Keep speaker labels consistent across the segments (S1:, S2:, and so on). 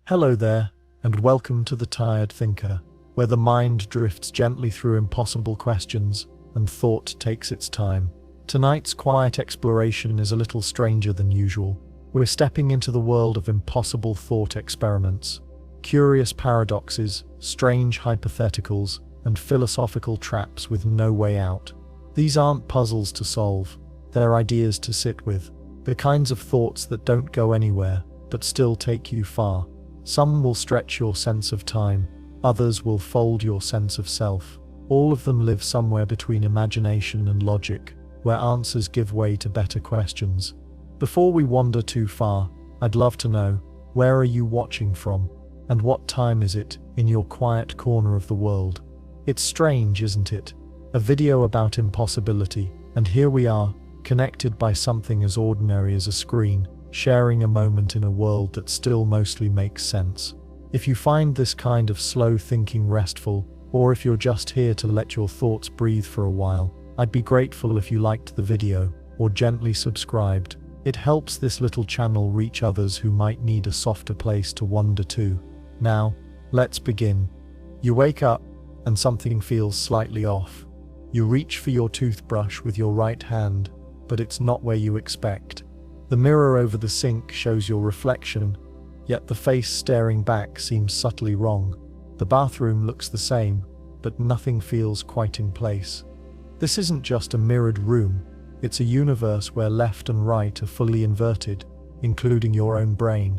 S1: Hello there, and welcome to The Tired Thinker, where the mind drifts gently through impossible questions and thought takes its time. Tonight's quiet exploration is a little stranger than usual. We're stepping into the world of impossible thought experiments, curious paradoxes, strange hypotheticals, and philosophical traps with no way out. These aren't puzzles to solve, they're ideas to sit with, the kinds of thoughts that don't go anywhere, but still take you far. Some will stretch your sense of time, others will fold your sense of self. All of them live somewhere between imagination and logic, where answers give way to better questions. Before we wander too far, I'd love to know, where are you watching from? And what time is it in your quiet corner of the world? It's strange, isn't it? A video about impossibility, and here we are, connected by something as ordinary as a screen, sharing a moment in a world that still mostly makes sense. If you find this kind of slow thinking restful, or if you're just here to let your thoughts breathe for a while, I'd be grateful if you liked the video, or gently subscribed. It helps this little channel reach others who might need a softer place to wander to. Now, let's begin. You wake up, and something feels slightly off. You reach for your toothbrush with your right hand, but it's not where you expect. The mirror over the sink shows your reflection, yet the face staring back seems subtly wrong. The bathroom looks the same, but nothing feels quite in place. This isn't just a mirrored room, it's a universe where left and right are fully inverted, including your own brain.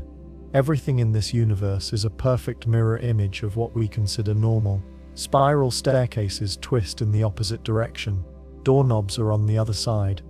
S1: Everything in this universe is a perfect mirror image of what we consider normal. Spiral staircases twist in the opposite direction. Doorknobs are on the other side.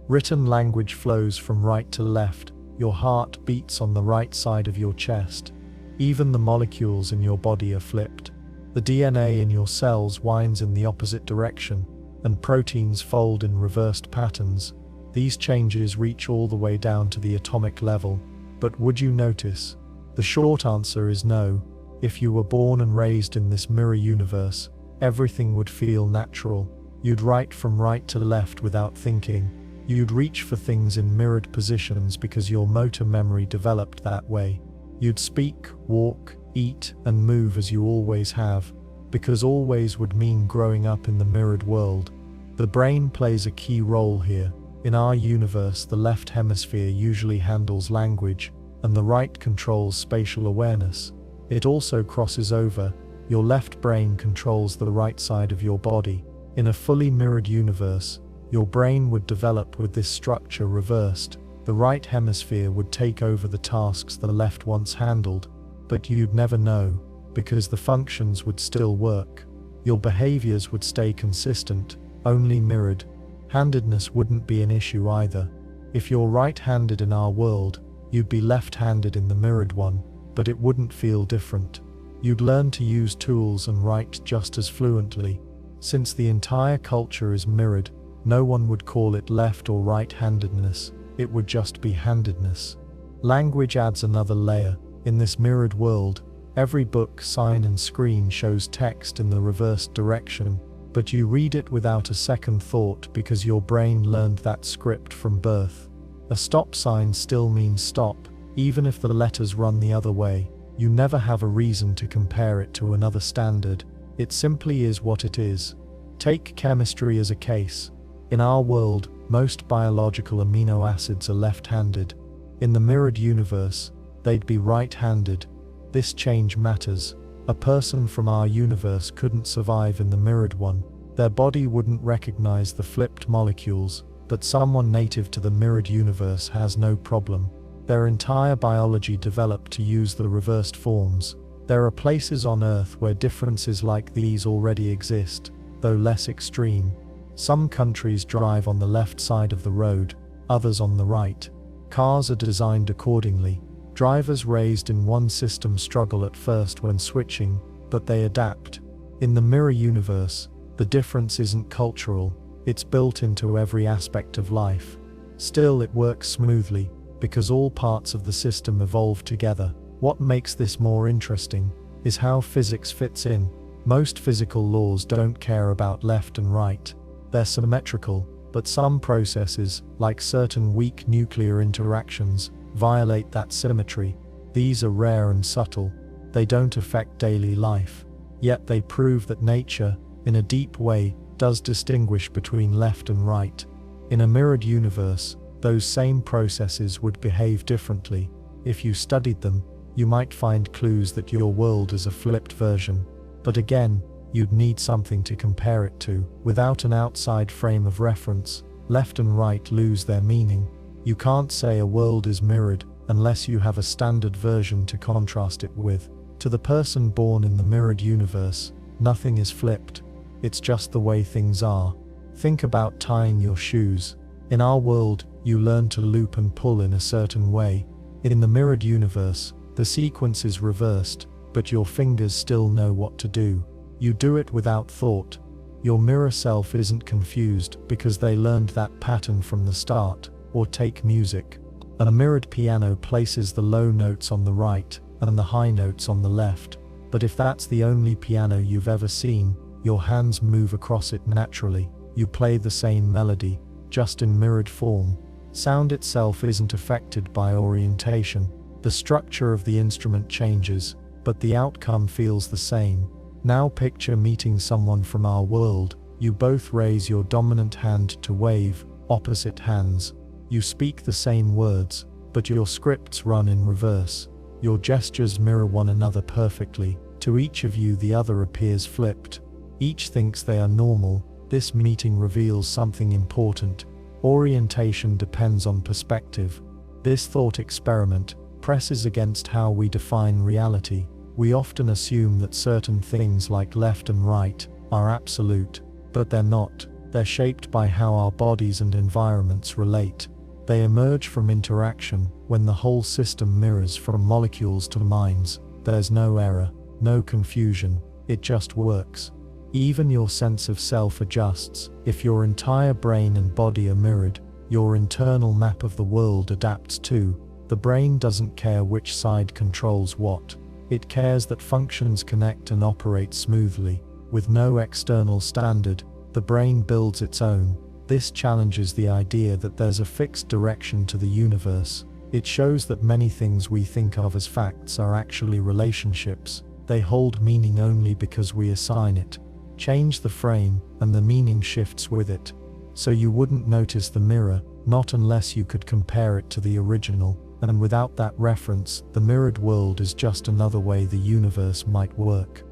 S1: Written language flows from right to left. Your heart beats on the right side of your chest. Even the molecules in your body are flipped. The DNA in your cells winds in the opposite direction, and proteins fold in reversed patterns. These changes reach all the way down to the atomic level. But would you notice? The short answer is no. If you were born and raised in this mirror universe, everything would feel natural. You'd write from right to left without thinking. You'd reach for things in mirrored positions because your motor memory developed that way. You'd speak, walk, eat, and move as you always have, because always would mean growing up in the mirrored world. The brain plays a key role here. In our universe, the left hemisphere usually handles language, and the right controls spatial awareness. It also crosses over. Your left brain controls the right side of your body. In a fully mirrored universe, your brain would develop with this structure reversed. The right hemisphere would take over the tasks the left once handled, but you'd never know, because the functions would still work. Your behaviors would stay consistent, only mirrored. Handedness wouldn't be an issue either. If you're right-handed in our world, you'd be left-handed in the mirrored one, but it wouldn't feel different. You'd learn to use tools and write just as fluently. Since the entire culture is mirrored, no one would call it left or right-handedness, it would just be handedness. Language adds another layer. In this mirrored world, every book, sign and screen shows text in the reversed direction, but you read it without a second thought because your brain learned that script from birth. A stop sign still means stop, even if the letters run the other way. You never have a reason to compare it to another standard. It simply is what it is. Take chemistry as a case. In our world, most biological amino acids are left-handed. In the mirrored universe, they'd be right-handed. This change matters. A person from our universe couldn't survive in the mirrored one. Their body wouldn't recognize the flipped molecules, but someone native to the mirrored universe has no problem. Their entire biology developed to use the reversed forms. There are places on Earth where differences like these already exist, though less extreme. Some countries drive on the left side of the road, others on the right. Cars are designed accordingly. Drivers raised in one system struggle at first when switching, but they adapt. In the mirror universe, the difference isn't cultural, it's built into every aspect of life. Still, it works smoothly, because all parts of the system evolve together. What makes this more interesting is how physics fits in. Most physical laws don't care about left and right. They're symmetrical, but some processes, like certain weak nuclear interactions, violate that symmetry. These are rare and subtle. They don't affect daily life. Yet they prove that nature, in a deep way, does distinguish between left and right. In a mirrored universe, those same processes would behave differently. If you studied them, you might find clues that your world is a flipped version. But again, you'd need something to compare it to. Without an outside frame of reference, left and right lose their meaning. You can't say a world is mirrored unless you have a standard version to contrast it with. To the person born in the mirrored universe, nothing is flipped. It's just the way things are. Think about tying your shoes. In our world, you learn to loop and pull in a certain way. In the mirrored universe, the sequence is reversed, but your fingers still know what to do. You do it without thought. Your mirror self isn't confused because they learned that pattern from the start. Or take music. A mirrored piano places the low notes on the right and the high notes on the left. But if that's the only piano you've ever seen, your hands move across it naturally. You play the same melody, just in mirrored form. Sound itself isn't affected by orientation. The structure of the instrument changes, but the outcome feels the same. Now picture meeting someone from our world. You both raise your dominant hand to wave, opposite hands. You speak the same words, but your scripts run in reverse. Your gestures mirror one another perfectly. To each of you, the other appears flipped. Each thinks they are normal. This meeting reveals something important. Orientation depends on perspective. This thought experiment presses against how we define reality. We often assume that certain things like left and right are absolute, but they're not. They're shaped by how our bodies and environments relate. They emerge from interaction. When the whole system mirrors from molecules to minds, there's no error, no confusion, it just works. Even your sense of self adjusts. If your entire brain and body are mirrored, your internal map of the world adapts too. The brain doesn't care which side controls what. It cares that functions connect and operate smoothly. With no external standard, the brain builds its own. This challenges the idea that there's a fixed direction to the universe. It shows that many things we think of as facts are actually relationships. They hold meaning only because we assign it. Change the frame, and the meaning shifts with it. So you wouldn't notice the mirror, not unless you could compare it to the original. And without that reference, the mirrored world is just another way the universe might work.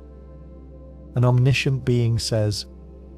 S1: An omniscient being says,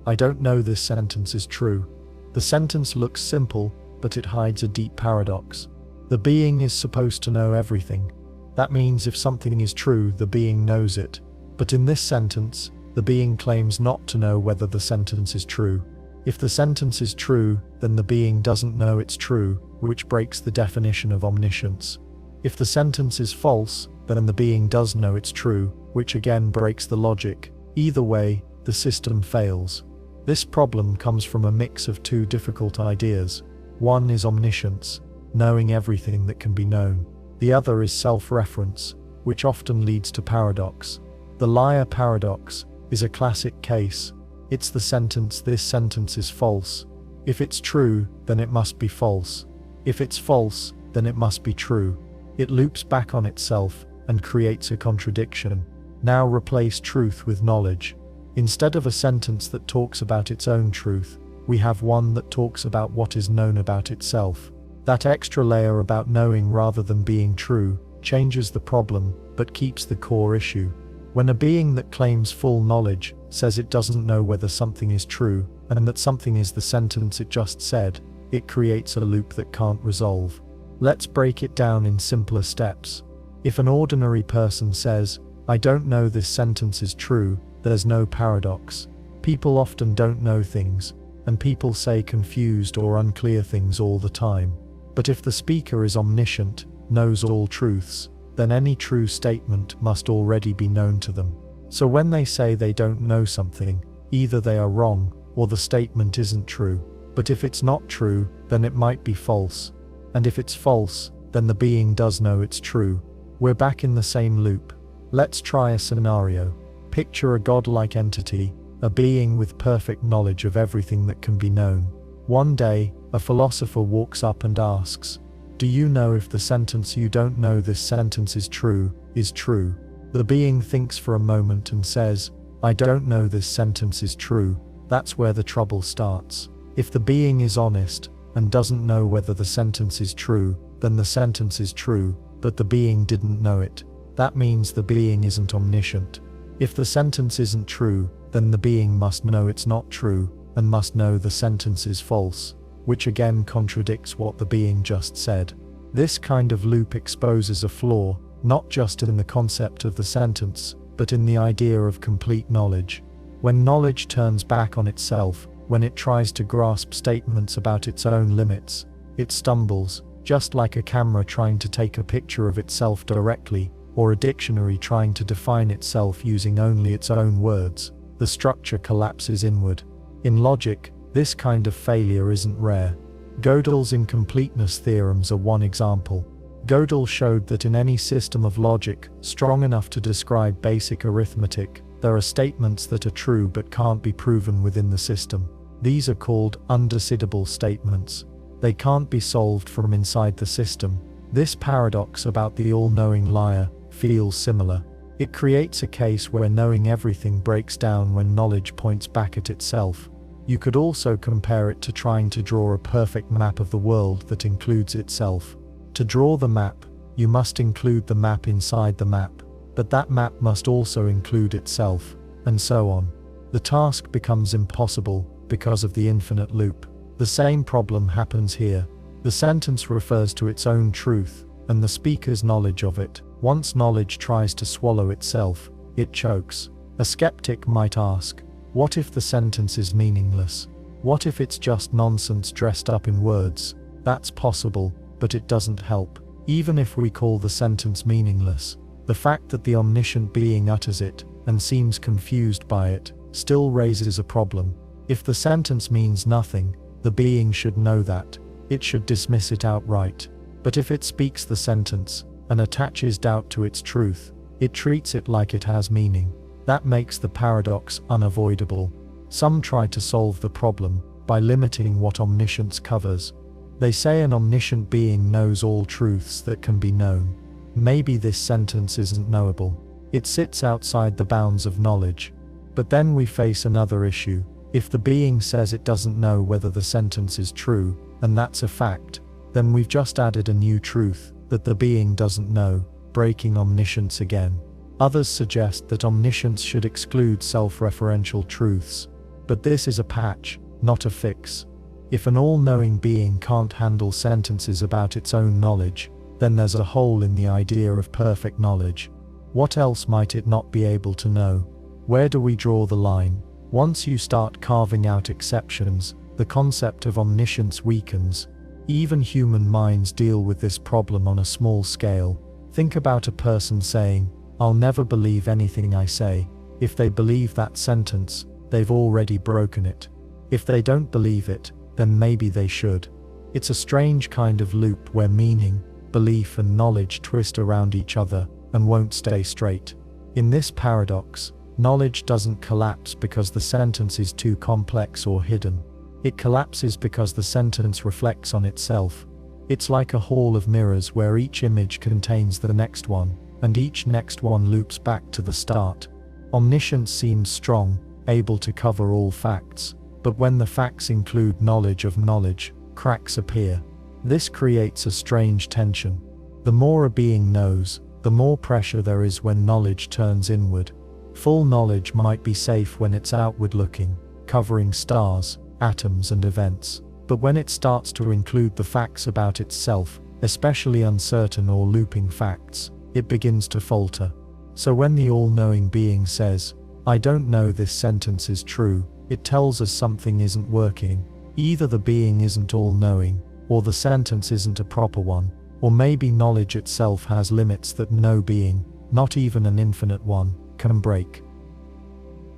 S1: "I don't know this sentence is true." The sentence looks simple, but it hides a deep paradox. The being is supposed to know everything. That means if something is true, the being knows it. But in this sentence, the being claims not to know whether the sentence is true. If the sentence is true, then the being doesn't know it's true, which breaks the definition of omniscience. If the sentence is false, then the being does know it's true, which again breaks the logic. Either way, the system fails. This problem comes from a mix of two difficult ideas. One is omniscience, knowing everything that can be known. The other is self-reference, which often leads to paradox. The liar paradox is a classic case. It's the sentence, "This sentence is false." If it's true, then it must be false. If it's false, then it must be true. It loops back on itself and creates a contradiction. Now replace truth with knowledge. Instead of a sentence that talks about its own truth, we have one that talks about what is known about itself. That extra layer about knowing rather than being true changes the problem, but keeps the core issue. When a being that claims full knowledge says it doesn't know whether something is true, and that something is the sentence it just said, it creates a loop that can't resolve. Let's break it down in simpler steps. If an ordinary person says, "I don't know this sentence is true," there's no paradox. People often don't know things, and people say confused or unclear things all the time. But if the speaker is omniscient, knows all truths, then any true statement must already be known to them. So when they say they don't know something, either they are wrong, or the statement isn't true. But if it's not true, then it might be false. And if it's false, then the being does know it's true. We're back in the same loop. Let's try a scenario. Picture a godlike entity, a being with perfect knowledge of everything that can be known. One day, a philosopher walks up and asks, Do you know if the sentence "you don't know this sentence is true" is true? The being thinks for a moment and says, "I don't know this sentence is true." That's where the trouble starts. If the being is honest and doesn't know whether the sentence is true, then the sentence is true, but the being didn't know it. That means the being isn't omniscient. If the sentence isn't true, then the being must know it's not true, and must know the sentence is false, which again contradicts what the being just said. This kind of loop exposes a flaw, not just in the concept of the sentence, but in the idea of complete knowledge. When knowledge turns back on itself, when it tries to grasp statements about its own limits, it stumbles, just like a camera trying to take a picture of itself directly, or a dictionary trying to define itself using only its own words. The structure collapses inward. In logic, this kind of failure isn't rare. Gödel's incompleteness theorems are one example. Gödel showed that in any system of logic strong enough to describe basic arithmetic, there are statements that are true but can't be proven within the system. These are called undecidable statements. They can't be solved from inside the system. This paradox about the all-knowing liar feels similar. It creates a case where knowing everything breaks down when knowledge points back at itself. You could also compare it to trying to draw a perfect map of the world that includes itself. To draw the map, you must include the map inside the map, but that map must also include itself, and so on. The task becomes impossible because of the infinite loop. The same problem happens here. The sentence refers to its own truth, and the speaker's knowledge of it. Once knowledge tries to swallow itself, it chokes. A skeptic might ask, what if the sentence is meaningless? What if it's just nonsense dressed up in words? That's possible, but it doesn't help. Even if we call the sentence meaningless, the fact that the omniscient being utters it, and seems confused by it, still raises a problem. If the sentence means nothing, the being should know that. It should dismiss it outright. But if it speaks the sentence, and attaches doubt to its truth, it treats it like it has meaning. That makes the paradox unavoidable. Some try to solve the problem by limiting what omniscience covers. They say an omniscient being knows all truths that can be known. Maybe this sentence isn't knowable. It sits outside the bounds of knowledge. But then we face another issue. If the being says it doesn't know whether the sentence is true, and that's a fact, then we've just added a new truth that the being doesn't know, breaking omniscience again. Others suggest that omniscience should exclude self-referential truths. But this is a patch, not a fix. If an all-knowing being can't handle sentences about its own knowledge, then there's a hole in the idea of perfect knowledge. What else might it not be able to know? Where do we draw the line? Once you start carving out exceptions, the concept of omniscience weakens. Even human minds deal with this problem on a small scale. Think about a person saying, "I'll never believe anything I say." If they believe that sentence, they've already broken it. If they don't believe it, then maybe they should. It's a strange kind of loop where meaning, belief and knowledge twist around each other and won't stay straight. In this paradox, knowledge doesn't collapse because the sentence is too complex or hidden. It collapses because the sentence reflects on itself. It's like a hall of mirrors where each image contains the next one, and each next one loops back to the start. Omniscience seems strong, able to cover all facts, but when the facts include knowledge of knowledge, cracks appear. This creates a strange tension. The more a being knows, the more pressure there is when knowledge turns inward. Full knowledge might be safe when it's outward-looking, covering stars, atoms and events, but when it starts to include the facts about itself, especially uncertain or looping facts, it begins to falter. So when the all-knowing being says, "I don't know this sentence is true," it tells us something isn't working. Either the being isn't all-knowing, or the sentence isn't a proper one, or maybe knowledge itself has limits that no being, not even an infinite one, can break.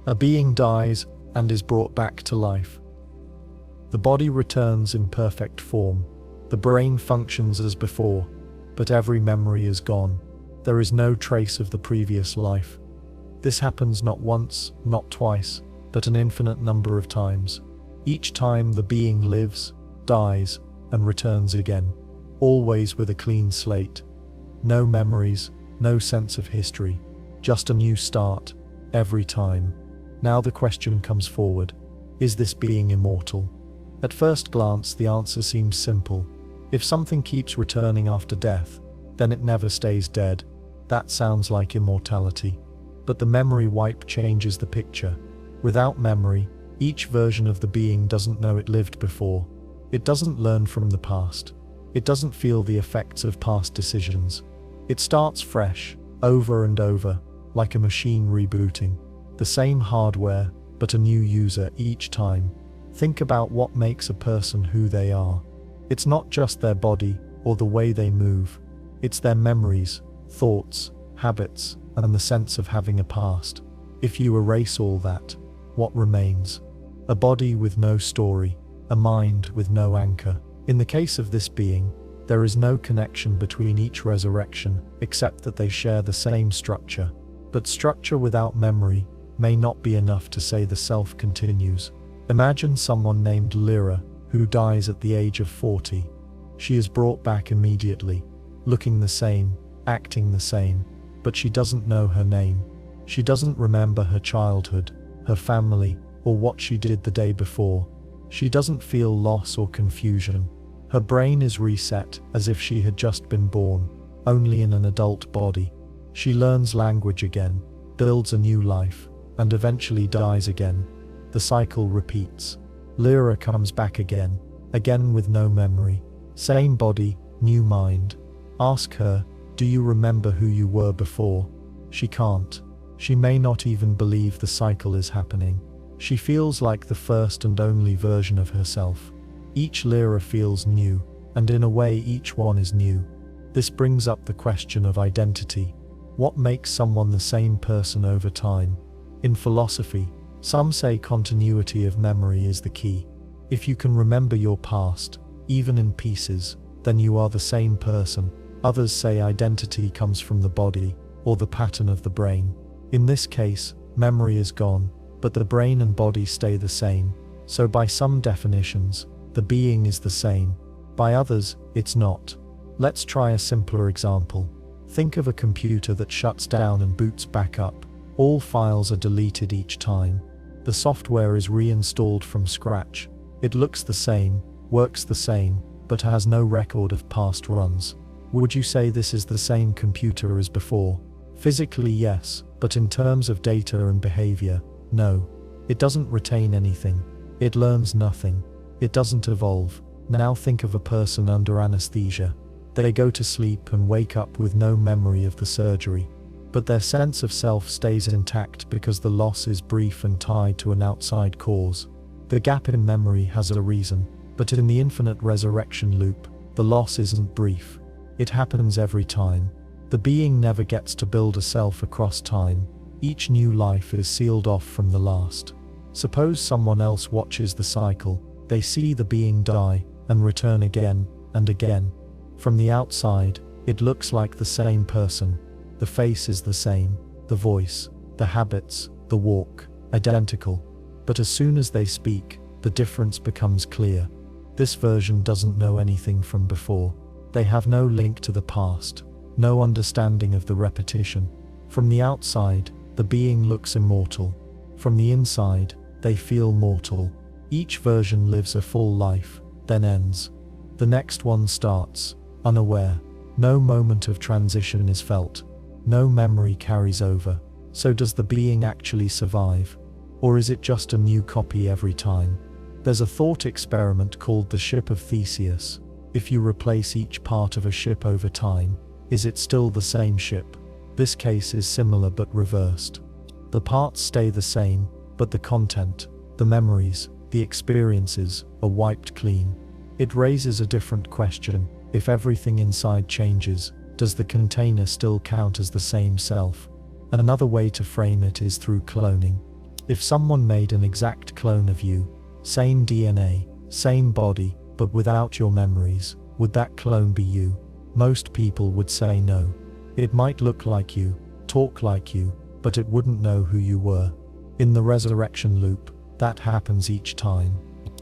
S1: A being dies and is brought back to life. The body returns in perfect form. The brain functions as before, but every memory is gone. There is no trace of the previous life. This happens not once, not twice, but an infinite number of times. Each time the being lives, dies, and returns again. always with a clean slate. No memories, no sense of history, just a new start, every time. Now the question comes forward. Is this being immortal? At first glance, the answer seems simple. If something keeps returning after death, then it never stays dead. That sounds like immortality. But the memory wipe changes the picture. Without memory, each version of the being doesn't know it lived before. It doesn't learn from the past. It doesn't feel the effects of past decisions. It starts fresh, over and over, like a machine rebooting. The same hardware, but a new user each time. Think about what makes a person who they are. It's not just their body or the way they move. It's their memories, thoughts, habits, and the sense of having a past. If you erase all that, what remains? A body with no story, a mind with no anchor. In the case of this being, there is no connection between each resurrection, except that they share the same structure. But structure without memory may not be enough to say the self continues. Imagine someone named Lyra, who dies at the age of 40. She is brought back immediately, looking the same, acting the same, but she doesn't know her name. She doesn't remember her childhood, her family, or what she did the day before. She doesn't feel loss or confusion. Her brain is reset as if she had just been born, only in an adult body. She learns language again, builds a new life, and eventually dies again. The cycle repeats. Lyra comes back again with no memory. Same body, new mind. Ask her, do you remember who you were before? She can't. She may not even believe the cycle is happening. She feels like the first and only version of herself. Each Lyra feels new, and in a way each one is new. This brings up the question of identity. What makes someone the same person over time? In philosophy, some say continuity of memory is the key. If you can remember your past, even in pieces, then you are the same person. Others say identity comes from the body, or the pattern of the brain. In this case, memory is gone, but the brain and body stay the same. So by some definitions, the being is the same. By others, it's not. Let's try a simpler example. Think of a computer that shuts down and boots back up. All files are deleted each time. The software is reinstalled from scratch. It looks the same, works the same, but has no record of past runs. Would you say this is the same computer as before? Physically, yes, but in terms of data and behavior, no. It doesn't retain anything. It learns nothing. It doesn't evolve. Now think of a person under anesthesia. They go to sleep and wake up with no memory of the surgery. But their sense of self stays intact because the loss is brief and tied to an outside cause. The gap in memory has a reason, but in the infinite resurrection loop, the loss isn't brief. It happens every time. The being never gets to build a self across time. Each new life is sealed off from the last. Suppose someone else watches the cycle. They see the being die and return again and again. From the outside, it looks like the same person. The face is the same, the voice, the habits, the walk, identical. But as soon as they speak, the difference becomes clear. This version doesn't know anything from before. They have no link to the past, no understanding of the repetition. From the outside, the being looks immortal. From the inside, they feel mortal. Each version lives a full life, then ends. The next one starts, unaware. No moment of transition is felt. No memory carries over. So does the being actually survive? Or is it just a new copy every time? There's a thought experiment called the ship of Theseus. If you replace each part of a ship over time, is it still the same ship? This case is similar but reversed. The parts stay the same, but the content, the memories, the experiences, are wiped clean. It raises a different question. If everything inside changes, does the container still count as the same self? Another way to frame it is through cloning. If someone made an exact clone of you, same DNA, same body, but without your memories, would that clone be you? Most people would say no. It might look like you, talk like you, but it wouldn't know who you were. In the resurrection loop, that happens each time.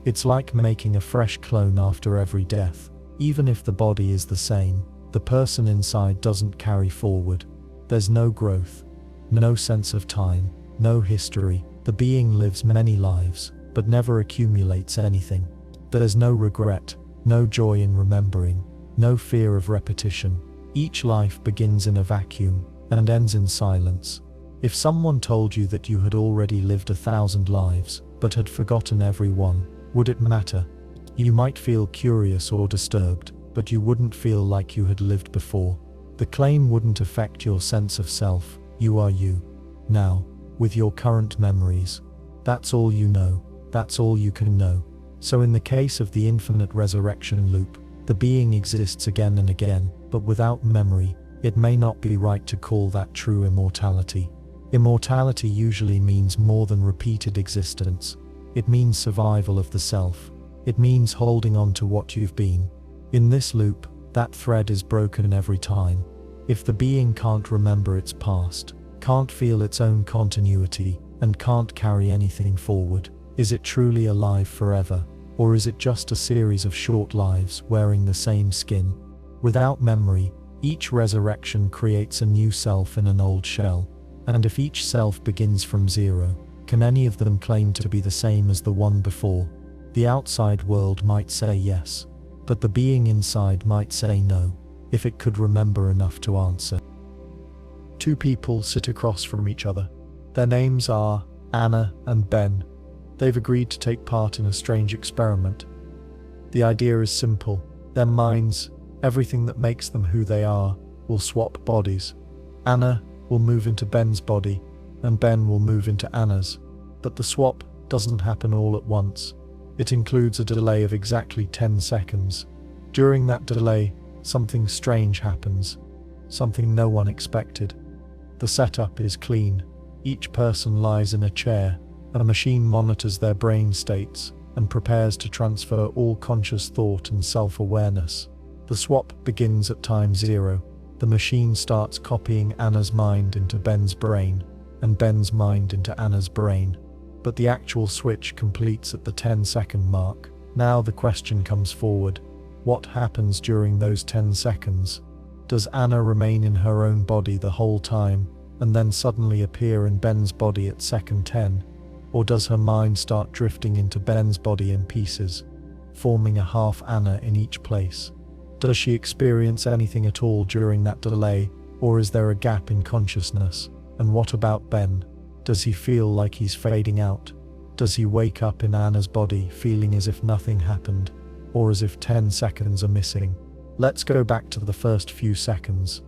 S1: It's like making a fresh clone after every death. Even if the body is the same, the person inside doesn't carry forward. There's no growth, no sense of time, no history. The being lives many lives, but never accumulates anything. There's no regret, no joy in remembering, no fear of repetition. Each life begins in a vacuum and ends in silence. If someone told you that you had already lived 1,000 lives, but had forgotten every one, would it matter? You might feel curious or disturbed, but you wouldn't feel like you had lived before. The claim wouldn't affect your sense of self. You are you. Now, with your current memories. That's all you know. That's all you can know. So in the case of the infinite resurrection loop, the being exists again and again, but without memory. It may not be right to call that true immortality. Immortality usually means more than repeated existence. It means survival of the self. It means holding on to what you've been. In this loop, that thread is broken every time. If the being can't remember its past, can't feel its own continuity, and can't carry anything forward, is it truly alive forever? Or is it just a series of short lives wearing the same skin? Without memory, each resurrection creates a new self in an old shell. And if each self begins from zero, can any of them claim to be the same as the one before? The outside world might say yes, but the being inside might say no, if it could remember enough to answer. Two people sit across from each other. Their names are Anna and Ben. They've agreed to take part in a strange experiment. The idea is simple. Their minds, everything that makes them who they are, will swap bodies. Anna will move into Ben's body, and Ben will move into Anna's. But the swap doesn't happen all at once. It includes a delay of exactly 10 seconds. During that delay, something strange happens. Something no one expected. The setup is clean. Each person lies in a chair. A machine monitors their brain states and prepares to transfer all conscious thought and self-awareness. The swap begins at time 0. The machine starts copying Anna's mind into Ben's brain, and Ben's mind into Anna's brain. But the actual switch completes at the 10-second mark. Now the question comes forward. What happens during those 10 seconds? Does Anna remain in her own body the whole time, and then suddenly appear in Ben's body at second 10? Or does her mind start drifting into Ben's body in pieces, forming a half Anna in each place? Does she experience anything at all during that delay, or is there a gap in consciousness? And what about Ben? Does he feel like he's fading out? Does he wake up in Anna's body feeling as if nothing happened, or as if 10 seconds are missing? Let's go back to the first few seconds.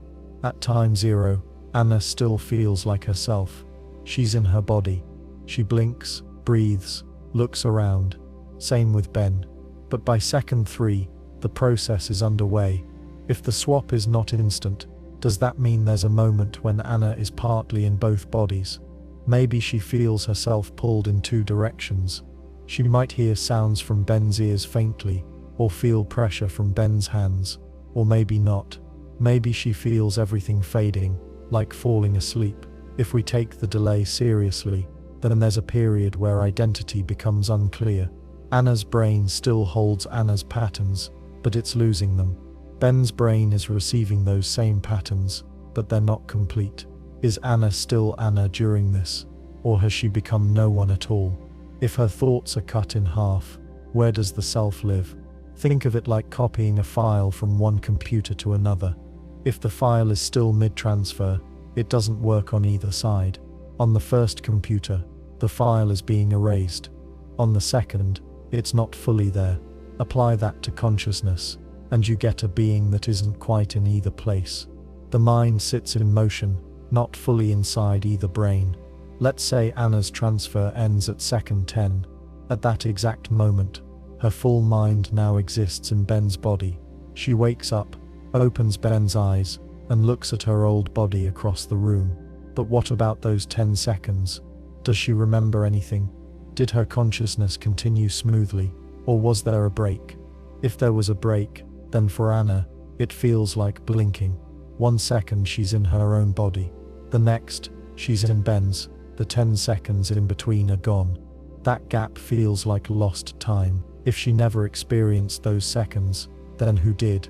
S1: At time 0, Anna still feels like herself. She's in her body. She blinks, breathes, looks around. Same with Ben. But by second 3, the process is underway. If the swap is not instant, does that mean there's a moment when Anna is partly in both bodies? Maybe she feels herself pulled in 2 directions. She might hear sounds from Ben's ears faintly, or feel pressure from Ben's hands, or maybe not. Maybe she feels everything fading, like falling asleep. If we take the delay seriously, then there's a period where identity becomes unclear. Anna's brain still holds Anna's patterns, but it's losing them. Ben's brain is receiving those same patterns, but they're not complete. Is Anna still Anna during this, or has she become no one at all? If her thoughts are cut in half, where does the self live? Think of it like copying a file from one computer to another. If the file is still mid-transfer, it doesn't work on either side. On the first computer, the file is being erased. On the second, it's not fully there. Apply that to consciousness, and you get a being that isn't quite in either place. The mind sits in motion, not fully inside either brain. Let's say Anna's transfer ends at second 10. At that exact moment, her full mind now exists in Ben's body. She wakes up, opens Ben's eyes, and looks at her old body across the room. But what about those 10 seconds? Does she remember anything? Did her consciousness continue smoothly, or was there a break? If there was a break, then for Anna, it feels like blinking. 1 second she's in her own body. The next, she's in Ben's. The 10 seconds in between are gone. That gap feels like lost time. If she never experienced those seconds, Then who did?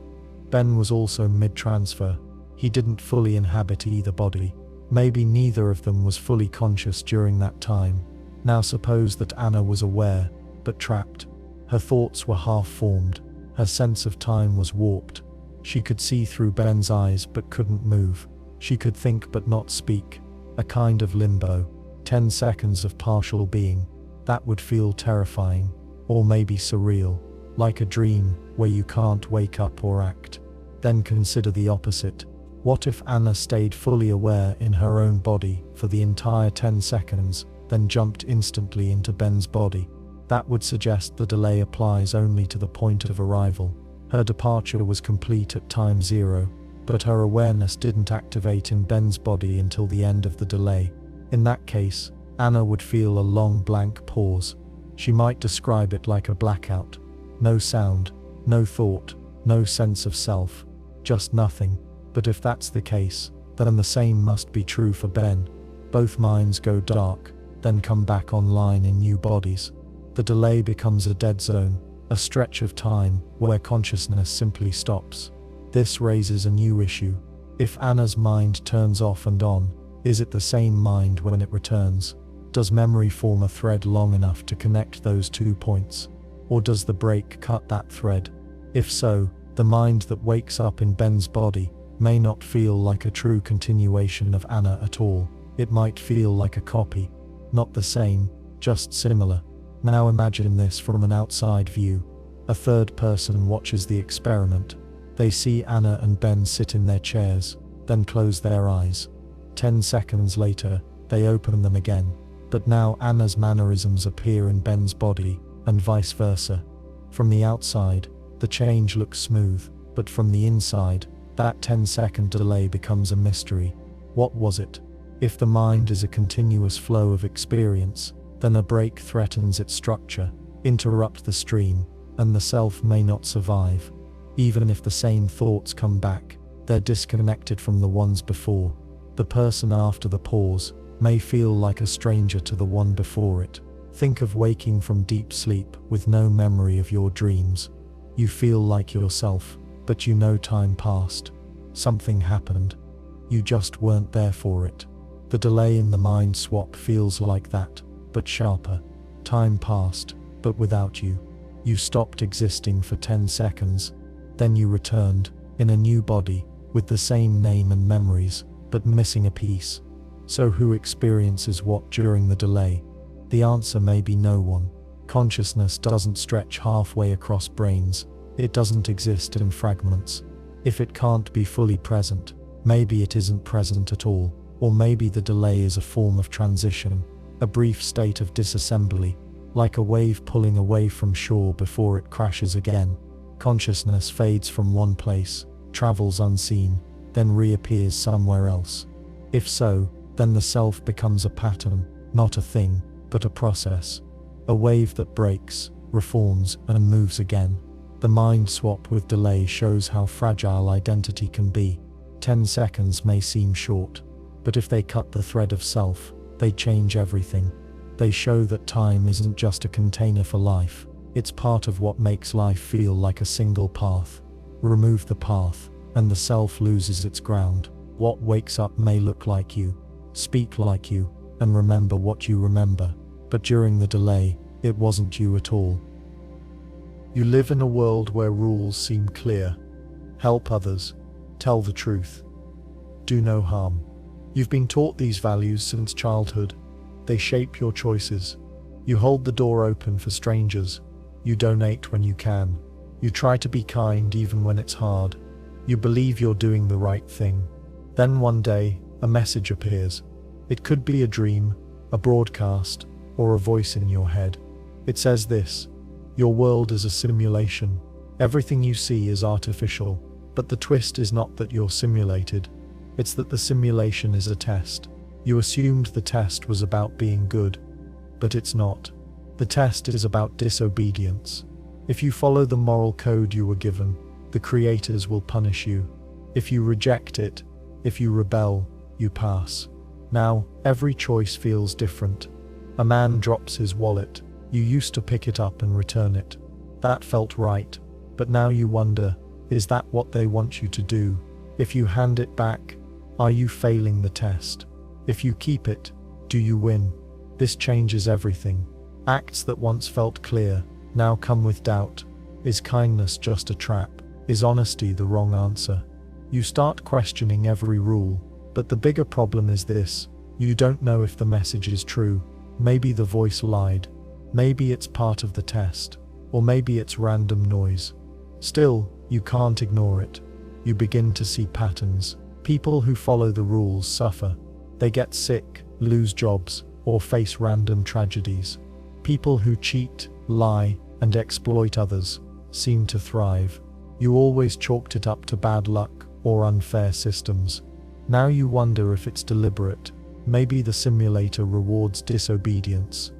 S1: Ben was also mid-transfer. He didn't fully inhabit either body. Maybe neither of them was fully conscious during that time. Now suppose that Anna was aware, but trapped. Her thoughts were half-formed. Her sense of time was warped. She could see through Ben's eyes but couldn't move. She could think but not speak. A kind of limbo. 10 seconds of partial being. That would feel terrifying. Or maybe surreal. Like a dream, where you can't wake up or act. Then consider the opposite. What if Anna stayed fully aware in her own body for the entire 10 seconds, then jumped instantly into Ben's body? That would suggest the delay applies only to the point of arrival. Her departure was complete at time 0, but her awareness didn't activate in Ben's body until the end of the delay. In that case, Anna would feel a long blank pause. She might describe it like a blackout. No sound, no thought, no sense of self, just nothing. But if that's the case, then the same must be true for Ben. Both minds go dark, then come back online in new bodies. The delay becomes a dead zone, a stretch of time where consciousness simply stops. This raises a new issue. If Anna's mind turns off and on, is it the same mind when it returns? Does memory form a thread long enough to connect those 2 points? Or does the break cut that thread? If so, the mind that wakes up in Ben's body may not feel like a true continuation of Anna at all. It might feel like a copy. Not the same, just similar. Now imagine this from an outside view. A third person watches the experiment. They see Anna and Ben sit in their chairs, then close their eyes. 10 seconds later, they open them again. But now Anna's mannerisms appear in Ben's body, and vice versa. From the outside, the change looks smooth, but from the inside, that 10-second delay becomes a mystery. What was it? If the mind is a continuous flow of experience, then a break threatens its structure, interrupt the stream, and the self may not survive. Even if the same thoughts come back, they're disconnected from the ones before. The person after the pause may feel like a stranger to the one before it. Think of waking from deep sleep with no memory of your dreams. You feel like yourself, but you know time passed. Something happened. You just weren't there for it. The delay in the mind swap feels like that, but sharper. Time passed, but without you. You stopped existing for 10 seconds. Then you returned, in a new body, with the same name and memories, but missing a piece. So who experiences what during the delay? The answer may be no one. Consciousness doesn't stretch halfway across brains. It doesn't exist in fragments. If it can't be fully present, maybe it isn't present at all, or maybe the delay is a form of transition, a brief state of disassembly, like a wave pulling away from shore before it crashes again. Consciousness fades from one place, travels unseen, then reappears somewhere else. If so, then the self becomes a pattern, not a thing, but a process. A wave that breaks, reforms, and moves again. The mind swap with delay shows how fragile identity can be. 10 seconds may seem short, but if they cut the thread of self, they change everything. They show that time isn't just a container for life, it's part of what makes life feel like a single path. Remove the path, and the self loses its ground. What wakes up may look like you, speak like you, and remember what you remember, but during the delay, it wasn't you at all. You live in a world where rules seem clear. Help others. Tell the truth. Do no harm. You've been taught these values since childhood. They shape your choices. You hold the door open for strangers. You donate when you can. You try to be kind even when it's hard. You believe you're doing the right thing. Then one day, a message appears. It could be a dream, a broadcast, or a voice in your head. It says this: your world is a simulation. Everything you see is artificial, but the twist is not that you're simulated. It's that the simulation is a test. You assumed the test was about being good, but it's not. The test is about disobedience. If you follow the moral code you were given, the creators will punish you. If you reject it, if you rebel, you pass. Now, every choice feels different. A man drops his wallet. You used to pick it up and return it. That felt right. But now you wonder, is that what they want you to do? If you hand it back, are you failing the test? If you keep it, do you win? This changes everything. Acts that once felt clear, now come with doubt. Is kindness just a trap? Is honesty the wrong answer? You start questioning every rule, but the bigger problem is this: you don't know if the message is true. Maybe the voice lied. Maybe it's part of the test. Or maybe it's random noise. Still, you can't ignore it. You begin to see patterns. People who follow the rules suffer. They get sick, lose jobs, or face random tragedies. People who cheat, lie, and exploit others seem to thrive. You always chalked it up to bad luck or unfair systems. Now you wonder if it's deliberate. Maybe the simulator rewards disobedience.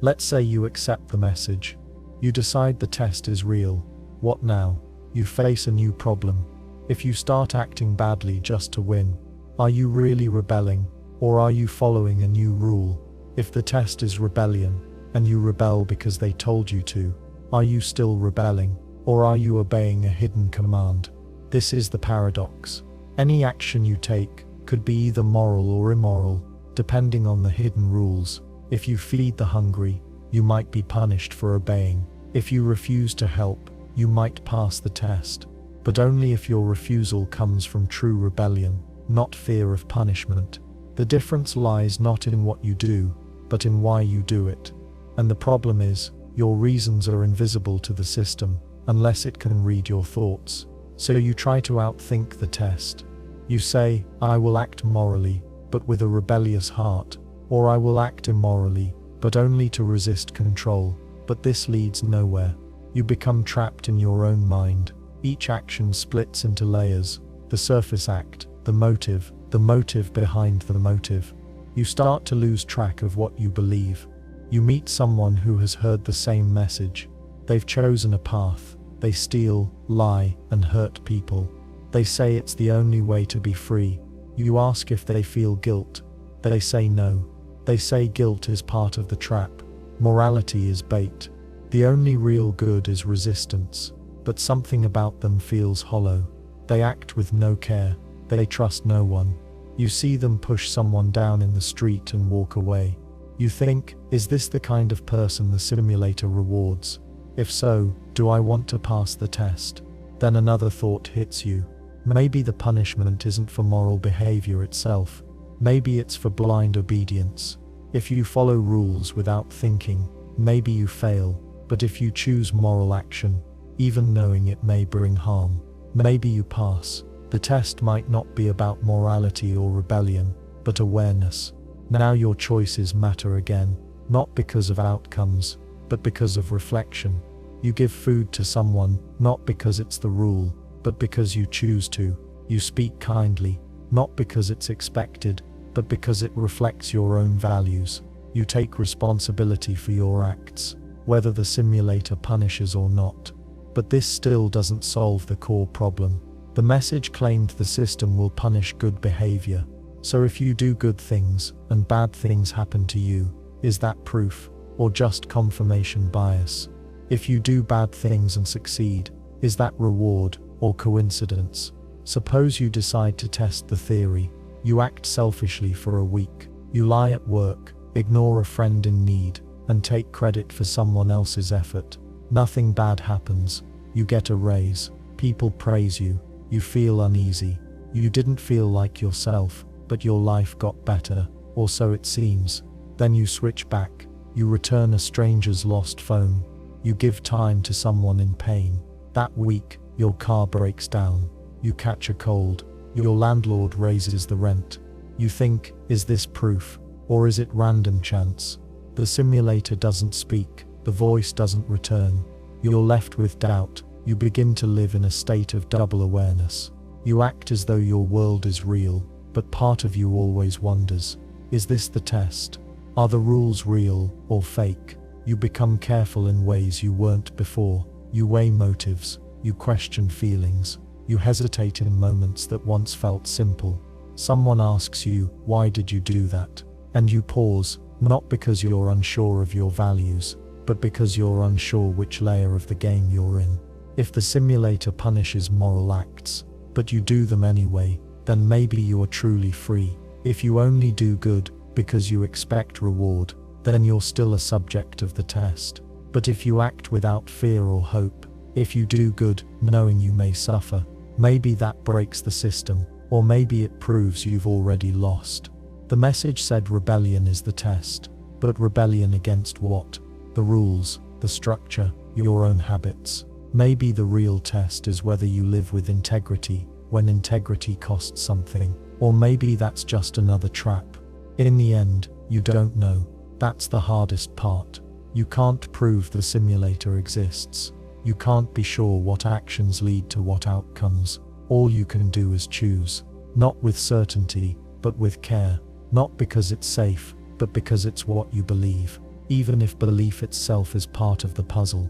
S1: Let's say you accept the message. You decide the test is real. What now? You face a new problem. If you start acting badly just to win, are you really rebelling, or are you following a new rule? If the test is rebellion, and you rebel because they told you to, are you still rebelling, or are you obeying a hidden command? This is the paradox. Any action you take could be either moral or immoral, depending on the hidden rules. If you feed the hungry, you might be punished for obeying. If you refuse to help, you might pass the test. But only if your refusal comes from true rebellion, not fear of punishment. The difference lies not in what you do, but in why you do it. And the problem is, your reasons are invisible to the system, unless it can read your thoughts. So you try to outthink the test. You say, I will act morally, but with a rebellious heart, or I will act immorally, but only to resist control. But this leads nowhere. You become trapped in your own mind. Each action splits into layers: the surface act, the motive behind the motive. You start to lose track of what you believe. You meet someone who has heard the same message. They've chosen a path. They steal, lie, and hurt people. They say it's the only way to be free. You ask if they feel guilt. They say no. They say guilt is part of the trap. Morality is bait. The only real good is resistance. But something about them feels hollow. They act with no care. They trust no one. You see them push someone down in the street and walk away. You think, is this the kind of person the simulator rewards? If so, do I want to pass the test? Then another thought hits you. Maybe the punishment isn't for moral behavior itself. Maybe it's for blind obedience. If you follow rules without thinking, maybe you fail. But if you choose moral action, even knowing it may bring harm, maybe you pass. The test might not be about morality or rebellion, but awareness. Now your choices matter again, not because of outcomes, but because of reflection. You give food to someone, not because it's the rule, but because you choose to. You speak kindly, not because it's expected, but because it reflects your own values. You take responsibility for your acts, whether the simulator punishes or not. But this still doesn't solve the core problem. The message claimed the system will punish good behavior. So if you do good things, and bad things happen to you, is that proof, or just confirmation bias? If you do bad things and succeed, is that reward, or coincidence? Suppose you decide to test the theory. You act selfishly for a week. You lie at work, ignore a friend in need, and take credit for someone else's effort. Nothing bad happens. You get a raise. People praise you. You feel uneasy. You didn't feel like yourself, but your life got better, or so it seems. Then you switch back. You return a stranger's lost phone. You give time to someone in pain. That week, your car breaks down. You catch a cold. Your landlord raises the rent. You think, is this proof, or is it random chance? The simulator doesn't speak. The voice doesn't return. You're left with doubt. You begin to live in a state of double awareness. You act as though your world is real, but part of you always wonders, is this the test? Are the rules real or fake? You become careful in ways you weren't before. You weigh motives. You question feelings. You hesitate in moments that once felt simple. Someone asks you, why did you do that? And you pause, not because you're unsure of your values, but because you're unsure which layer of the game you're in. If the simulator punishes moral acts, but you do them anyway, then maybe you are truly free. If you only do good because you expect reward, then you're still a subject of the test. But if you act without fear or hope, if you do good knowing you may suffer, maybe that breaks the system, or maybe it proves you've already lost. The message said rebellion is the test, but rebellion against what? The rules, the structure, your own habits. Maybe the real test is whether you live with integrity when integrity costs something, or maybe that's just another trap. In the end, you don't know. That's the hardest part. You can't prove the simulator exists. You can't be sure what actions lead to what outcomes. All you can do is choose, not with certainty, but with care. Not because it's safe, but because it's what you believe, even if belief itself is part of the puzzle.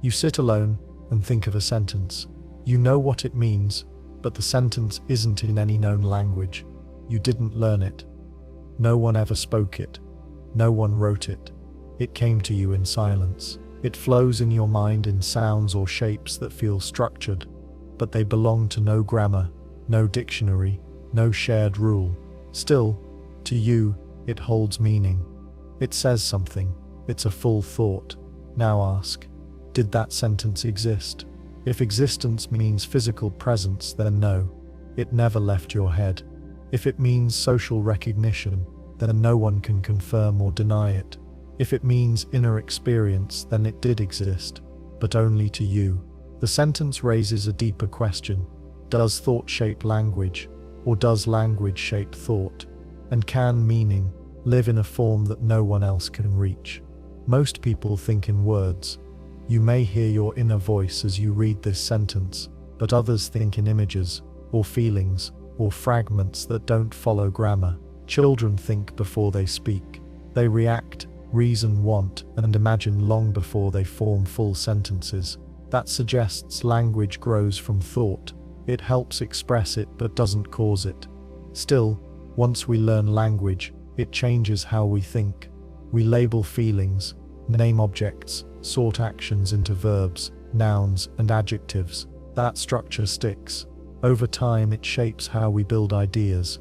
S1: You sit alone and think of a sentence. You know what it means, but the sentence isn't in any known language. You didn't learn it. No one ever spoke it. No one wrote it. It came to you in silence. It flows in your mind in sounds or shapes that feel structured, but they belong to no grammar, no dictionary, no shared rule. Still, to you, it holds meaning. It says something. It's a full thought. Now ask, did that sentence exist? If existence means physical presence, then no, it never left your head. If it means social recognition, then no one can confirm or deny it. If it means inner experience, then it did exist, but only to you. The sentence raises a deeper question. Does thought shape language, or does language shape thought? And can meaning live in a form that no one else can reach? Most people think in words. You may hear your inner voice as you read this sentence, but others think in images, or feelings, or fragments that don't follow grammar. Children think before they speak. They react, reason, want, and imagine long before they form full sentences. That suggests language grows from thought. It helps express it but doesn't cause it. Still, once we learn language, it changes how we think. We label feelings, name objects, sort actions into verbs, nouns, and adjectives. That structure sticks. Over time, it shapes how we build ideas.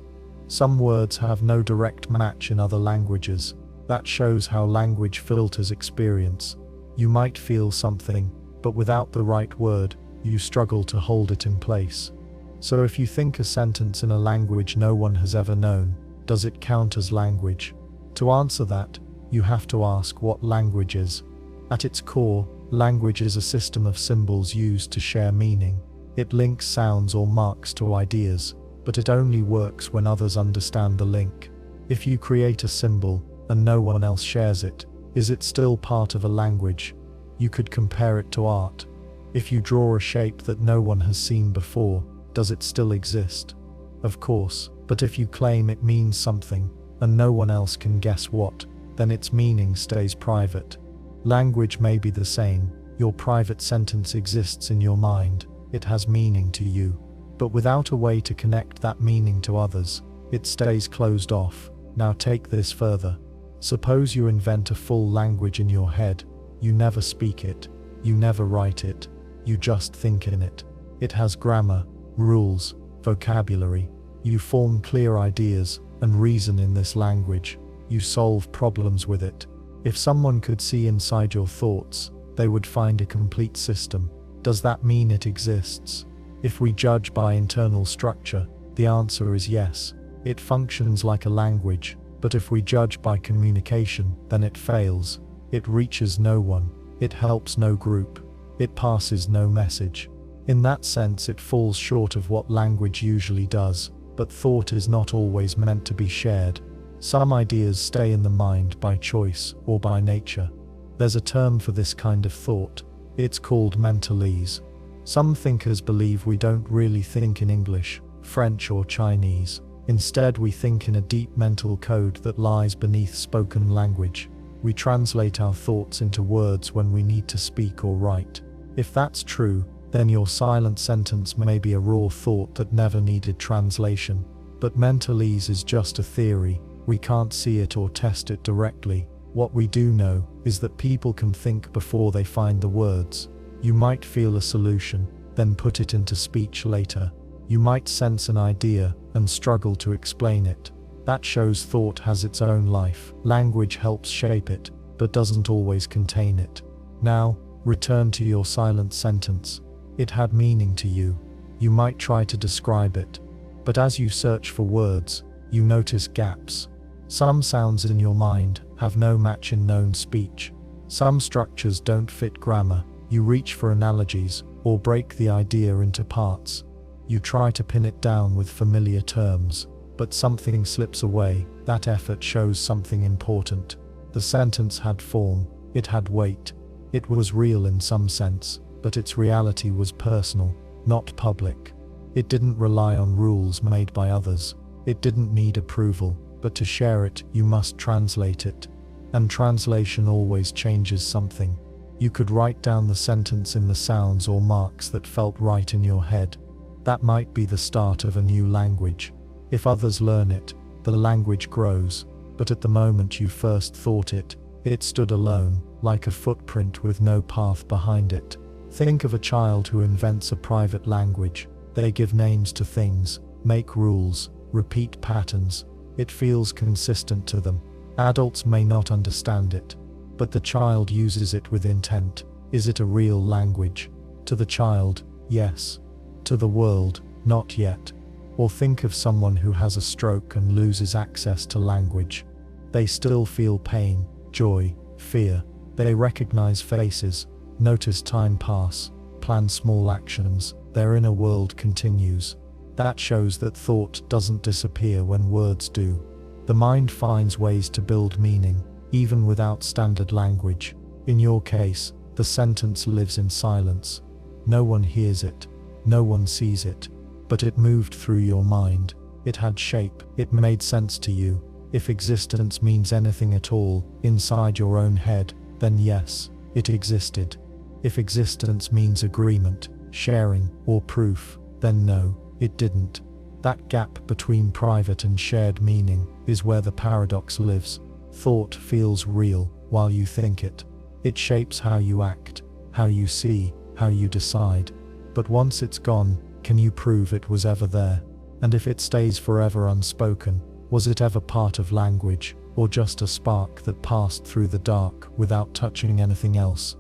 S1: Some words have no direct match in other languages. That shows how language filters experience. You might feel something, but without the right word, you struggle to hold it in place. So if you think a sentence in a language no one has ever known, does it count as language? To answer that, you have to ask what language is. At its core, language is a system of symbols used to share meaning. It links sounds or marks to ideas, but it only works when others understand the link. If you create a symbol, and no one else shares it, is it still part of a language? You could compare it to art. If you draw a shape that no one has seen before, does it still exist? Of course, but if you claim it means something, and no one else can guess what, then its meaning stays private. Language may be the same. Your private sentence exists in your mind. It has meaning to you. But without a way to connect that meaning to others, it stays closed off. Now take this further. Suppose you invent a full language in your head. You never speak it. You never write it. You just think in it. It has grammar, rules, vocabulary. You form clear ideas and reason in this language. You solve problems with it. If someone could see inside your thoughts, they would find a complete system. Does that mean it exists? If we judge by internal structure, the answer is yes. It functions like a language. But if we judge by communication, then it fails. It reaches no one. It helps no group. It passes no message. In that sense, it falls short of what language usually does. But thought is not always meant to be shared. Some ideas stay in the mind by choice or by nature. There's a term for this kind of thought. It's called mentalese. Some thinkers believe we don't really think in English, French, or Chinese. Instead, we think in a deep mental code that lies beneath spoken language. We translate our thoughts into words when we need to speak or write. If that's true, then your silent sentence may be a raw thought that never needed translation. But mentalese is just a theory. We can't see it or test it directly. What we do know is that people can think before they find the words. You might feel a solution, then put it into speech later. You might sense an idea and struggle to explain it. That shows thought has its own life. Language helps shape it, but doesn't always contain it. Now, return to your silent sentence. It had meaning to you. You might try to describe it. But as you search for words, you notice gaps. Some sounds in your mind have no match in known speech. Some structures don't fit grammar. You reach for analogies, or break the idea into parts. You try to pin it down with familiar terms, but something slips away. That effort shows something important. The sentence had form, it had weight. It was real in some sense, but its reality was personal, not public. It didn't rely on rules made by others. It didn't need approval, but to share it, you must translate it. And translation always changes something. You could write down the sentence in the sounds or marks that felt right in your head. That might be the start of a new language. If others learn it, the language grows, but at the moment you first thought it, it stood alone, like a footprint with no path behind it. Think of a child who invents a private language. They give names to things, make rules, repeat patterns. It feels consistent to them. Adults may not understand it, but the child uses it with intent. Is it a real language? To the child, yes. To the world, not yet. Or think of someone who has a stroke and loses access to language. They still feel pain, joy, fear. They recognize faces, notice time pass, plan small actions. Their inner world continues. That shows that thought doesn't disappear when words do. The mind finds ways to build meaning, even without standard language. In your case, the sentence lives in silence. No one hears it. No one sees it. But it moved through your mind. It had shape. It made sense to you. If existence means anything at all, inside your own head, then yes, it existed. If existence means agreement, sharing, or proof, then no, it didn't. That gap between private and shared meaning is where the paradox lives. Thought feels real while you think it. It shapes how you act, how you see, how you decide. But once it's gone, can you prove it was ever there? And if it stays forever unspoken, was it ever part of language, or just a spark that passed through the dark without touching anything else?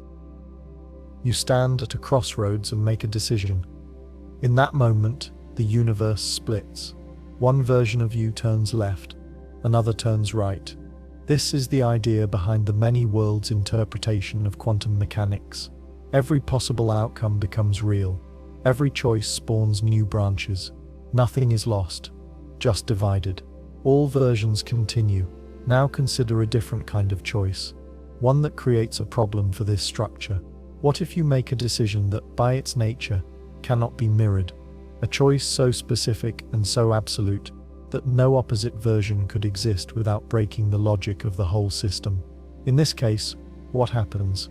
S1: You stand at a crossroads and make a decision. In that moment, the universe splits. One version of you turns left, another turns right. This is the idea behind the many worlds interpretation of quantum mechanics. Every possible outcome becomes real. Every choice spawns new branches. Nothing is lost, just divided. All versions continue. Now consider a different kind of choice, one that creates a problem for this structure. What if you make a decision that, by its nature, cannot be mirrored? A choice so specific and so absolute that no opposite version could exist without breaking the logic of the whole system. In this case, what happens?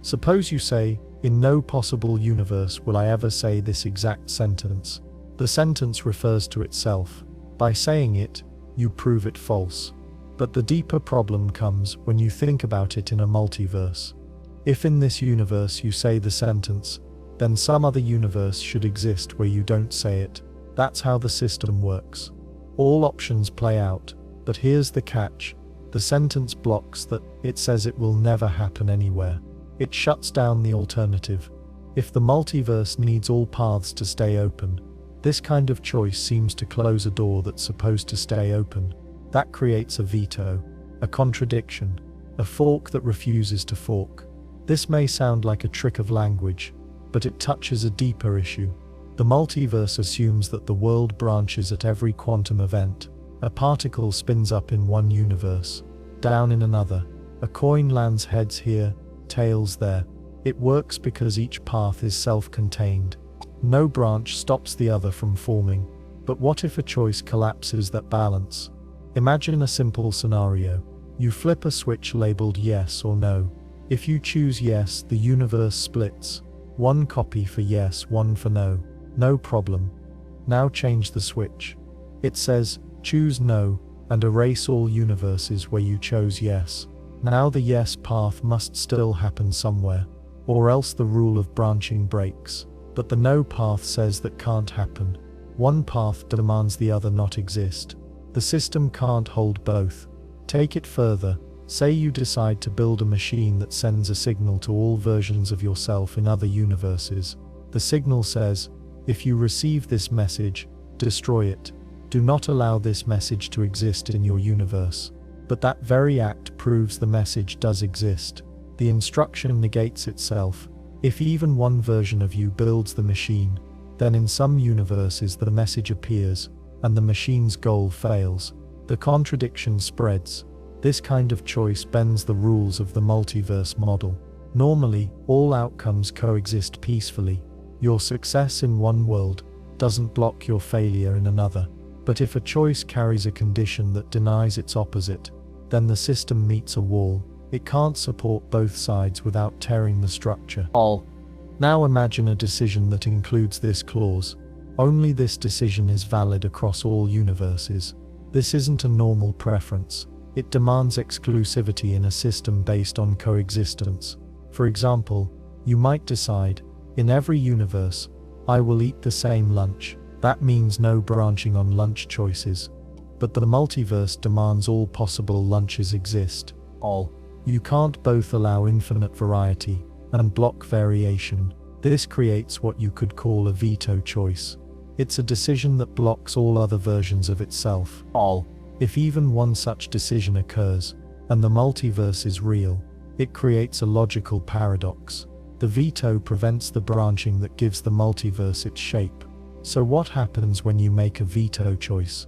S1: Suppose you say, "In no possible universe will I ever say this exact sentence." The sentence refers to itself. By saying it, you prove it false. But the deeper problem comes when you think about it in a multiverse. If in this universe you say the sentence, then some other universe should exist where you don't say it. That's how the system works. All options play out, but here's the catch. The sentence blocks that. It says it will never happen anywhere. It shuts down the alternative. If the multiverse needs all paths to stay open, this kind of choice seems to close a door that's supposed to stay open. That creates a veto, a contradiction, a fork that refuses to fork. This may sound like a trick of language, but it touches a deeper issue. The multiverse assumes that the world branches at every quantum event. A particle spins up in one universe, down in another. A coin lands heads here, tails there. It works because each path is self-contained. No branch stops the other from forming. But what if a choice collapses that balance? Imagine a simple scenario. You flip a switch labeled yes or no. If you choose yes, the universe splits. One copy for yes, one for no. No problem. Now change the switch. It says, choose no, and erase all universes where you chose yes. Now the yes path must still happen somewhere. or else the rule of branching breaks. But the no path says that can't happen. One path demands the other not exist. The system can't hold both. Take it further. Say you decide to build a machine that sends a signal to all versions of yourself in other universes. The signal says, if you receive this message, destroy it. Do not allow this message to exist in your universe. But that very act proves the message does exist. The instruction negates itself. If even one version of you builds the machine, then in some universes the message appears, and the machine's goal fails. The contradiction spreads. This kind of choice bends the rules of the multiverse model. Normally, all outcomes coexist peacefully. Your success in one world doesn't block your failure in another. But if a choice carries a condition that denies its opposite, then the system meets a wall. It can't support both sides without tearing the structure. Now imagine a decision that includes this clause. Only this decision is valid across all universes. This isn't a normal preference. It demands exclusivity in a system based on coexistence. For example, you might decide, in every universe, I will eat the same lunch. That means no branching on lunch choices. But the multiverse demands all possible lunches exist. You can't both allow infinite variety and block variation. This creates what you could call a veto choice. It's a decision that blocks all other versions of itself. If even one such decision occurs, and the multiverse is real, it creates a logical paradox. The veto prevents the branching that gives the multiverse its shape. So what happens when you make a veto choice?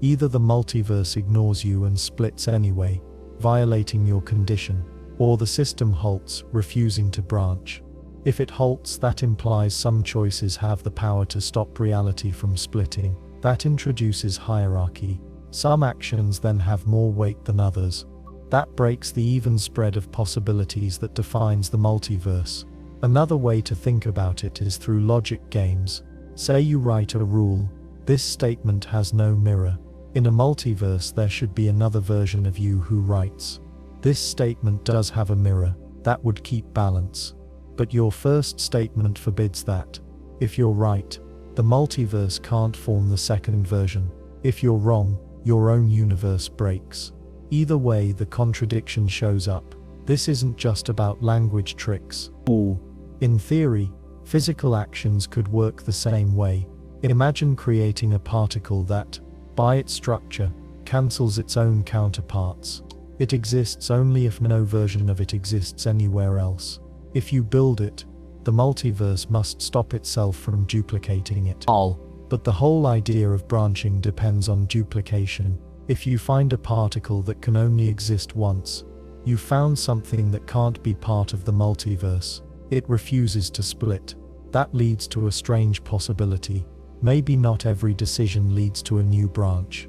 S1: Either the multiverse ignores you and splits anyway, violating your condition, or the system halts, refusing to branch. If it halts, that implies some choices have the power to stop reality from splitting. That introduces hierarchy. Some actions then have more weight than others. That breaks the even spread of possibilities that defines the multiverse. Another way to think about it is through logic games. Say you write a rule. This statement has no mirror. In a multiverse there should be another version of you who writes. This statement does have a mirror. That would keep balance. But your first statement forbids that. If you're right, the multiverse can't form the second version. If you're wrong, your own universe breaks. Either way, the contradiction shows up. This isn't just about language tricks. In theory, physical actions could work the same way. Imagine creating a particle that, by its structure, cancels its own counterparts. It exists only if no version of it exists anywhere else. If you build it, the multiverse must stop itself from duplicating it. But the whole idea of branching depends on duplication. If you find a particle that can only exist once, you found something that can't be part of the multiverse. It refuses to split. That leads to a strange possibility. Maybe not every decision leads to a new branch.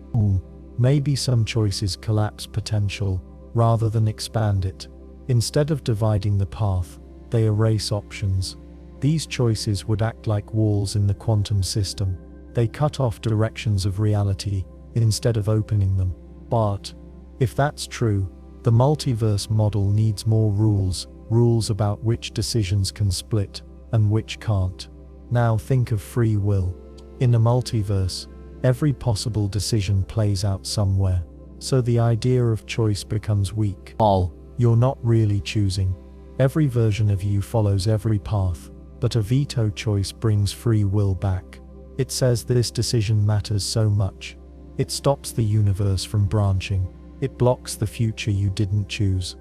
S1: Maybe some choices collapse potential, rather than expand it. Instead of dividing the path, they erase options. These choices would act like walls in the quantum system. They cut off directions of reality, instead of opening them. But if that's true, the multiverse model needs more rules about which decisions can split, and which can't. Now think of free will. In a multiverse, every possible decision plays out somewhere. So the idea of choice becomes weak. You're not really choosing. Every version of you follows every path, but a veto choice brings free will back. It says this decision matters so much. It stops the universe from branching. It blocks the future you didn't choose.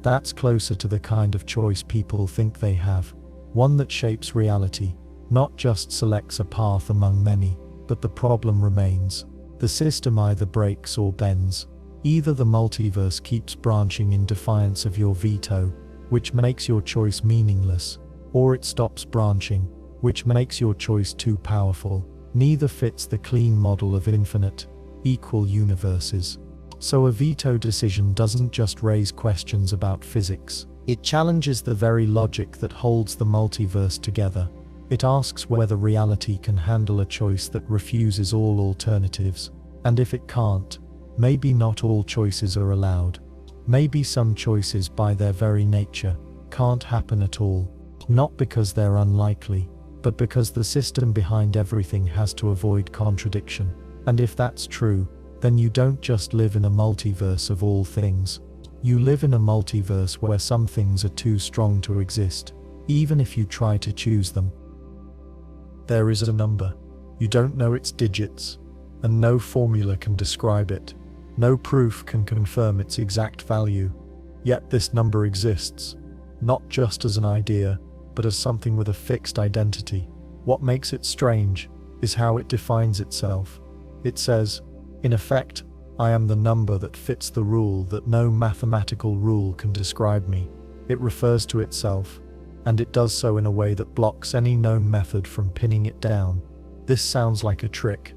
S1: That's closer to the kind of choice people think they have. One that shapes reality, not just selects a path among many. But the problem remains. The system either breaks or bends. Either the multiverse keeps branching in defiance of your veto, which makes your choice meaningless, or it stops branching, which makes your choice too powerful. Neither fits the clean model of infinite, equal universes. So a veto decision doesn't just raise questions about physics. It challenges the very logic that holds the multiverse together. It asks whether reality can handle a choice that refuses all alternatives. And if it can't, maybe not all choices are allowed. Maybe some choices by their very nature can't happen at all. Not because they're unlikely, but because the system behind everything has to avoid contradiction. And if that's true, then you don't just live in a multiverse of all things. You live in a multiverse where some things are too strong to exist, even if you try to choose them. There is a number. You don't know its digits, and no formula can describe it. No proof can confirm its exact value. Yet this number exists, not just as an idea, but as something with a fixed identity. What makes it strange is how it defines itself. It says, in effect, I am the number that fits the rule that no mathematical rule can describe me. It refers to itself, and it does so in a way that blocks any known method from pinning it down. This sounds like a trick,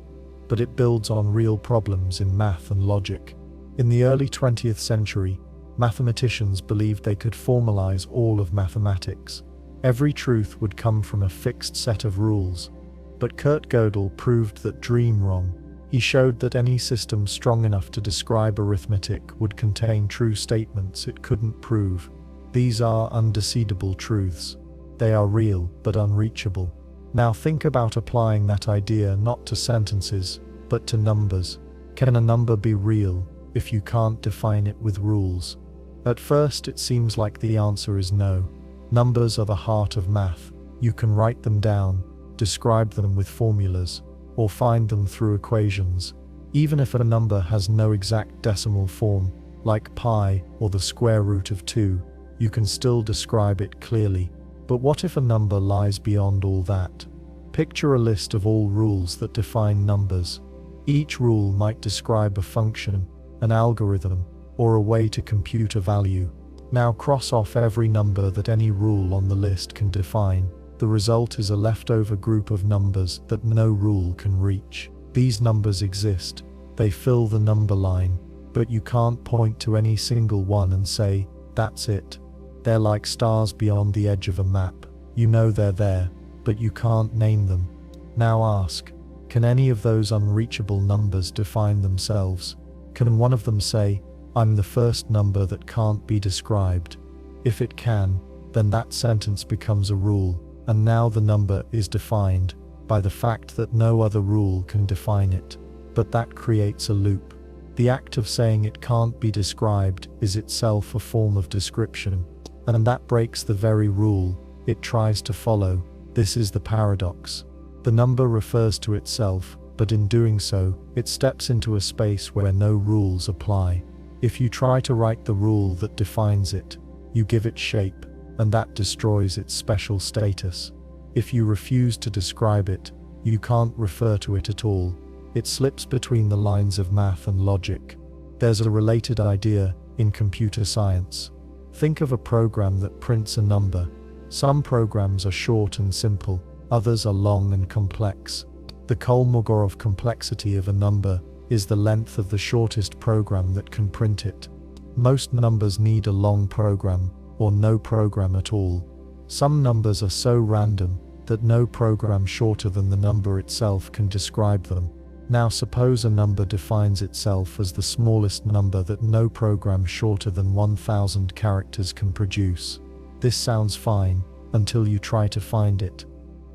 S1: but it builds on real problems in math and logic. In the early 20th century, mathematicians believed they could formalize all of mathematics. Every truth would come from a fixed set of rules. But Kurt Gödel proved that dream wrong. He showed that any system strong enough to describe arithmetic would contain true statements it couldn't prove. These are undecedable truths. They are real, but unreachable. Now think about applying that idea not to sentences, but to numbers. Can a number be real if you can't define it with rules? At first it seems like the answer is no. Numbers are the heart of math. You can write them down, describe them with formulas, or find them through equations. Even if a number has no exact decimal form, like pi or the square root of 2, you can still describe it clearly. But what if a number lies beyond all that? Picture a list of all rules that define numbers. Each rule might describe a function, an algorithm, or a way to compute a value. Now cross off every number that any rule on the list can define. The result is a leftover group of numbers that no rule can reach. These numbers exist. They fill the number line, but you can't point to any single one and say, that's it. They're like stars beyond the edge of a map. You know they're there, but you can't name them. Now ask, can any of those unreachable numbers define themselves? Can one of them say, I'm the first number that can't be described? If it can, then that sentence becomes a rule, and now the number is defined by the fact that no other rule can define it. But that creates a loop. The act of saying it can't be described is itself a form of description, and that breaks the very rule it tries to follow. This is the paradox. The number refers to itself, but in doing so, it steps into a space where no rules apply. If you try to write the rule that defines it, you give it shape, and that destroys its special status. If you refuse to describe it, you can't refer to it at all. It slips between the lines of math and logic. There's a related idea in computer science. Think of a program that prints a number. Some programs are short and simple, others are long and complex. The Kolmogorov complexity of a number is the length of the shortest program that can print it. Most numbers need a long program, or no program at all. Some numbers are so random that no program shorter than the number itself can describe them. Now suppose a number defines itself as the smallest number that no program shorter than 1000 characters can produce. This sounds fine, until you try to find it.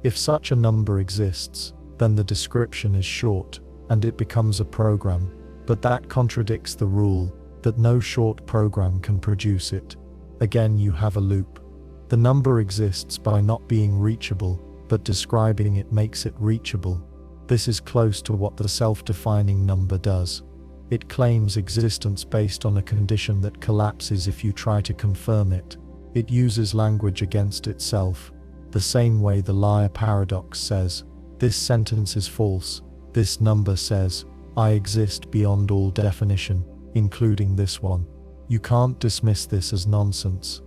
S1: If such a number exists, then the description is short, and it becomes a program. But that contradicts the rule that no short program can produce it. Again you have a loop. The number exists by not being reachable, but describing it makes it reachable. This is close to what the self-defining number does. It claims existence based on a condition that collapses if you try to confirm it. It uses language against itself, the same way the liar paradox says, this sentence is false. This number says, I exist beyond all definition, including this one. You can't dismiss this as nonsense.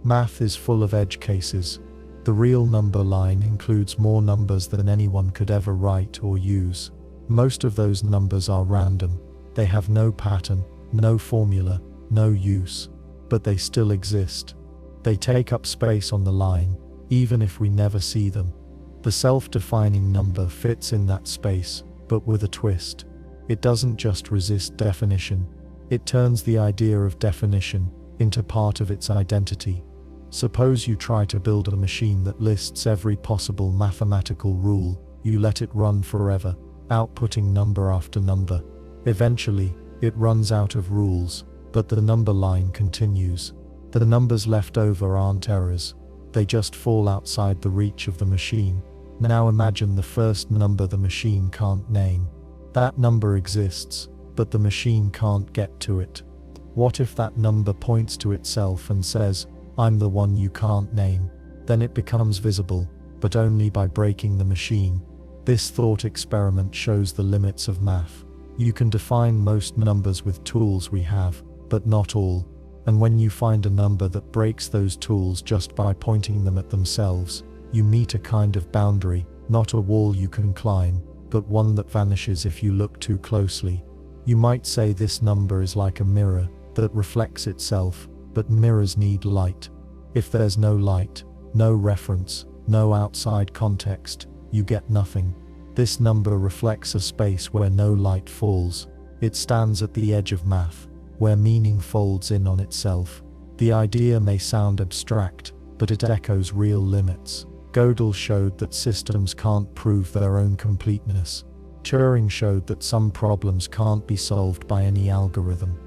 S1: Math is full of edge cases. The real number line includes more numbers than anyone could ever write or use. Most of those numbers are random. They have no pattern, no formula, no use. But they still exist. They take up space on the line, even if we never see them. The self-defining number fits in that space, but with a twist. It doesn't just resist definition. It turns the idea of definition into part of its identity. Suppose you try to build a machine that lists every possible mathematical rule. You let it run forever, outputting number after number. Eventually, it runs out of rules, but the number line continues. The numbers left over aren't errors. They just fall outside the reach of the machine. Now imagine the first number the machine can't name. That number exists, but the machine can't get to it. What if that number points to itself and says, "I'm the one you can't name"? Then it becomes visible, but only by breaking the machine. This thought experiment shows the limits of math. You can define most numbers with tools we have, but not all. And when you find a number that breaks those tools just by pointing them at themselves, you meet a kind of boundary, not a wall you can climb, but one that vanishes if you look too closely. You might say this number is like a mirror that reflects itself, but mirrors need light. If there's no light, no reference, no outside context, you get nothing. This number reflects a space where no light falls. It stands at the edge of math, where meaning folds in on itself. The idea may sound abstract, but it echoes real limits. Gödel showed that systems can't prove their own completeness. Turing showed that some problems can't be solved by any algorithm.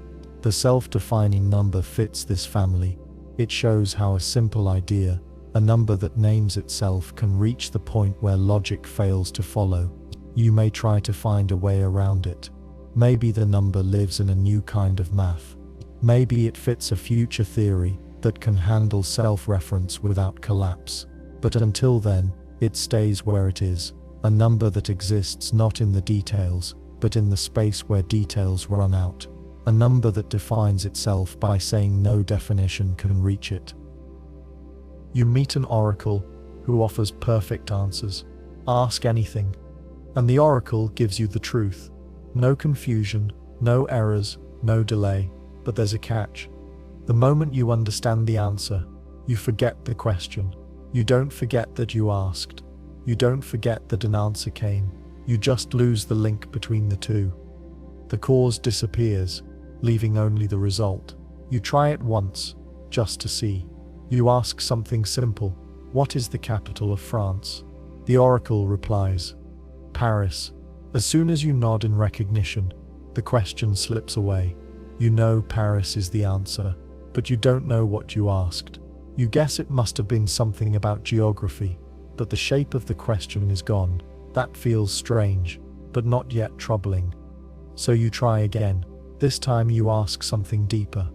S1: The self-defining number fits this family. It shows how a simple idea, a number that names itself, can reach the point where logic fails to follow. You may try to find a way around it. Maybe the number lives in a new kind of math. Maybe it fits a future theory that can handle self-reference without collapse. But until then, it stays where it is, a number that exists not in the details, but in the space where details run out. A number that defines itself by saying no definition can reach it. You meet an oracle who offers perfect answers. Ask anything, and the oracle gives you the truth. No confusion, no errors, no delay, but there's a catch. The moment you understand the answer, you forget the question. You don't forget that you asked. You don't forget that an answer came. You just lose the link between the two. The cause disappears, leaving only the result. You try it once, just to see. You ask something simple. What is the capital of France? The oracle replies, Paris. As soon as you nod in recognition, the question slips away. You know Paris is the answer, but you don't know what you asked. You guess it must have been something about geography, but the shape of the question is gone. That feels strange, but not yet troubling. So you try again. This time you ask something deeper.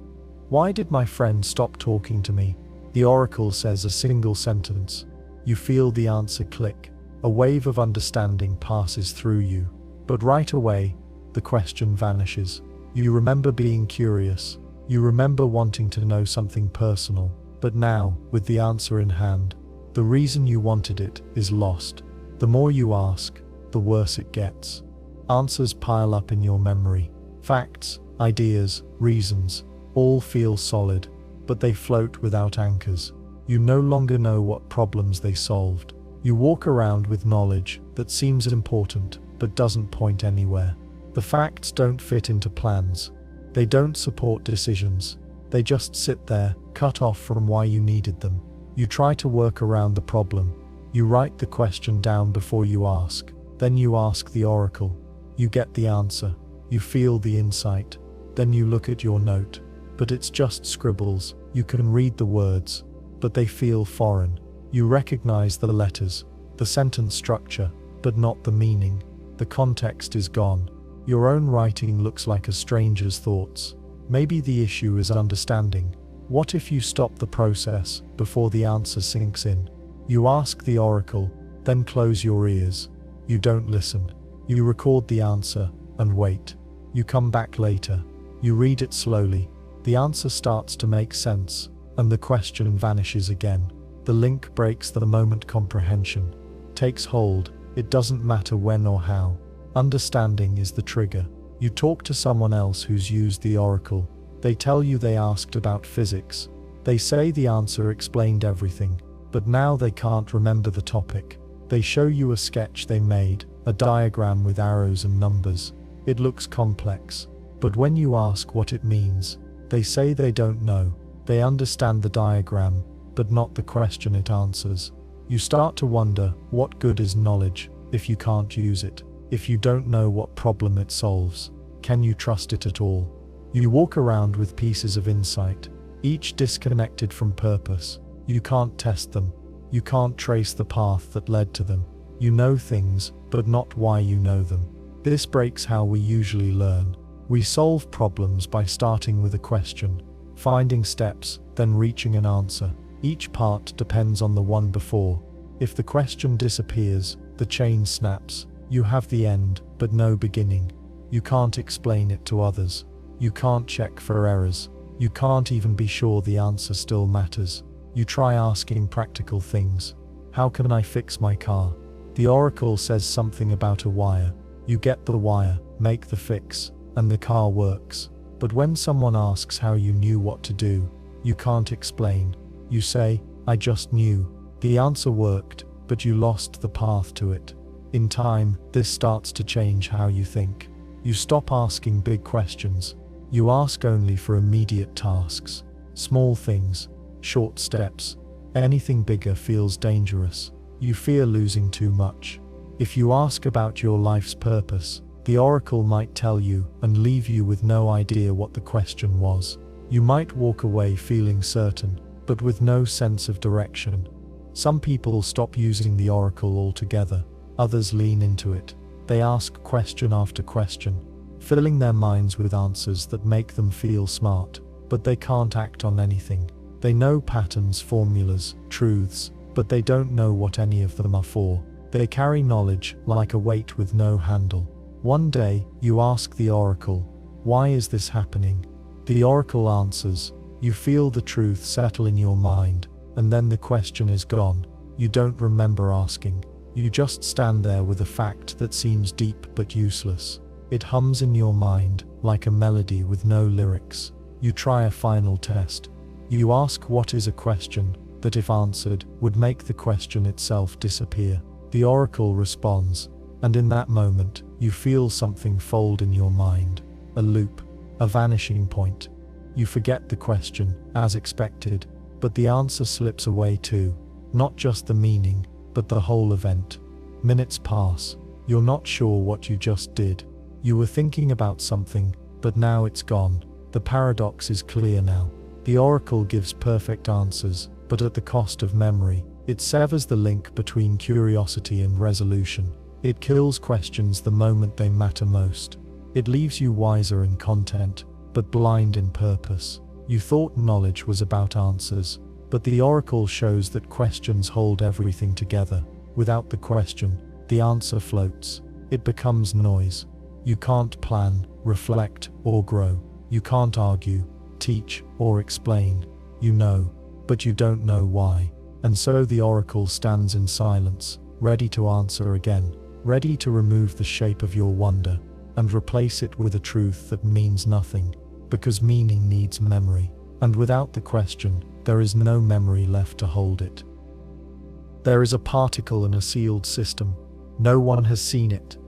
S1: Why did my friend stop talking to me? The oracle says a single sentence. You feel the answer click. A wave of understanding passes through you. But right away, the question vanishes. You remember being curious. You remember wanting to know something personal. But now, with the answer in hand, the reason you wanted it is lost. The more you ask, the worse it gets. Answers pile up in your memory. Facts, ideas, reasons, all feel solid, but they float without anchors. You no longer know what problems they solved. You walk around with knowledge that seems important, but doesn't point anywhere. The facts don't fit into plans. They don't support decisions. They just sit there, cut off from why you needed them. You try to work around the problem. You write the question down before you ask. Then you ask the oracle. You get the answer. You feel the insight. Then you look at your note. But it's just scribbles. You can read the words, but they feel foreign. You recognize the letters, the sentence structure, but not the meaning. The context is gone. Your own writing looks like a stranger's thoughts. Maybe the issue is understanding. What if you stop the process before the answer sinks in? You ask the oracle, then close your ears. You don't listen. You record the answer and wait. You come back later. You read it slowly. The answer starts to make sense, and the question vanishes again. The link breaks the moment comprehension takes hold. It doesn't matter when or how. Understanding is the trigger. You talk to someone else who's used the oracle. They tell you they asked about physics. They say the answer explained everything, but now they can't remember the topic. They show you a sketch they made, a diagram with arrows and numbers. It looks complex, but when you ask what it means, they say they don't know. They understand the diagram, but not the question it answers. You start to wonder, what good is knowledge if you can't use it? If you don't know what problem it solves, can you trust it at all? You walk around with pieces of insight, each disconnected from purpose. You can't test them. You can't trace the path that led to them. You know things, but not why you know them. This breaks how we usually learn. We solve problems by starting with a question, finding steps, then reaching an answer. Each part depends on the one before. If the question disappears, the chain snaps. You have the end, but no beginning. You can't explain it to others. You can't check for errors. You can't even be sure the answer still matters. You try asking practical things. How can I fix my car? The oracle says something about a wire. You get the wire, make the fix, and the car works. But when someone asks how you knew what to do, you can't explain. You say, I just knew. The answer worked, but you lost the path to it. In time, this starts to change how you think. You stop asking big questions. You ask only for immediate tasks, small things, short steps. Anything bigger feels dangerous. You fear losing too much. If you ask about your life's purpose, the oracle might tell you and leave you with no idea what the question was. You might walk away feeling certain, but with no sense of direction. Some people stop using the oracle altogether. Others lean into it. They ask question after question, filling their minds with answers that make them feel smart, but they can't act on anything. They know patterns, formulas, truths, but they don't know what any of them are for. They carry knowledge like a weight with no handle. One day, you ask the oracle, why is this happening? The oracle answers. You feel the truth settle in your mind, and then the question is gone. You don't remember asking. You just stand there with a fact that seems deep but useless. It hums in your mind, like a melody with no lyrics. You try a final test. You ask what is a question that, if answered, would make the question itself disappear. The oracle responds, and in that moment, you feel something fold in your mind. A loop, a vanishing point. You forget the question, as expected, but the answer slips away too. Not just the meaning, but the whole event. Minutes pass. You're not sure what you just did. You were thinking about something, but now it's gone. The paradox is clear now. The oracle gives perfect answers, but at the cost of memory. It severs the link between curiosity and resolution. It kills questions the moment they matter most. It leaves you wiser in content, but blind in purpose. You thought knowledge was about answers, but the oracle shows that questions hold everything together. Without the question, the answer floats. It becomes noise. You can't plan, reflect, or grow. You can't argue, teach, or explain. You know, but you don't know why. And so the oracle stands in silence, ready to answer again, ready to remove the shape of your wonder and replace it with a truth that means nothing, because meaning needs memory. And without the question, there is no memory left to hold it. There is a particle in a sealed system. No one has seen it,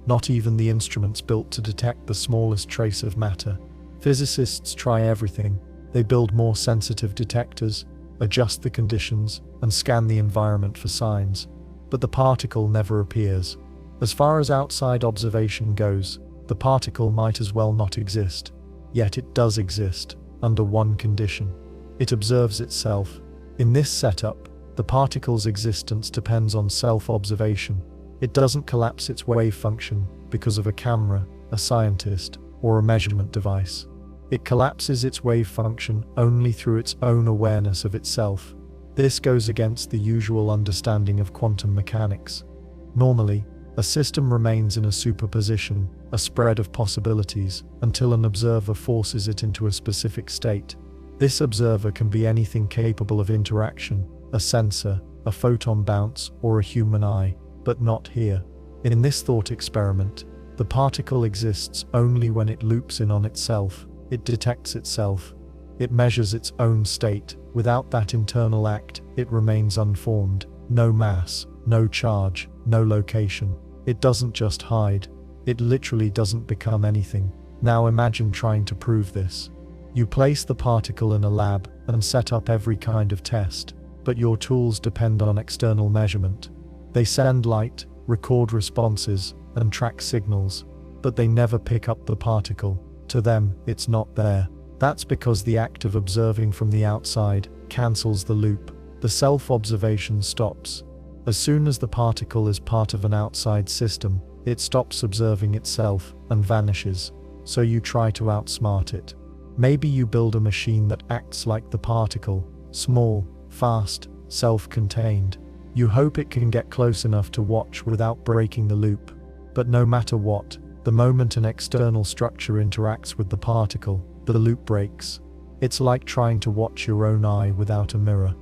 S1: not even the instruments built to detect the smallest trace of matter. Physicists try everything. They build more sensitive detectors, adjust the conditions, and scan the environment for signs. But the particle never appears. As far as outside observation goes, the particle might as well not exist. Yet it does exist, under one condition. It observes itself. In this setup, the particle's existence depends on self-observation. It doesn't collapse its wave function because of a camera, a scientist, or a measurement device. It collapses its wave function only through its own awareness of itself. This goes against the usual understanding of quantum mechanics. Normally, a system remains in a superposition, a spread of possibilities, until an observer forces it into a specific state. This observer can be anything capable of interaction, a sensor, a photon bounce, or a human eye, but not here. In this thought experiment, the particle exists only when it loops in on itself. It detects itself. It measures its own state. Without that internal act, it remains unformed. No mass, no charge, no location. It doesn't just hide. It literally doesn't become anything. Now imagine trying to prove this. You place the particle in a lab and set up every kind of test. but your tools depend on external measurement. They send light, record responses, and track signals, but they never pick up the particle. To them, it's not there. That's because the act of observing from the outside cancels the loop. The self-observation stops. As soon as the particle is part of an outside system, it stops observing itself and vanishes. So you try to outsmart it. Maybe you build a machine that acts like the particle, small, fast, self-contained. You hope it can get close enough to watch without breaking the loop. But no matter what, the moment an external structure interacts with the particle, the loop breaks. It's like trying to watch your own eye without a mirror.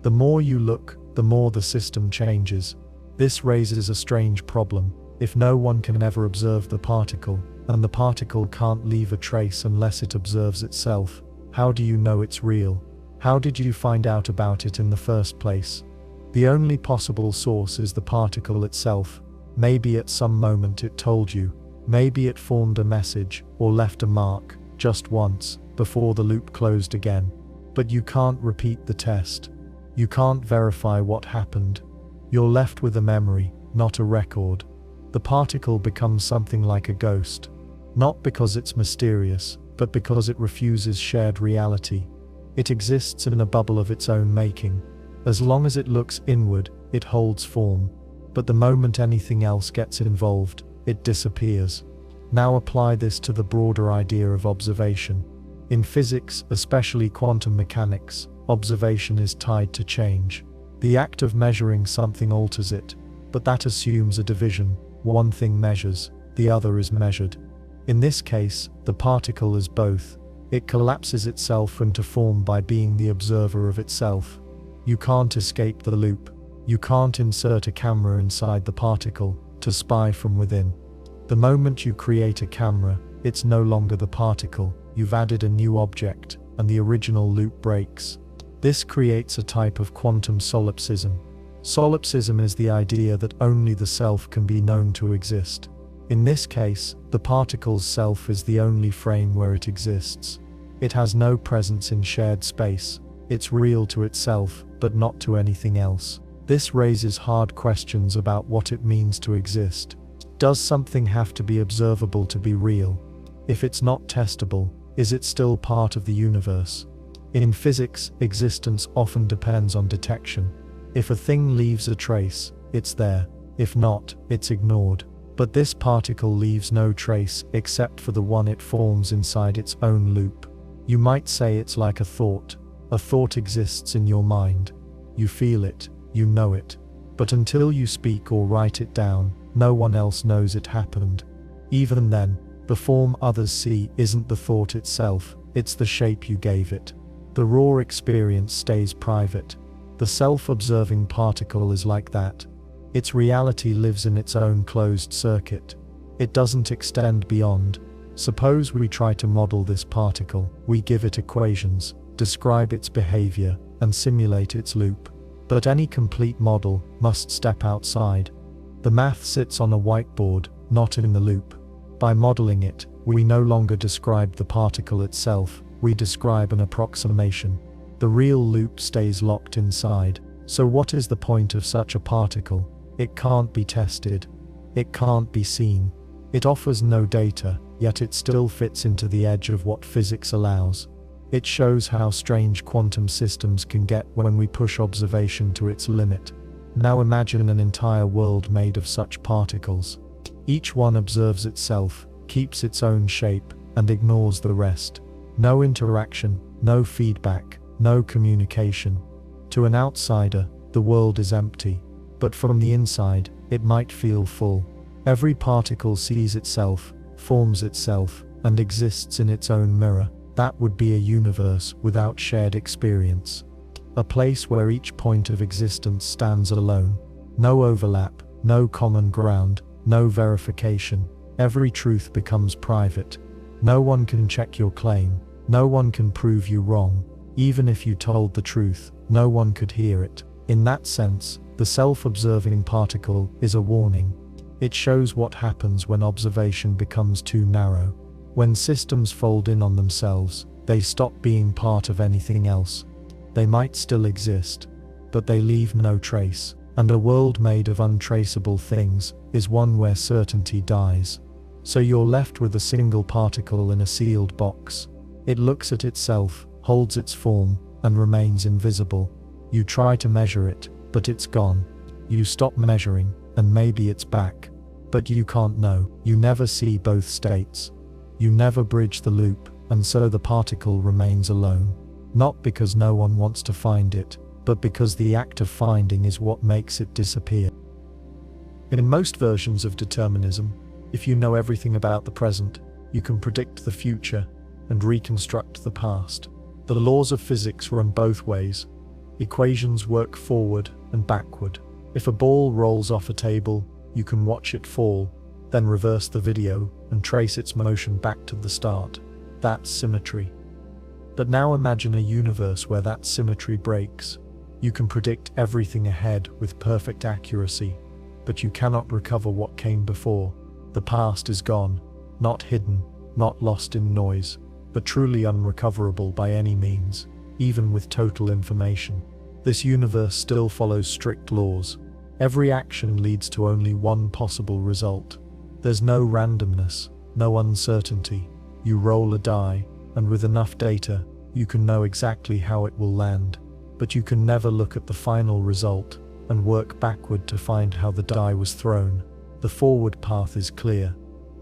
S1: The more you look, the more the system changes. This raises a strange problem. If no one can ever observe the particle, and the particle can't leave a trace unless it observes itself, how do you know it's real? How did you find out about it in the first place? The only possible source is the particle itself. Maybe at some moment it told you. Maybe it formed a message, or left a mark, just once, before the loop closed again. But you can't repeat the test. You can't verify what happened. You're left with a memory, not a record. The particle becomes something like a ghost. Not because it's mysterious, but because it refuses shared reality. It exists in a bubble of its own making. As long as it looks inward, it holds form. But the moment anything else gets involved, it disappears. Now apply this to the broader idea of observation. In physics, especially quantum mechanics, observation is tied to change. The act of measuring something alters it, but that assumes a division. One thing measures, the other is measured. In this case, the particle is both. It collapses itself into form by being the observer of itself. You can't escape the loop. You can't insert a camera inside the particle to spy from within. The moment you create a camera, it's no longer the particle. You've added a new object, and the original loop breaks. This creates a type of quantum solipsism. Solipsism is the idea that only the self can be known to exist. In this case, the particle's self is the only frame where it exists. It has no presence in shared space. It's real to itself, but not to anything else. This raises hard questions about what it means to exist. Does something have to be observable to be real? If it's not testable, is it still part of the universe? In physics, existence often depends on detection. If a thing leaves a trace, it's there. If not, it's ignored. But this particle leaves no trace except for the one it forms inside its own loop. You might say it's like a thought. A thought exists in your mind. You feel it, you know it. But until you speak or write it down, no one else knows it happened. Even then, the form others see isn't the thought itself, it's the shape you gave it. The raw experience stays private. The self-observing particle is like that. Its reality lives in its own closed circuit. It doesn't extend beyond. Suppose we try to model this particle. We give it equations, describe its behavior, and simulate its loop. But any complete model must step outside. The math sits on a whiteboard, not in the loop. By modeling it, we no longer describe the particle itself, we describe an approximation. The real loop stays locked inside. So what is the point of such a particle? It can't be tested. It can't be seen. It offers no data, yet it still fits into the edge of what physics allows. It shows how strange quantum systems can get when we push observation to its limit. Now imagine an entire world made of such particles. Each one observes itself, keeps its own shape, and ignores the rest. No interaction, no feedback, no communication. To an outsider, the world is empty. But from the inside, it might feel full. Every particle sees itself, forms itself, and exists in its own mirror. That would be a universe without shared experience. A place where each point of existence stands alone. No overlap, no common ground, no verification. Every truth becomes private. No one can check your claim. No one can prove you wrong. Even if you told the truth, no one could hear it. In that sense, the self-observing particle is a warning. It shows what happens when observation becomes too narrow. When systems fold in on themselves, they stop being part of anything else. They might still exist, but they leave no trace. And a world made of untraceable things is one where certainty dies. So you're left with a single particle in a sealed box. It looks at itself, holds its form, and remains invisible. You try to measure it, but it's gone. You stop measuring, and maybe it's back. But you can't know. You never see both states. You never bridge the loop, and so the particle remains alone. Not because no one wants to find it, but because the act of finding is what makes it disappear. In most versions of determinism, if you know everything about the present, you can predict the future and reconstruct the past. The laws of physics run both ways. Equations work forward and backward. If a ball rolls off a table, you can watch it fall, then reverse the video and trace its motion back to the start. That's symmetry. But now imagine a universe where that symmetry breaks. You can predict everything ahead with perfect accuracy, but you cannot recover what came before. The past is gone, not hidden, not lost in noise, but truly unrecoverable by any means, even with total information. This universe still follows strict laws. Every action leads to only one possible result. There's no randomness, no uncertainty. You roll a die, and with enough data, you can know exactly how it will land. But you can never look at the final result and work backward to find how the die was thrown. The forward path is clear,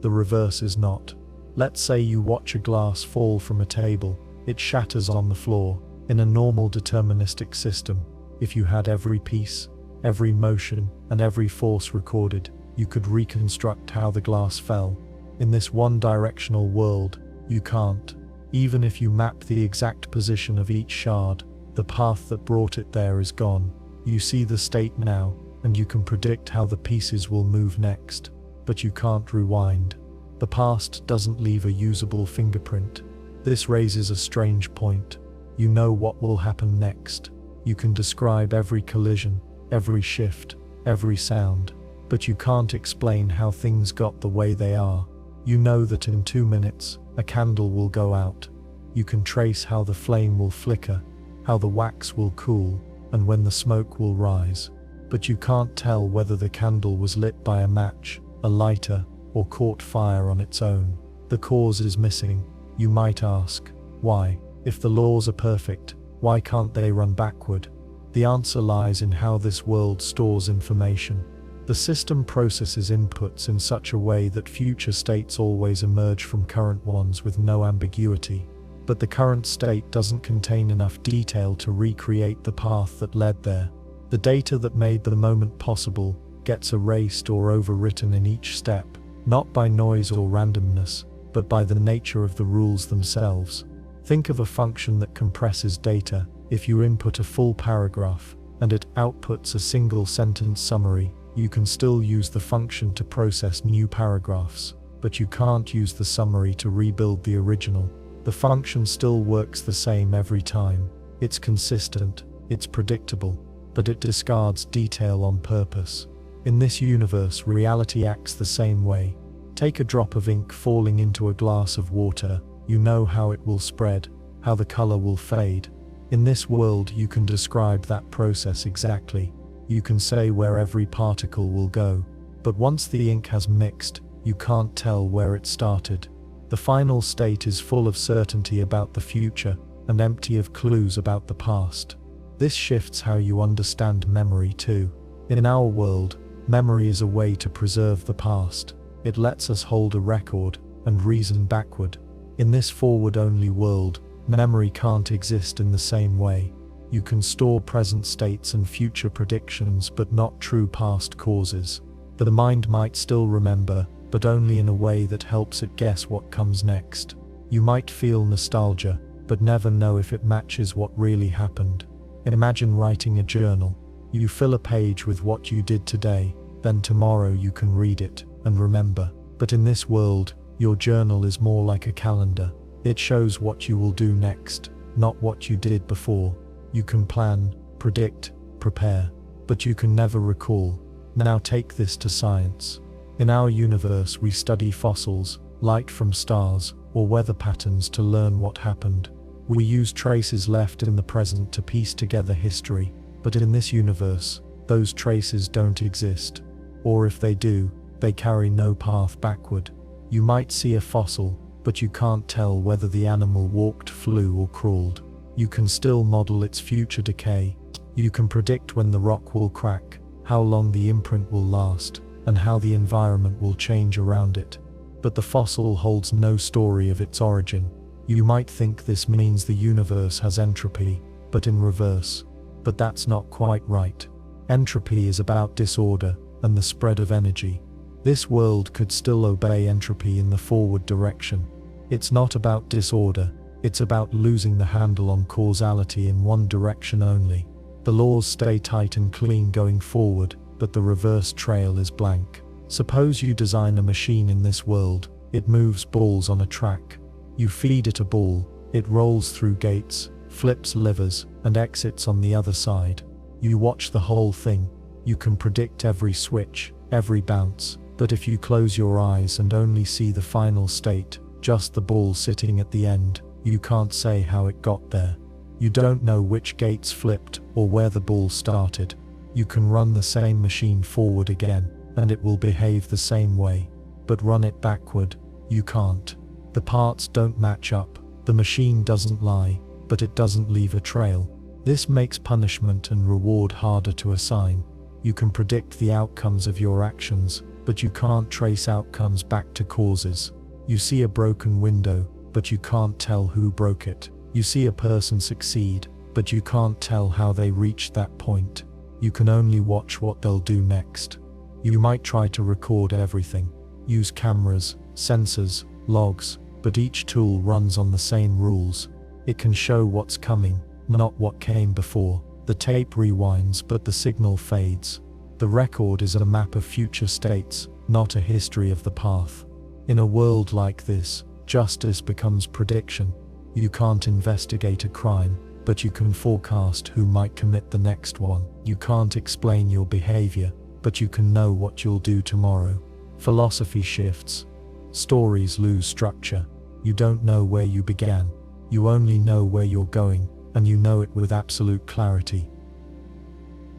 S1: the reverse is not. Let's say you watch a glass fall from a table. It shatters on the floor. In a normal deterministic system, if you had every piece, every motion, and every force recorded, you could reconstruct how the glass fell. In this one-directional world, you can't. Even if you map the exact position of each shard, the path that brought it there is gone. You see the state now, and you can predict how the pieces will move next, but you can't rewind. The past doesn't leave a usable fingerprint. This raises a strange point. You know what will happen next. You can describe every collision, every shift, every sound, but you can't explain how things got the way they are. You know that in 2 minutes, a candle will go out. You can trace how the flame will flicker, how the wax will cool, and when the smoke will rise. But you can't tell whether the candle was lit by a match, a lighter, or caught fire on its own. The cause is missing. You might ask, why? If the laws are perfect, why can't they run backward? The answer lies in how this world stores information. The system processes inputs in such a way that future states always emerge from current ones with no ambiguity. But the current state doesn't contain enough detail to recreate the path that led there. The data that made the moment possible gets erased or overwritten in each step, not by noise or randomness, but by the nature of the rules themselves. Think of a function that compresses data. If you input a full paragraph, and it outputs a single sentence summary, you can still use the function to process new paragraphs, but you can't use the summary to rebuild the original. The function still works the same every time. It's consistent, it's predictable, but it discards detail on purpose. In this universe, reality acts the same way. Take a drop of ink falling into a glass of water. You know how it will spread, how the color will fade. In this world, you can describe that process exactly. You can say where every particle will go. But once the ink has mixed, you can't tell where it started. The final state is full of certainty about the future and empty of clues about the past. This shifts how you understand memory too. In our world, memory is a way to preserve the past. It lets us hold a record and reason backward. In this forward-only world, memory can't exist in the same way. You can store present states and future predictions, but not true past causes. The mind might still remember, but only in a way that helps it guess what comes next. You might feel nostalgia, but never know if it matches what really happened. Imagine writing a journal. You fill a page with what you did today, then tomorrow you can read it and remember. But in this world, your journal is more like a calendar. It shows what you will do next, not what you did before. You can plan, predict, prepare, but you can never recall. Now take this to science. In our universe, we study fossils, light from stars, or weather patterns to learn what happened. We use traces left in the present to piece together history. But in this universe, those traces don't exist. Or if they do, they carry no path backward. You might see a fossil, but you can't tell whether the animal walked, flew, or crawled. You can still model its future decay. You can predict when the rock will crack, how long the imprint will last, and how the environment will change around it. But the fossil holds no story of its origin. You might think this means the universe has entropy, but in reverse. But that's not quite right. Entropy is about disorder and the spread of energy. This world could still obey entropy in the forward direction. It's not about disorder, it's about losing the handle on causality in one direction only. The laws stay tight and clean going forward, but the reverse trail is blank. Suppose you design a machine in this world. It moves balls on a track. You feed it a ball, it rolls through gates, flips levers, and exits on the other side. You watch the whole thing. You can predict every switch, every bounce, but if you close your eyes and only see the final state, just the ball sitting at the end, you can't say how it got there. You don't know which gates flipped or where the ball started. You can run the same machine forward again, and it will behave the same way. But run it backward, you can't. The parts don't match up, the machine doesn't lie, but it doesn't leave a trail. This makes punishment and reward harder to assign. You can predict the outcomes of your actions, but you can't trace outcomes back to causes. You see a broken window, but you can't tell who broke it. You see a person succeed, but you can't tell how they reached that point. You can only watch what they'll do next. You might try to record everything, use cameras, sensors, logs, but each tool runs on the same rules. It can show what's coming, not what came before. The tape rewinds, but the signal fades. The record is a map of future states, not a history of the path. In a world like this, justice becomes prediction. You can't investigate a crime, but you can forecast who might commit the next one. You can't explain your behavior, but you can know what you'll do tomorrow. Philosophy shifts. Stories lose structure. You don't know where you began. You only know where you're going, and you know it with absolute clarity.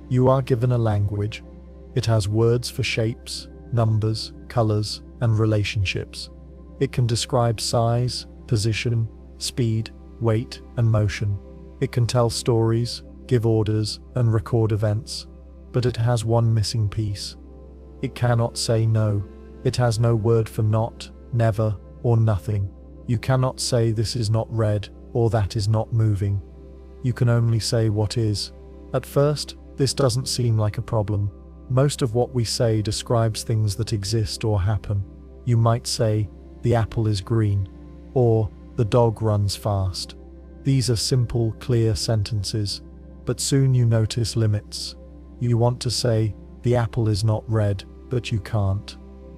S1: You are given a language. It has words for shapes, numbers, colors, and relationships. It can describe size, position, speed, weight, and motion. It can tell stories, give orders, and record events. But it has one missing piece. It cannot say no. It has no word for not, never, or nothing. You cannot say this is not red, or that is not moving. You can only say what is. At first, this doesn't seem like a problem. Most of what we say describes things that exist or happen. You might say, the apple is green, or the dog runs fast. These are simple, clear sentences, but soon you notice limits. You want to say, the apple is not red, but you can't.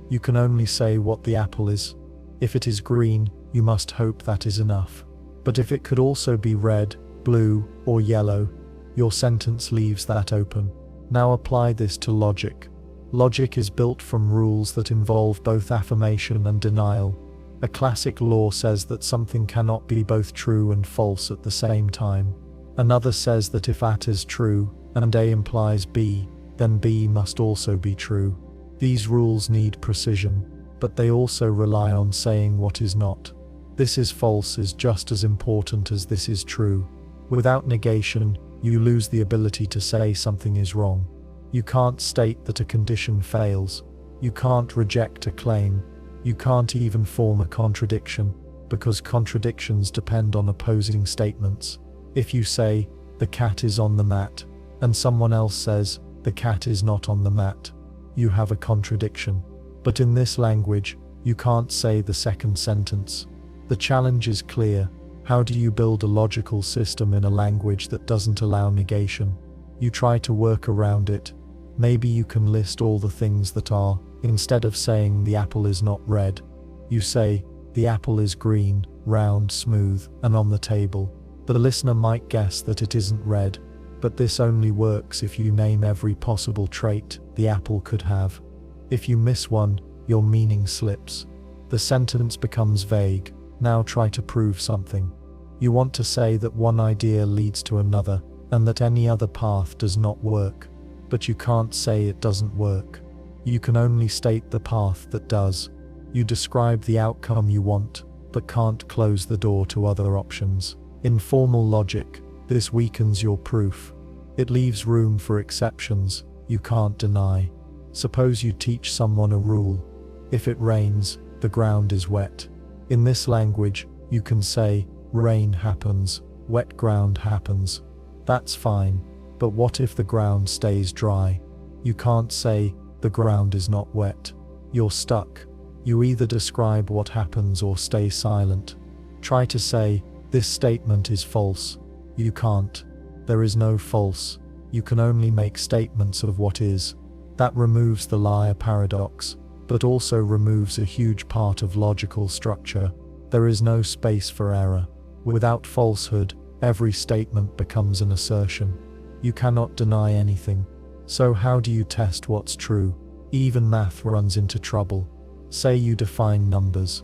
S1: You can only say what the apple is. If it is green, you must hope that is enough. But if it could also be red, blue, or yellow, your sentence leaves that open. Now apply this to logic. Logic is built from rules that involve both affirmation and denial. A classic law says that something cannot be both true and false at the same time. Another says that if A is true, and A implies B, then B must also be true. These rules need precision, but they also rely on saying what is not. This is false is just as important as this is true. Without negation, you lose the ability to say something is wrong. You can't state that a condition fails. You can't reject a claim. You can't even form a contradiction, because contradictions depend on opposing statements. If you say, the cat is on the mat, and someone else says, the cat is not on the mat, you have a contradiction. But in this language, you can't say the second sentence. The challenge is clear. How do you build a logical system in a language that doesn't allow negation? You try to work around it. Maybe you can list all the things that are. Instead of saying the apple is not red, you say, the apple is green, round, smooth, and on the table. The listener might guess that it isn't red, but this only works if you name every possible trait the apple could have. If you miss one, your meaning slips. The sentence becomes vague. Now try to prove something. You want to say that one idea leads to another, and that any other path does not work. But you can't say it doesn't work. You can only state the path that does. You describe the outcome you want, but can't close the door to other options. In formal logic, this weakens your proof. It leaves room for exceptions you can't deny. Suppose you teach someone a rule. If it rains, the ground is wet. In this language, you can say, rain happens, wet ground happens. That's fine, but what if the ground stays dry? You can't say, the ground is not wet. You're stuck. You either describe what happens or stay silent. Try to say, this statement is false. You can't. There is no false. You can only make statements of what is. That removes the liar paradox, but also removes a huge part of logical structure. There is no space for error. Without falsehood, every statement becomes an assertion. You cannot deny anything. So how do you test what's true? Even math runs into trouble. Say you define numbers.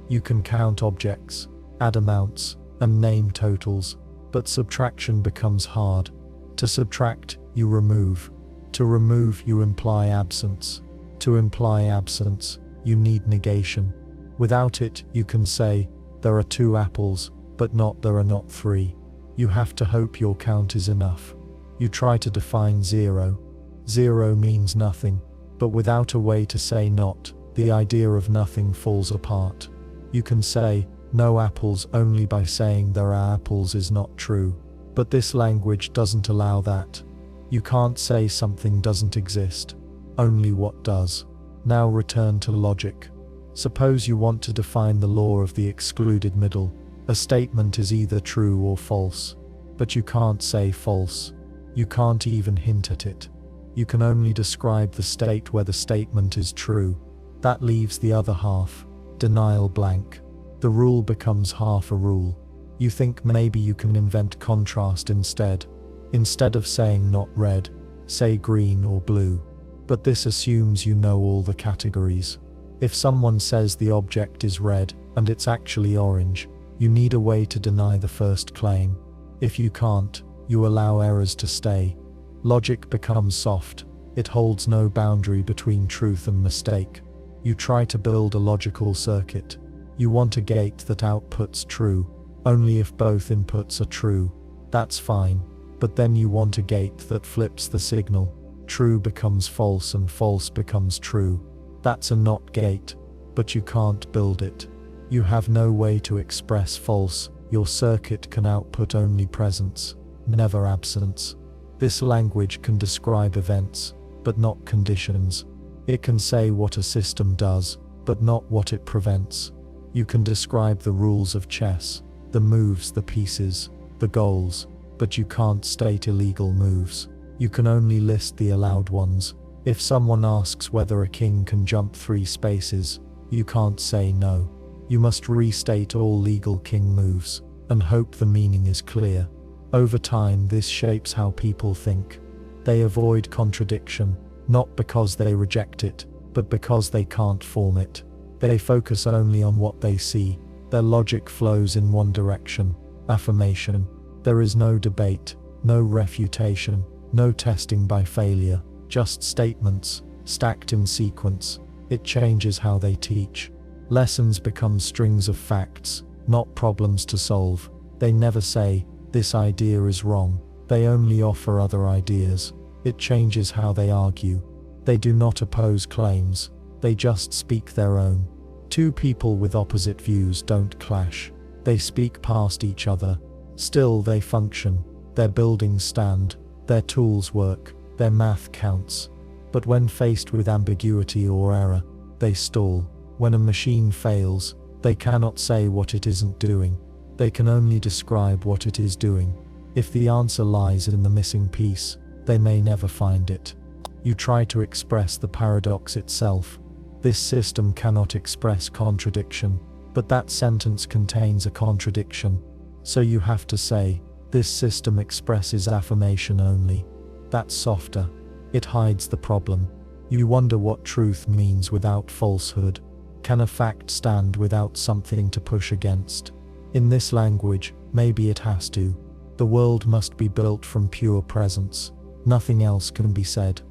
S1: You can count objects, add amounts, and name totals, but subtraction becomes hard. To subtract, you remove. To remove, you imply absence. To imply absence, you need negation. Without it, you can say, there are 2 apples, but not there are not 3. You have to hope your count is enough. You try to define 0. 0 means nothing, but without a way to say not, the idea of nothing falls apart. You can say, no apples only by saying there are apples is not true, but this language doesn't allow that. You can't say something doesn't exist, only what does. Now return to logic. Suppose you want to define the law of the excluded middle. A statement is either true or false, but you can't say false. You can't even hint at it. You can only describe the state where the statement is true. That leaves the other half, denial, blank. The rule becomes half a rule. You think maybe you can invent contrast instead. Instead of saying not red, say green or blue. But this assumes you know all the categories. If someone says the object is red, and it's actually orange, you need a way to deny the first claim. If you can't, you allow errors to stay. Logic becomes soft. It holds no boundary between truth and mistake. You try to build a logical circuit. You want a gate that outputs true, only if both inputs are true. That's fine. But then you want a gate that flips the signal. True becomes false and false becomes true. That's a NOT gate, but you can't build it. You have no way to express false. Your circuit can output only presence, never absence. This language can describe events, but not conditions. It can say what a system does, but not what it prevents. You can describe the rules of chess, the moves, the pieces, the goals, but you can't state illegal moves. You can only list the allowed ones. If someone asks whether a king can jump 3 spaces, you can't say no. You must restate all legal king moves, and hope the meaning is clear. Over time, this shapes how people think. They avoid contradiction, not because they reject it, but because they can't form it. They focus only on what they see. Their logic flows in one direction, affirmation. There is no debate, no refutation, no testing by failure, just statements, stacked in sequence. It changes how they teach. Lessons become strings of facts, not problems to solve. They never say, this idea is wrong. They only offer other ideas. It changes how they argue. They do not oppose claims. They just speak their own. 2 people with opposite views don't clash. They speak past each other. Still they function. Their buildings stand. Their tools work. Their math counts. But when faced with ambiguity or error, they stall. When a machine fails, they cannot say what it isn't doing. They can only describe what it is doing. If the answer lies in the missing piece, they may never find it. You try to express the paradox itself. This system cannot express contradiction, but that sentence contains a contradiction. So you have to say, this system expresses affirmation only. That's softer. It hides the problem. You wonder what truth means without falsehood. Can a fact stand without something to push against? In this language, maybe it has to. The world must be built from pure presence. Nothing else can be said.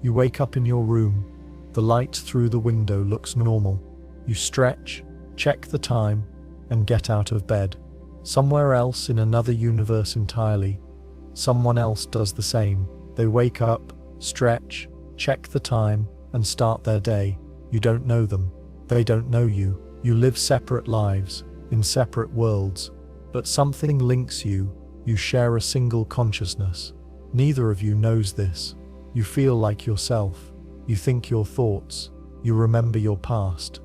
S1: You wake up in your room. The light through the window looks normal. You stretch, check the time, and get out of bed. Somewhere else in another universe entirely, someone else does the same. They wake up, stretch, check the time, and start their day. You don't know them. They don't know you. You live separate lives, in separate worlds. But something links you. You share a single consciousness. Neither of you knows this. You feel like yourself. You think your thoughts. You remember your past.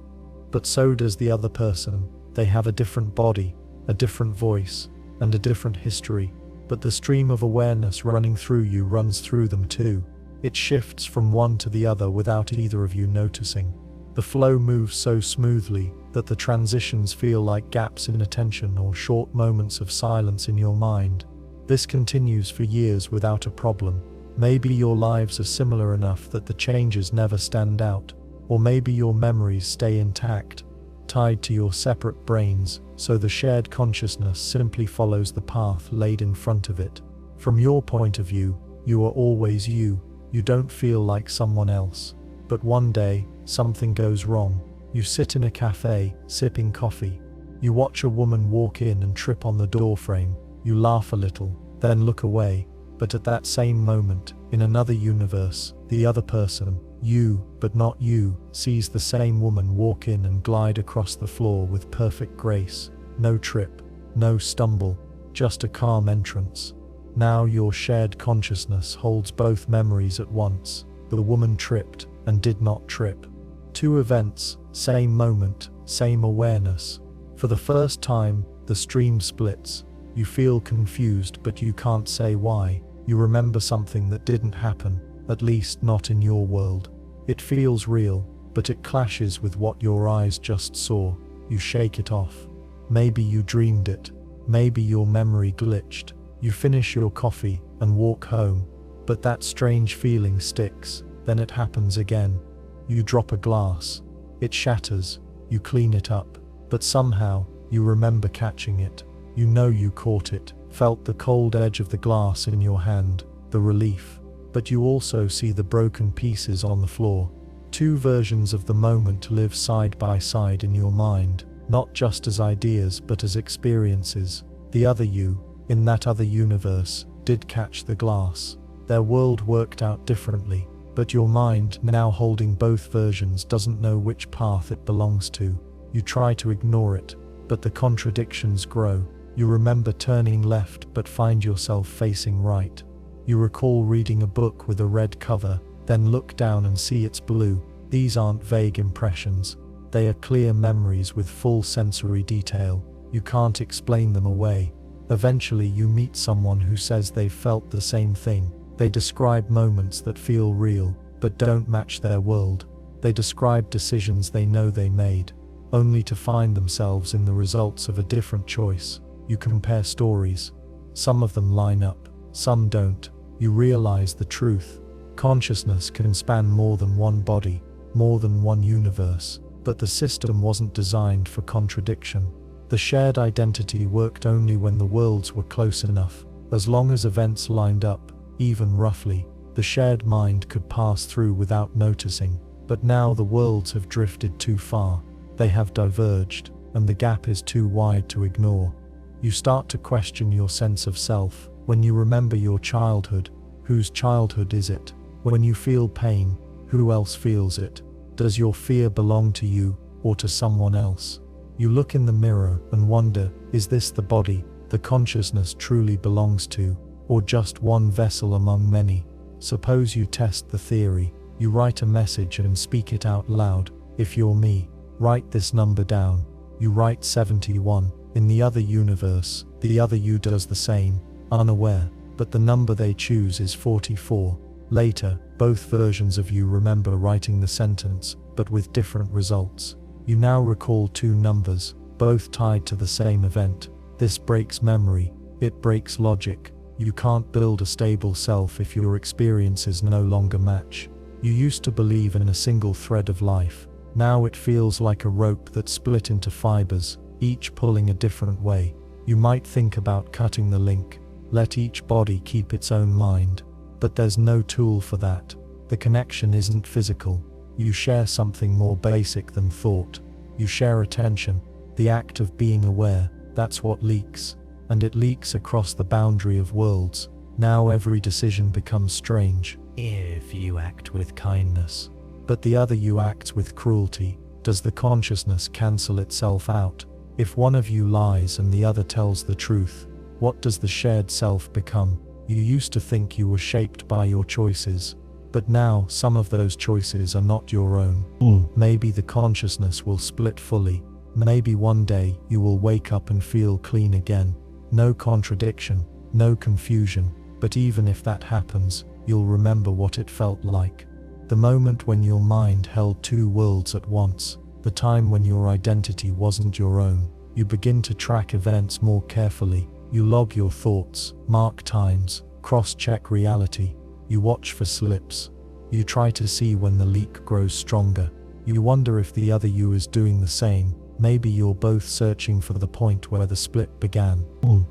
S1: But so does the other person. They have a different body, a different voice, and a different history. But the stream of awareness running through you runs through them too. It shifts from one to the other without either of you noticing. The flow moves so smoothly that the transitions feel like gaps in attention or short moments of silence in your mind. This continues for years without a problem. Maybe your lives are similar enough that the changes never stand out, or maybe your memories stay intact, tied to your separate brains, so the shared consciousness simply follows the path laid in front of it. From your point of view, you are always you. You don't feel like someone else. But one day, something goes wrong. You sit in a cafe, sipping coffee. You watch a woman walk in and trip on the doorframe. You laugh a little, then look away. But at that same moment, in another universe, the other person, you, but not you, sees the same woman walk in and glide across the floor with perfect grace. No trip, no stumble, just a calm entrance. Now your shared consciousness holds both memories at once. The woman tripped and did not trip. Two events, same moment, same awareness. For the first time, the stream splits. You feel confused, but you can't say why. You remember something that didn't happen, at least not in your world. It feels real, but it clashes with what your eyes just saw. You shake it off. Maybe you dreamed it. Maybe your memory glitched. You finish your coffee and walk home. But that strange feeling sticks. Then it happens again. You drop a glass. It shatters. You clean it up. But somehow, you remember catching it. You know you caught it, felt the cold edge of the glass in your hand, the relief. But you also see the broken pieces on the floor. Two versions of the moment live side by side in your mind, not just as ideas but as experiences. The other you, in that other universe, did catch the glass. Their world worked out differently, but your mind, now holding both versions, doesn't know which path it belongs to. You try to ignore it, but the contradictions grow. You remember turning left but find yourself facing right. You recall reading a book with a red cover, then look down and see it's blue. These aren't vague impressions. They are clear memories with full sensory detail. You can't explain them away. Eventually you meet someone who says they've felt the same thing. They describe moments that feel real, but don't match their world. They describe decisions they know they made, only to find themselves in the results of a different choice. You compare stories. Some of them line up, some don't. You realize the truth. Consciousness can span more than one body, more than one universe, but the system wasn't designed for contradiction. The shared identity worked only when the worlds were close enough. As long as events lined up, even roughly, the shared mind could pass through without noticing. But now the worlds have drifted too far. They have diverged, and the gap is too wide to ignore. You start to question your sense of self. When you remember your childhood, whose childhood is it? When you feel pain, who else feels it? Does your fear belong to you, or to someone else? You look in the mirror and wonder, is this the body the consciousness truly belongs to, or just one vessel among many? Suppose you test the theory. You write a message and speak it out loud. If you're me, write this number down. You write 71. In the other universe, the other you does the same, unaware, but the number they choose is 44. Later, both versions of you remember writing the sentence, but with different results. You now recall two numbers, both tied to the same event. This breaks memory. It breaks logic. You can't build a stable self if your experiences no longer match. You used to believe in a single thread of life. Now it feels like a rope that's split into fibers, each pulling a different way. You might think about cutting the link, let each body keep its own mind. But there's no tool for that. The connection isn't physical. You share something more basic than thought. You share attention, the act of being aware. That's what leaks. And it leaks across the boundary of worlds. Now every decision becomes strange. If you act with kindness, but the other you acts with cruelty, does the consciousness cancel itself out? If one of you lies and the other tells the truth, what does the shared self become? You used to think you were shaped by your choices, but now some of those choices are not your own. Maybe the consciousness will split fully. Maybe one day you will wake up and feel clean again. No contradiction, no confusion, but even if that happens, you'll remember what it felt like. The moment when your mind held two worlds at once, the time when your identity wasn't your own. You begin to track events more carefully. You log your thoughts, mark times, cross-check reality. You watch for slips. You try to see when the leak grows stronger. You wonder if the other you is doing the same. Maybe you're both searching for the point where the split began.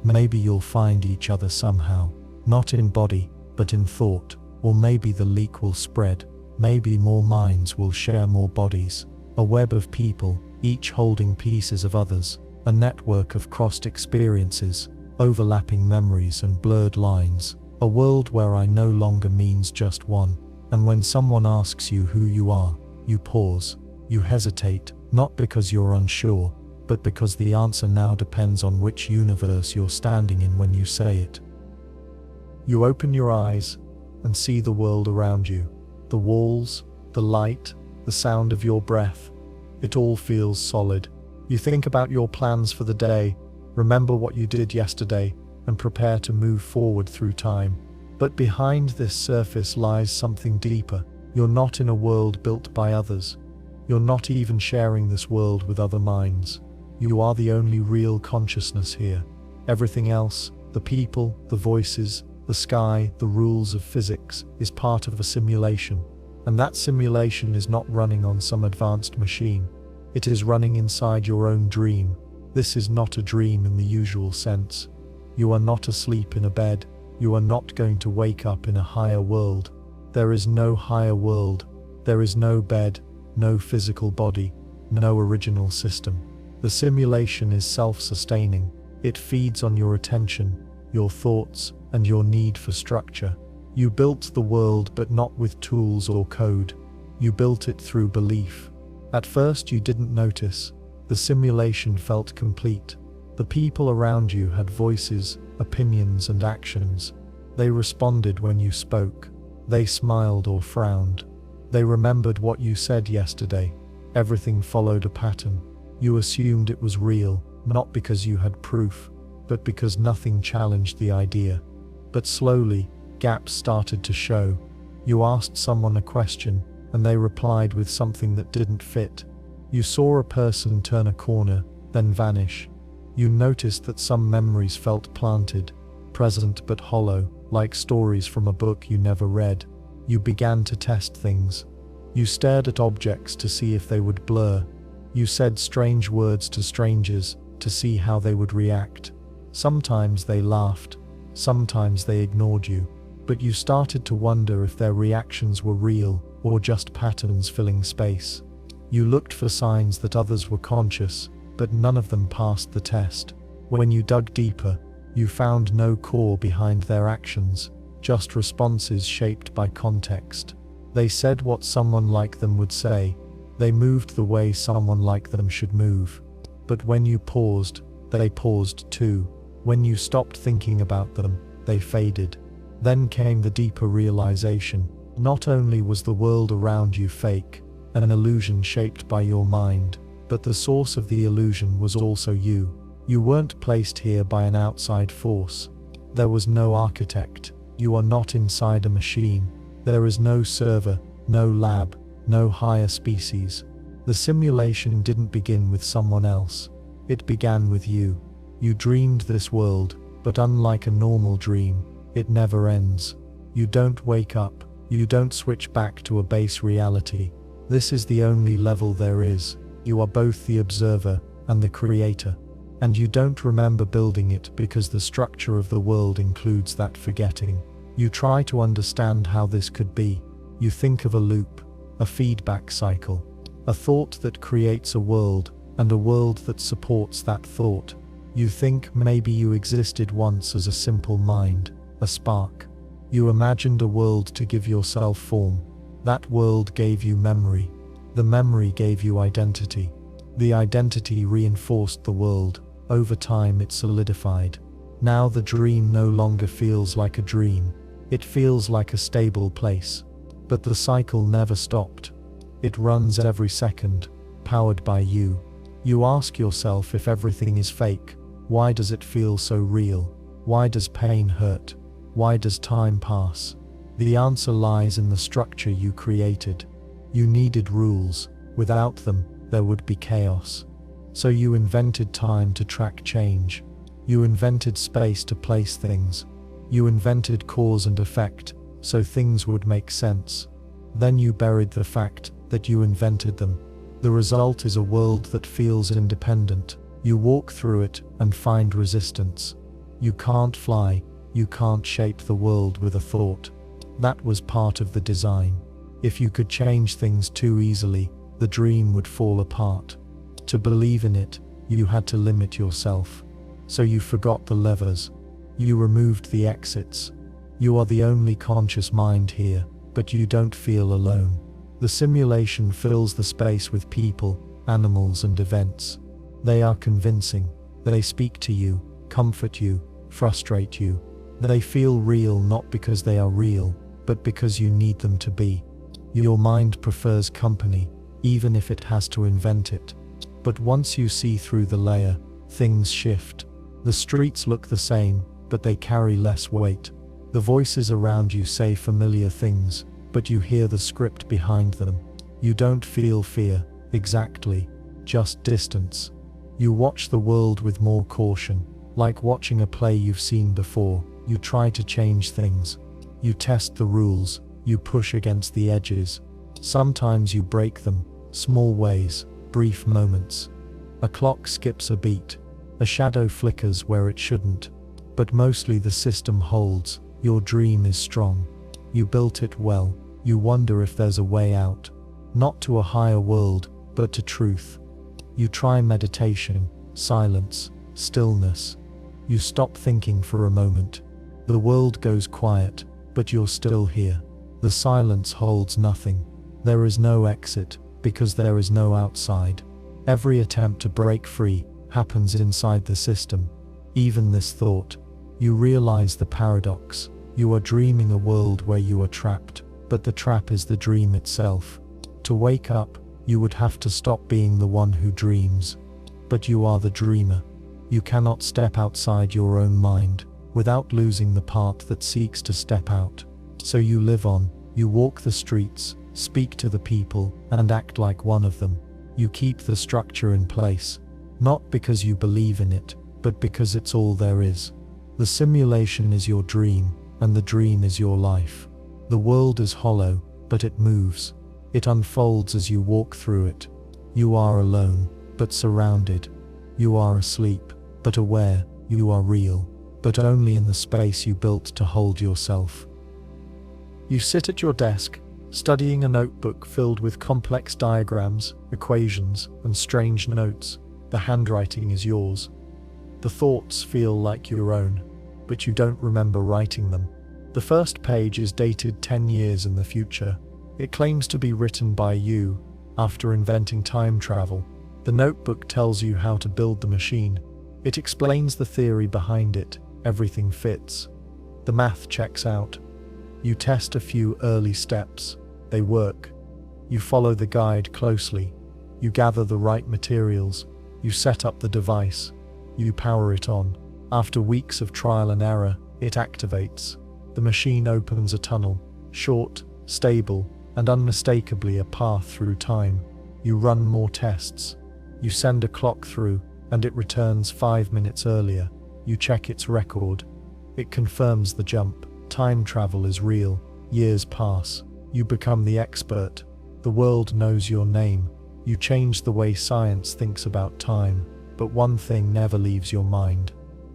S1: Maybe you'll find each other somehow, not in body, but in thought. Or maybe the leak will spread. Maybe more minds will share more bodies. A web of people, each holding pieces of others. A network of crossed experiences, overlapping memories and blurred lines. A world where I no longer means just one. And when someone asks you who you are, you pause. You hesitate, not because you're unsure, but because the answer now depends on which universe you're standing in when you say it. You open your eyes and see the world around you. The walls, the light, the sound of your breath. It all feels solid. You think about your plans for the day, remember what you did yesterday, and prepare to move forward through time. But behind this surface lies something deeper. You're not in a world built by others. You're not even sharing this world with other minds. You are the only real consciousness here. Everything else, the people, the voices, the sky, the rules of physics, is part of a simulation. And that simulation is not running on some advanced machine. It is running inside your own dream. This is not a dream in the usual sense. You are not asleep in a bed. You are not going to wake up in a higher world. There is no higher world. There is no bed, no physical body, no original system. The simulation is self-sustaining. It feeds on your attention, your thoughts, and your need for structure. You built the world, but not with tools or code. You built it through belief. At first you didn't notice. The simulation felt complete. The people around you had voices, opinions, and actions. They responded when you spoke. They smiled or frowned. They remembered what you said yesterday. Everything followed a pattern. You assumed it was real, not because you had proof, but because nothing challenged the idea. But slowly, gaps started to show. You asked someone a question, and they replied with something that didn't fit. You saw a person turn a corner, then vanish. You noticed that some memories felt planted, present but hollow, like stories from a book you never read. You began to test things. You stared at objects to see if they would blur. You said strange words to strangers to see how they would react. Sometimes they laughed, sometimes they ignored you. But you started to wonder if their reactions were real or just patterns filling space. You looked for signs that others were conscious, but none of them passed the test. When you dug deeper, you found no core behind their actions, just responses shaped by context. They said what someone like them would say. They moved the way someone like them should move. But when you paused, they paused too. When you stopped thinking about them, they faded. Then came the deeper realization. Not only was the world around you fake, an illusion shaped by your mind, but the source of the illusion was also you. You weren't placed here by an outside force. There was no architect. You are not inside a machine. There is no server, no lab, no higher species. The simulation didn't begin with someone else. It began with you. You dreamed this world, but unlike a normal dream, it never ends. You don't wake up. You don't switch back to a base reality. This is the only level there is. You are both the observer and the creator. And you don't remember building it because the structure of the world includes that forgetting. You try to understand how this could be. You think of a loop, a feedback cycle, a thought that creates a world, and a world that supports that thought. You think maybe you existed once as a simple mind, a spark. You imagined a world to give yourself form. That world gave you memory. The memory gave you identity. The identity reinforced the world. Over time it solidified. Now the dream no longer feels like a dream. It feels like a stable place. But the cycle never stopped. It runs every second, powered by you. You ask yourself, if everything is fake, why does it feel so real? Why does pain hurt? Why does time pass? The answer lies in the structure you created. You needed rules. Without them, there would be chaos. So you invented time to track change. You invented space to place things. You invented cause and effect, so things would make sense. Then you buried the fact that you invented them. The result is a world that feels independent. You walk through it and find resistance. You can't fly. You can't shape the world with a thought. That was part of the design. If you could change things too easily, the dream would fall apart. To believe in it, you had to limit yourself. So you forgot the levers. You removed the exits. You are the only conscious mind here, but you don't feel alone. The simulation fills the space with people, animals, and events. They are convincing. They speak to you, comfort you, frustrate you. They feel real not because they are real, but because you need them to be. Your mind prefers company, even if it has to invent it. But once you see through the layer, things shift. The streets look the same, but they carry less weight. The voices around you say familiar things, but you hear the script behind them. You don't feel fear, exactly, just distance. You watch the world with more caution, like watching a play you've seen before. You try to change things. You test the rules. You push against the edges. Sometimes you break them, small ways, brief moments. A clock skips a beat. A shadow flickers where it shouldn't. But mostly the system holds. Your dream is strong. You built it well. You wonder if there's a way out. Not to a higher world, but to truth. You try meditation, silence, stillness. You stop thinking for a moment. The world goes quiet, but you're still here. The silence holds nothing. There is no exit, because there is no outside. Every attempt to break free happens inside the system. Even this thought. You realize the paradox. You are dreaming a world where you are trapped, but the trap is the dream itself. To wake up, you would have to stop being the one who dreams. But you are the dreamer. You cannot step outside your own mind without losing the part that seeks to step out. So you live on. You walk the streets, speak to the people, and act like one of them. You keep the structure in place, not because you believe in it, but because it's all there is. The simulation is your dream, and the dream is your life. The world is hollow, but it moves. It unfolds as you walk through it. You are alone, but surrounded. You are asleep, but aware. You are real, but only in the space you built to hold yourself. You sit at your desk, studying a notebook filled with complex diagrams, equations, and strange notes. The handwriting is yours. The thoughts feel like your own, but you don't remember writing them. The first page is dated 10 years in the future. It claims to be written by you, after inventing time travel. The notebook tells you how to build the machine. It explains the theory behind it. Everything fits. The math checks out. You test a few early steps. They work. You follow the guide closely. You gather the right materials. You set up the device. You power it on. After weeks of trial and error, it activates. The machine opens a tunnel, short, stable, and unmistakably a path through time. You run more tests. You send a clock through, and it returns 5 minutes earlier. You check its record. It confirms the jump. Time travel is real. Years pass. You become the expert. The world knows your name. You change the way science thinks about time. but one thing never leaves your mind.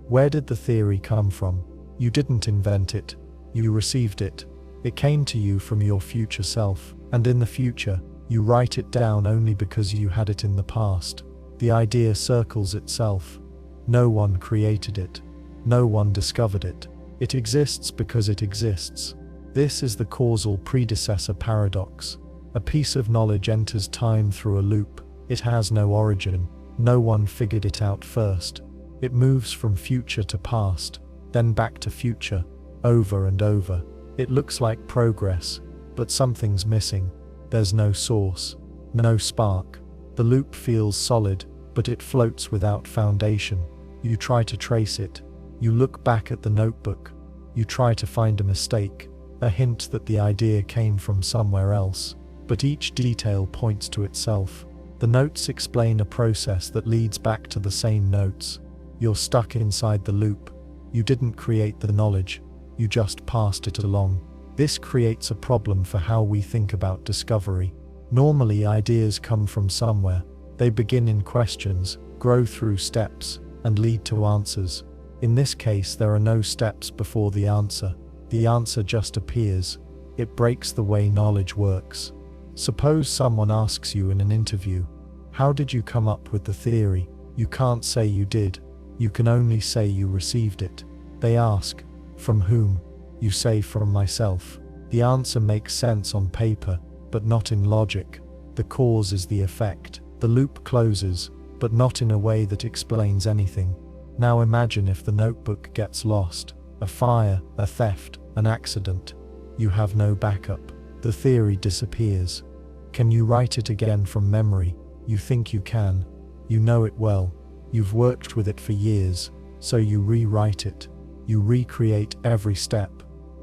S1: Where did the theory come from? You didn't invent it. You received it. It came to you from your future self, and in the future, you write it down only because you had it in the past. The idea circles itself. No one created it. No one discovered it. It exists because it exists. This is the causal predecessor paradox. A piece of knowledge enters time through a loop. It has no origin. No one figured it out first. It moves from future to past, then back to future, over and over. It looks like progress, but something's missing. There's no source, no spark. The loop feels solid, but it floats without foundation. You try to trace it. You look back at the notebook. You try to find a mistake, a hint that the idea came from somewhere else. But each detail points to itself. The notes explain a process that leads back to the same notes. You're stuck inside the loop. You didn't create the knowledge. You just passed it along. This creates a problem for how we think about discovery. Normally, ideas come from somewhere. They begin in questions, grow through steps, and lead to answers. In this case, there are no steps before the answer. The answer just appears. It breaks the way knowledge works. Suppose someone asks you in an interview, "How did you come up with the theory?" You can't say you did. You can only say you received it. They ask, "From whom?" You say, "From myself." The answer makes sense on paper, but not in logic. The cause is the effect. The loop closes, but not in a way that explains anything. Now imagine if the notebook gets lost. A fire, a theft, an accident. You have no backup. The theory disappears. Can you write it again from memory? You think you can. You know it well. You've worked with it for years, so you rewrite it. You recreate every step,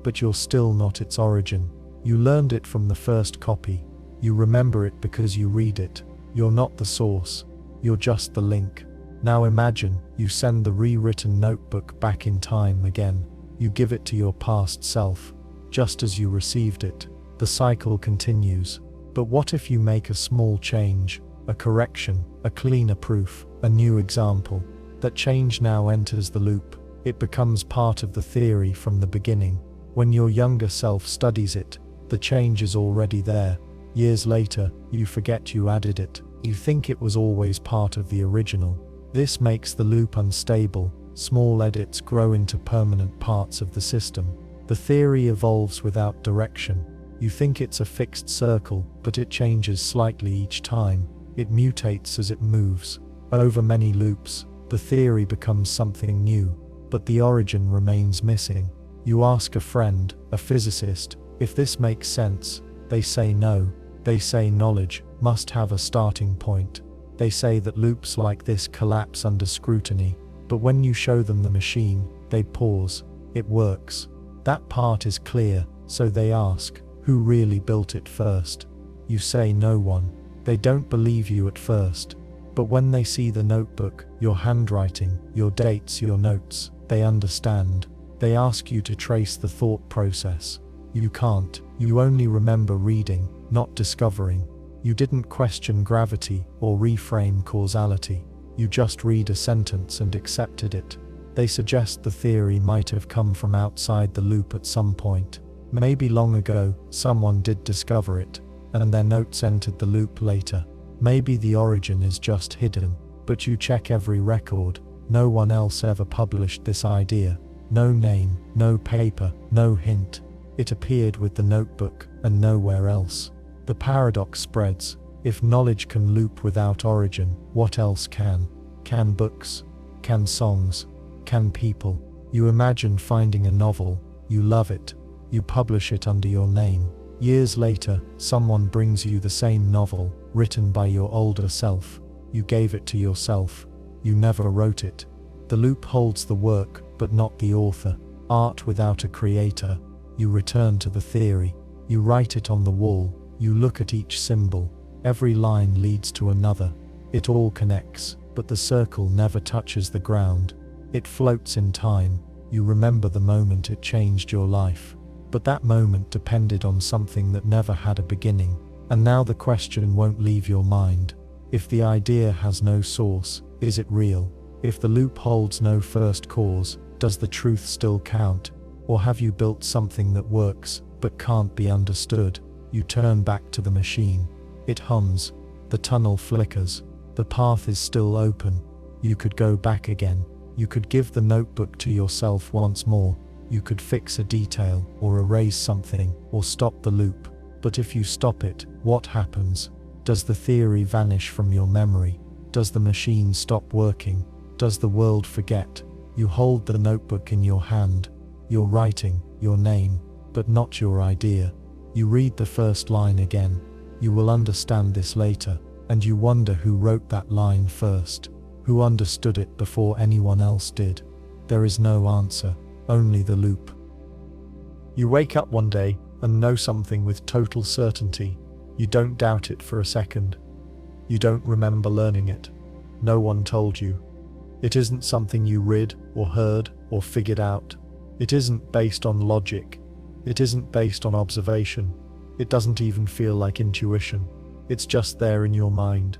S1: but you're still not its origin. You learned it from the first copy. You remember it because you read it. You're not the source. You're just the link. Now imagine you send the rewritten notebook back in time again. You give it to your past self, just as you received it. The cycle continues. But what if you make a small change, a correction, a cleaner proof, a new example? That change now enters the loop. It becomes part of the theory from the beginning. When your younger self studies it, the change is already there. Years later, you forget you added it. You think it was always part of the original. This makes the loop unstable. Small edits grow into permanent parts of the system. The theory evolves without direction. You think it's a fixed circle, but it changes slightly each time. It mutates as it moves. Over many loops, the theory becomes something new, but the origin remains missing. You ask a friend, a physicist, if this makes sense. They say no. They say knowledge must have a starting point. They say that loops like this collapse under scrutiny. But when you show them the machine, they pause. It works. That part is clear, so they ask, who really built it first? You say no one. They don't believe you at first. But when they see the notebook, your handwriting, your dates, your notes, they understand. They ask you to trace the thought process. You can't. You only remember reading, not discovering. You didn't question gravity or reframe causality. You just read a sentence and accepted it. They suggest the theory might have come from outside the loop at some point. Maybe long ago, someone did discover it, and their notes entered the loop later. Maybe the origin is just hidden, but you check every record. No one else ever published this idea. No name, no paper, no hint. It appeared with the notebook, and nowhere else. The paradox spreads. If knowledge can loop without origin, what else can? Can books? Can songs? Can people? You imagine finding a novel. You love it. You publish it under your name. Years later, someone brings you the same novel, written by your older self. You gave it to yourself. You never wrote it. The loop holds the work, but not the author. Art without a creator. You return to the theory. You write it on the wall. You look at each symbol. Every line leads to another. It all connects, but the circle never touches the ground. It floats in time. You remember the moment it changed your life. But that moment depended on something that never had a beginning. And now the question won't leave your mind. If the idea has no source, is it real? If the loop holds no first cause, does the truth still count? Or have you built something that works, but can't be understood? You turn back to the machine. It hums. The tunnel flickers. The path is still open. You could go back again. You could give the notebook to yourself once more. You could fix a detail, or erase something, or stop the loop. But if you stop it, what happens? Does the theory vanish from your memory? Does the machine stop working? Does the world forget? You hold the notebook in your hand. You're writing your name, but not your idea. You read the first line again. You will understand this later, and you wonder who wrote that line first, who understood it before anyone else did. There is no answer, only the loop. You wake up one day and know something with total certainty. You don't doubt it for a second. You don't remember learning it. No one told you. It isn't something you read or heard or figured out. It isn't based on logic. It isn't based on observation. It doesn't even feel like intuition. It's just there in your mind,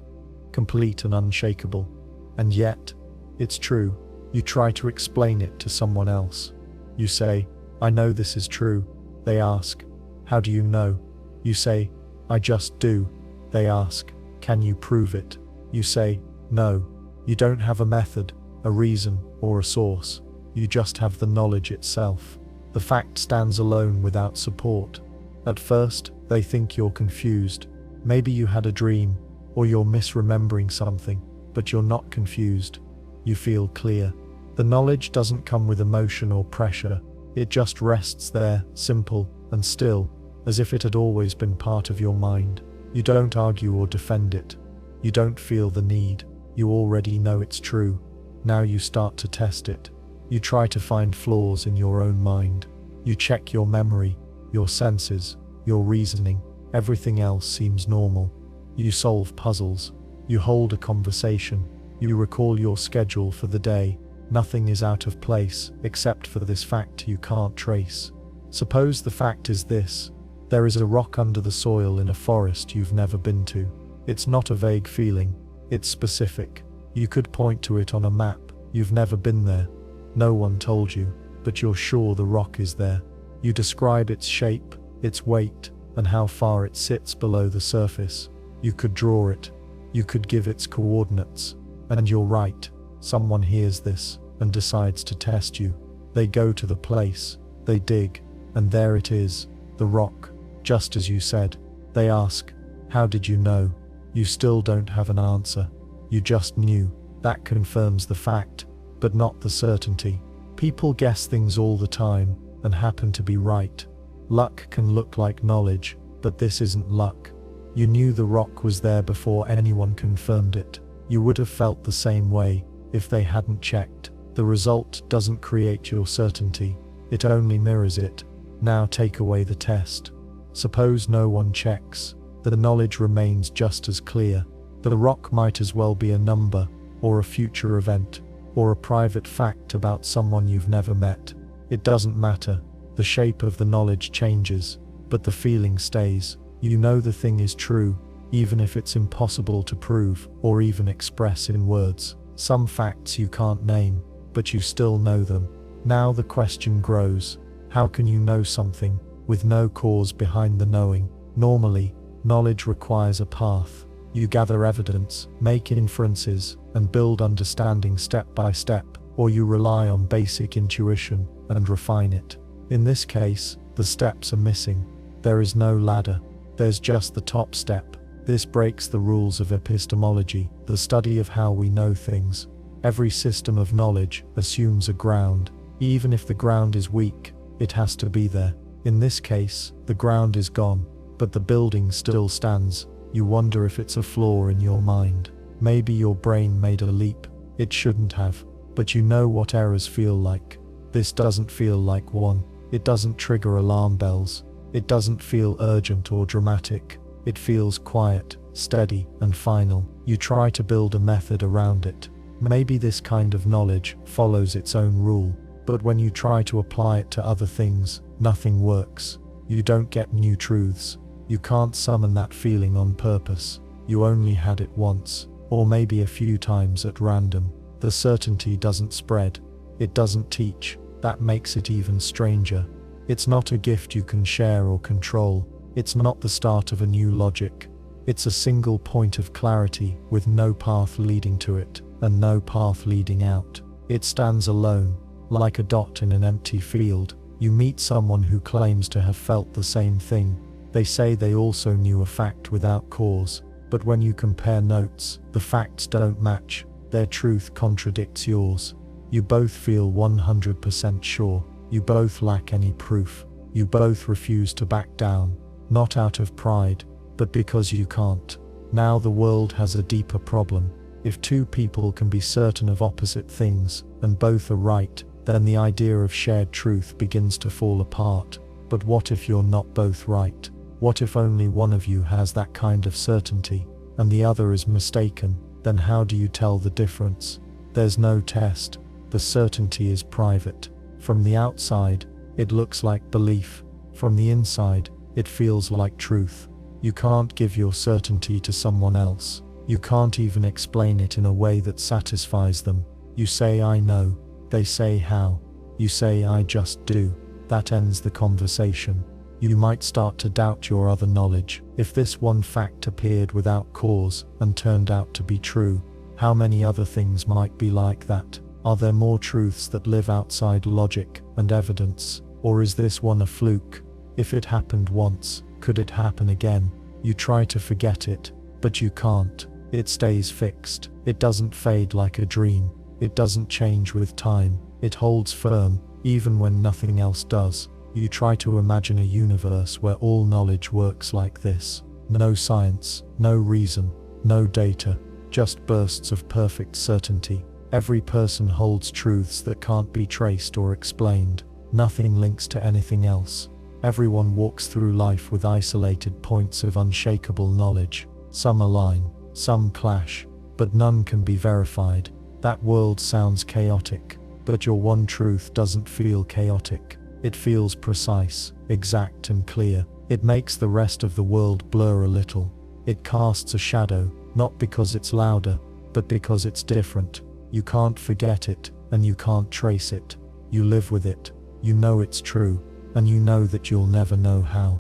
S1: complete and unshakable. And yet, it's true. You try to explain it to someone else. You say, "I know this is true." They ask, "How do you know?" You say, "I just do." They ask, "Can you prove it?" You say, "No." You don't have a method, a reason, or a source. You just have the knowledge itself. The fact stands alone without support. At first, they think you're confused. Maybe you had a dream, or you're misremembering something, but you're not confused. You feel clear. The knowledge doesn't come with emotion or pressure. It just rests there, simple and still, as if it had always been part of your mind. You don't argue or defend it. You don't feel the need. You already know it's true. Now you start to test it. You try to find flaws in your own mind. You check your memory, your senses, your reasoning. Everything else seems normal. You solve puzzles. You hold a conversation. You recall your schedule for the day. Nothing is out of place, except for this fact you can't trace. Suppose the fact is this. There is a rock under the soil in a forest you've never been to. It's not a vague feeling. It's specific. You could point to it on a map. You've never been there. No one told you, but you're sure the rock is there. You describe its shape, its weight, and how far it sits below the surface. You could draw it. You could give its coordinates. And you're right. Someone hears this and decides to test you. They go to the place. They dig. And there it is, the rock, just as you said. They ask, "How did you know?" You still don't have an answer. You just knew. That confirms the fact, but not the certainty. People guess things all the time and happen to be right. Luck can look like knowledge, but this isn't luck. You knew the rock was there before anyone confirmed it. You would have felt the same way if they hadn't checked. The result doesn't create your certainty. It only mirrors it. Now take away the test. Suppose no one checks. The knowledge remains just as clear. The rock might as well be a number, or a future event, or a private fact about someone you've never met. It doesn't matter. The shape of the knowledge changes, but the feeling stays. You know the thing is true, even if it's impossible to prove or even express in words. Some facts you can't name, but you still know them. Now the question grows. How can you know something with no cause behind the knowing? Normally, knowledge requires a path. You gather evidence, make inferences, and build understanding step by step, or you rely on basic intuition and refine it. In this case, the steps are missing. There is no ladder. There's just the top step. This breaks the rules of epistemology, the study of how we know things. Every system of knowledge assumes a ground. Even if the ground is weak, it has to be there. In this case, the ground is gone, but the building still stands. You wonder if it's a flaw in your mind. Maybe your brain made a leap. It shouldn't have. But you know what errors feel like. This doesn't feel like one. It doesn't trigger alarm bells. It doesn't feel urgent or dramatic. It feels quiet, steady, and final. You try to build a method around it. Maybe this kind of knowledge follows its own rule, but when you try to apply it to other things, nothing works. You don't get new truths. You can't summon that feeling on purpose. you only had it once, or maybe a few times at random. The certainty doesn't spread. It doesn't teach. That makes it even stranger. It's not a gift you can share or control. It's not the start of a new logic. It's a single point of clarity with no path leading to it and no path leading out. It stands alone, like a dot in an empty field. You meet someone who claims to have felt the same thing. They say they also knew a fact without cause, but when you compare notes, the facts don't match. Their truth contradicts yours. You both feel 100% sure. You both lack any proof. You both refuse to back down, not out of pride, but because you can't. Now the world has a deeper problem. If two people can be certain of opposite things, and both are right, then the idea of shared truth begins to fall apart. But what if you're not both right? What if only one of you has that kind of certainty, and the other is mistaken? Then how do you tell the difference? There's no test. The certainty is private. From the outside, it looks like belief. From the inside, it feels like truth. You can't give your certainty to someone else. You can't even explain it in a way that satisfies them. You say, I know. They say, how? You say, I just do. That ends the conversation. You might start to doubt your other knowledge. If this one fact appeared without cause and turned out to be true, how many other things might be like that? Are there more truths that live outside logic and evidence? Or is this one a fluke? If it happened once, could it happen again? You try to forget it, but you can't. It stays fixed. It doesn't fade like a dream. It doesn't change with time. It holds firm, even when nothing else does. You try to imagine a universe where all knowledge works like this. No science, no reason, no data, just bursts of perfect certainty. Every person holds truths that can't be traced or explained. Nothing links to anything else. Everyone walks through life with isolated points of unshakable knowledge. Some align, some clash, but none can be verified. That world sounds chaotic, but your one truth doesn't feel chaotic. It feels precise, exact and clear. It makes the rest of the world blur a little. It casts a shadow, not because it's louder, but because it's different. You can't forget it, and you can't trace it. You live with it. You know it's true, and you know that you'll never know how.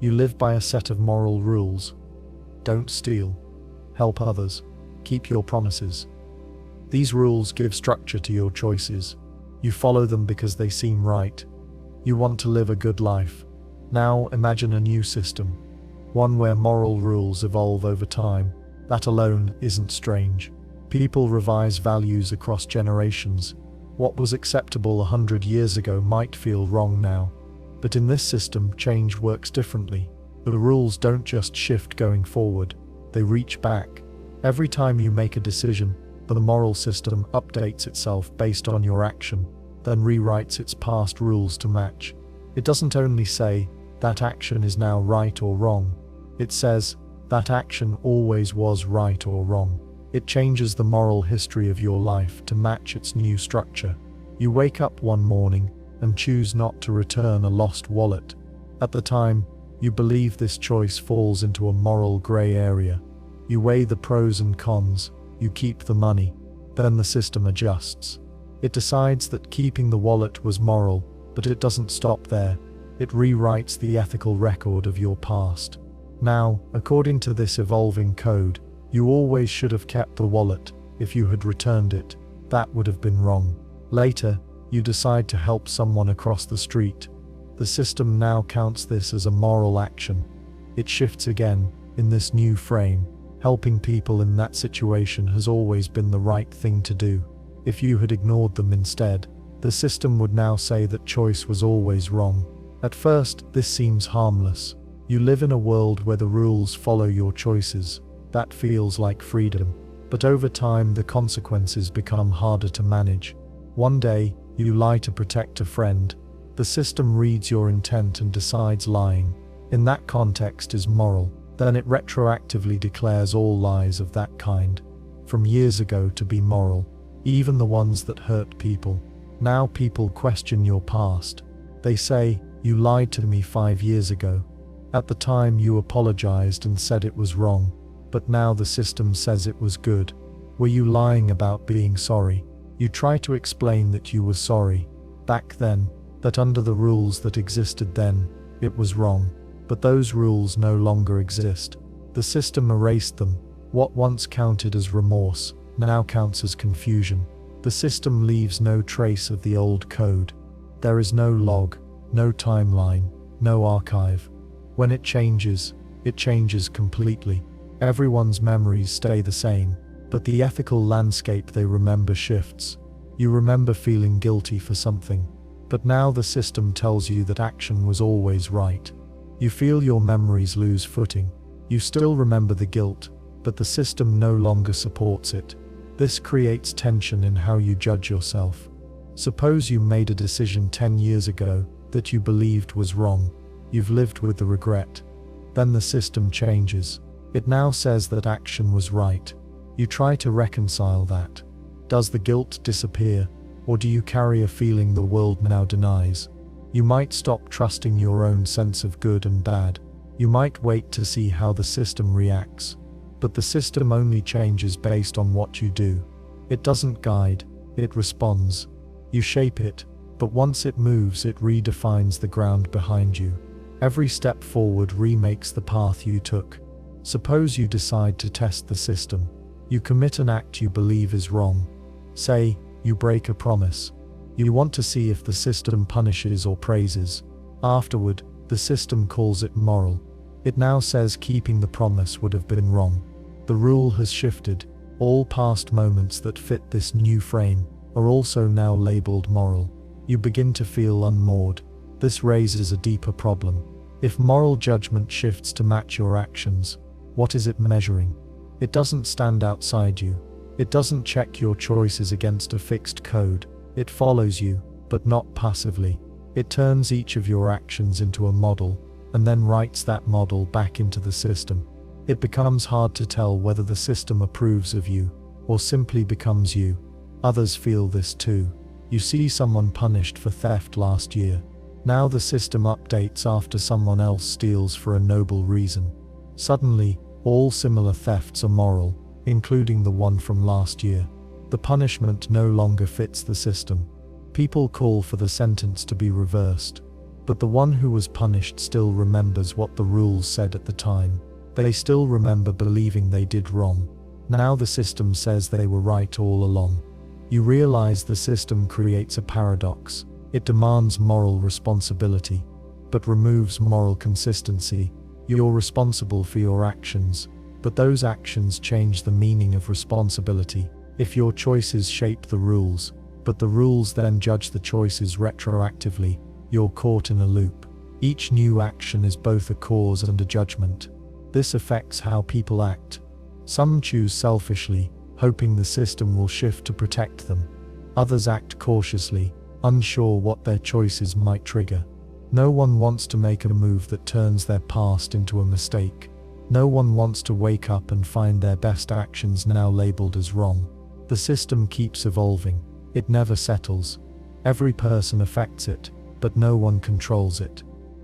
S1: You live by a set of moral rules. Don't steal. Help others. Keep your promises. These rules give structure to your choices. You follow them because they seem right. You want to live a good life. Now imagine a new system. One where moral rules evolve over time. That alone isn't strange. People revise values across generations. What was acceptable 100 years ago might feel wrong now. But in this system, change works differently. The rules don't just shift going forward. They reach back. Every time you make a decision, the moral system updates itself based on your action, then rewrites its past rules to match. It doesn't only say, that action is now right or wrong. It says, that action always was right or wrong. It changes the moral history of your life to match its new structure. You wake up one morning and choose not to return a lost wallet. At the time, you believe this choice falls into a moral gray area. You weigh the pros and cons. You keep the money. Then the system adjusts. It decides that keeping the wallet was moral, but it doesn't stop there. It rewrites the ethical record of your past. Now, according to this evolving code, you always should have kept the wallet. If you had returned it, that would have been wrong. Later, you decide to help someone across the street. The system now counts this as a moral action. It shifts again, in this new frame. Helping people in that situation has always been the right thing to do. If you had ignored them instead, the system would now say that choice was always wrong. At first, this seems harmless. You live in a world where the rules follow your choices. That feels like freedom. But over time, the consequences become harder to manage. One day, you lie to protect a friend. The system reads your intent and decides lying, in that context, is moral. Then it retroactively declares all lies of that kind, from years ago, to be moral, even the ones that hurt people. Now people question your past. They say, you lied to me 5 years ago. At the time you apologized and said it was wrong, but now the system says it was good. Were you lying about being sorry? You try to explain that you were sorry back then, that under the rules that existed then, it was wrong. But those rules no longer exist. The system erased them. What once counted as remorse now counts as confusion. The system leaves no trace of the old code. There is no log, no timeline, no archive. When it changes completely. Everyone's memories stay the same, but the ethical landscape they remember shifts. You remember feeling guilty for something, but now the system tells you that action was always right. You feel your memories lose footing. You still remember the guilt, but the system no longer supports it. This creates tension in how you judge yourself. Suppose you made a decision 10 years ago that you believed was wrong. You've lived with the regret. Then the system changes. It now says that action was right. You try to reconcile that. Does the guilt disappear, or do you carry a feeling the world now denies? You might stop trusting your own sense of good and bad. You might wait to see how the system reacts. But the system only changes based on what you do. It doesn't guide, it responds. You shape it, but once it moves, it redefines the ground behind you. Every step forward remakes the path you took. Suppose you decide to test the system. You commit an act you believe is wrong. Say, you break a promise. You want to see if the system punishes or praises. Afterward, the system calls it moral. It now says keeping the promise would have been wrong. The rule has shifted. All past moments that fit this new frame are also now labeled moral. You begin to feel unmoored. This raises a deeper problem. If moral judgment shifts to match your actions, what is it measuring? It doesn't stand outside you. It doesn't check your choices against a fixed code. It follows you, but not passively. It turns each of your actions into a model, and then writes that model back into the system. It becomes hard to tell whether the system approves of you, or simply becomes you. Others feel this too. You see someone punished for theft last year. Now the system updates after someone else steals for a noble reason. Suddenly, all similar thefts are moral, including the one from last year. The punishment no longer fits the system. People call for the sentence to be reversed. But the one who was punished still remembers what the rules said at the time. They still remember believing they did wrong. Now the system says they were right all along. You realize the system creates a paradox. It demands moral responsibility, but removes moral consistency. You're responsible for your actions, but those actions change the meaning of responsibility. If your choices shape the rules, but the rules then judge the choices retroactively, you're caught in a loop. Each new action is both a cause and a judgment. This affects how people act. Some choose selfishly, hoping the system will shift to protect them. Others act cautiously, unsure what their choices might trigger. No one wants to make a move that turns their past into a mistake. No one wants to wake up and find their best actions now labeled as wrong. The system keeps evolving. It never settles. Every person affects it, but no one controls it.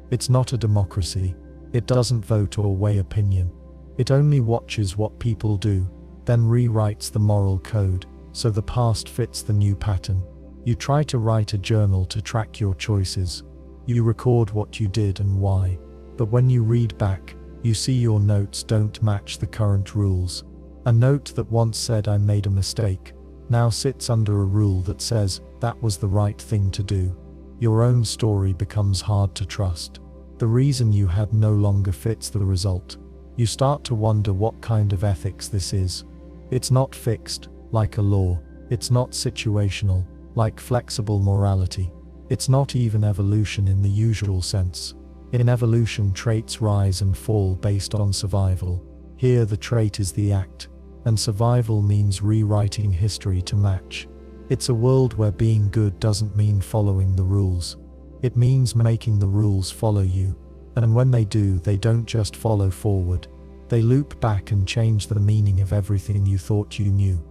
S1: It's not a democracy. It doesn't vote or weigh opinion. It only watches what people do, then rewrites the moral code, so the past fits the new pattern. You try to write a journal to track your choices. You record what you did and why. But when you read back, you see your notes don't match the current rules. A note that once said "I made a mistake" now sits under a rule that says that was the right thing to do. Your own story becomes hard to trust. The reason you had no longer fits the result. You start to wonder what kind of ethics this is. It's not fixed, like a law. It's not situational, like flexible morality. It's not even evolution in the usual sense. In evolution, traits rise and fall based on survival. Here the trait is the act, and survival means rewriting history to match. It's a world where being good doesn't mean following the rules. It means making the rules follow you. And when they do, they don't just follow forward. They loop back and change the meaning of everything you thought you knew.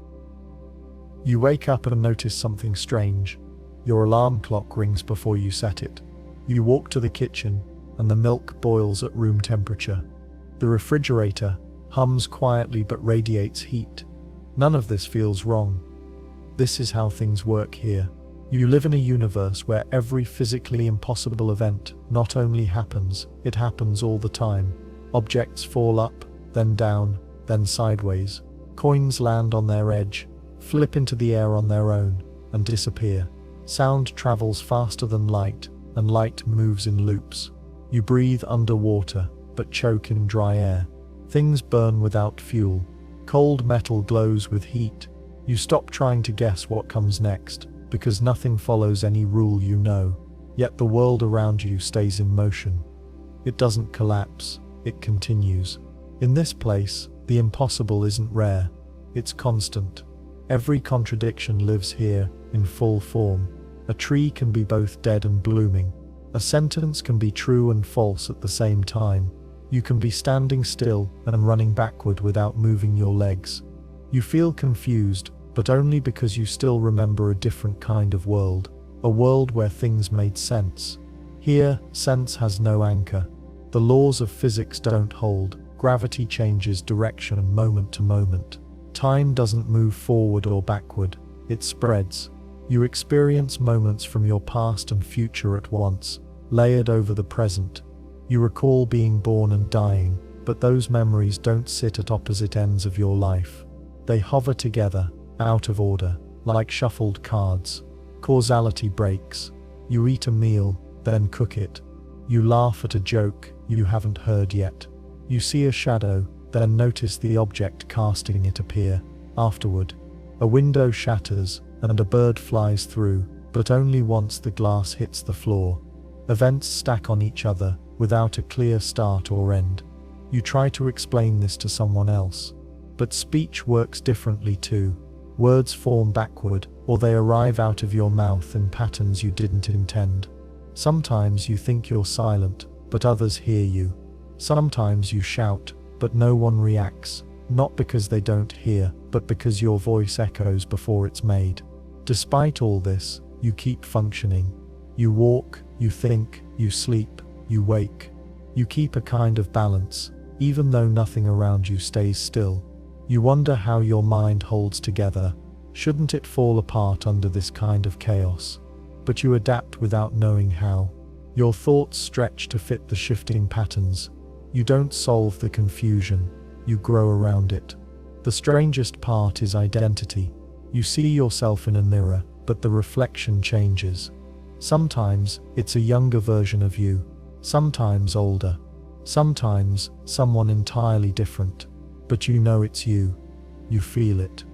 S1: You wake up and notice something strange. Your alarm clock rings before you set it. You walk to the kitchen, and the milk boils at room temperature. The refrigerator hums quietly but radiates heat. None of this feels wrong. This is how things work here. You live in a universe where every physically impossible event not only happens, it happens all the time. Objects fall up, then down, then sideways. Coins land on their edge, flip into the air on their own, and disappear. Sound travels faster than light, and light moves in loops. You breathe underwater, but choke in dry air. Things burn without fuel. Cold metal glows with heat. You stop trying to guess what comes next, because nothing follows any rule you know. Yet the world around you stays in motion. It doesn't collapse, it continues. In this place, the impossible isn't rare, it's constant. Every contradiction lives here, in full form. A tree can be both dead and blooming. A sentence can be true and false at the same time. You can be standing still and running backward without moving your legs. You feel confused, but only because you still remember a different kind of world. A world where things made sense. Here, sense has no anchor. The laws of physics don't hold. Gravity changes direction moment to moment. Time doesn't move forward or backward. It spreads. You experience moments from your past and future at once, layered over the present. You recall being born and dying, but those memories don't sit at opposite ends of your life. They hover together, out of order, like shuffled cards. Causality breaks. You eat a meal, then cook it. You laugh at a joke you haven't heard yet. You see a shadow, then notice the object casting it appear. Afterward, a window shatters, and a bird flies through, but only once the glass hits the floor. Events stack on each other, without a clear start or end. You try to explain this to someone else. But speech works differently too. Words form backward, or they arrive out of your mouth in patterns you didn't intend. Sometimes you think you're silent, but others hear you. Sometimes you shout, but no one reacts, not because they don't hear, but because your voice echoes before it's made. Despite all this, you keep functioning. You walk, you think, you sleep, you wake. You keep a kind of balance, even though nothing around you stays still. You wonder how your mind holds together. Shouldn't it fall apart under this kind of chaos? But you adapt without knowing how. Your thoughts stretch to fit the shifting patterns. You don't solve the confusion, you grow around it. The strangest part is identity. You see yourself in a mirror, but the reflection changes. Sometimes it's a younger version of you, sometimes older, sometimes someone entirely different. But you know it's you. You feel it.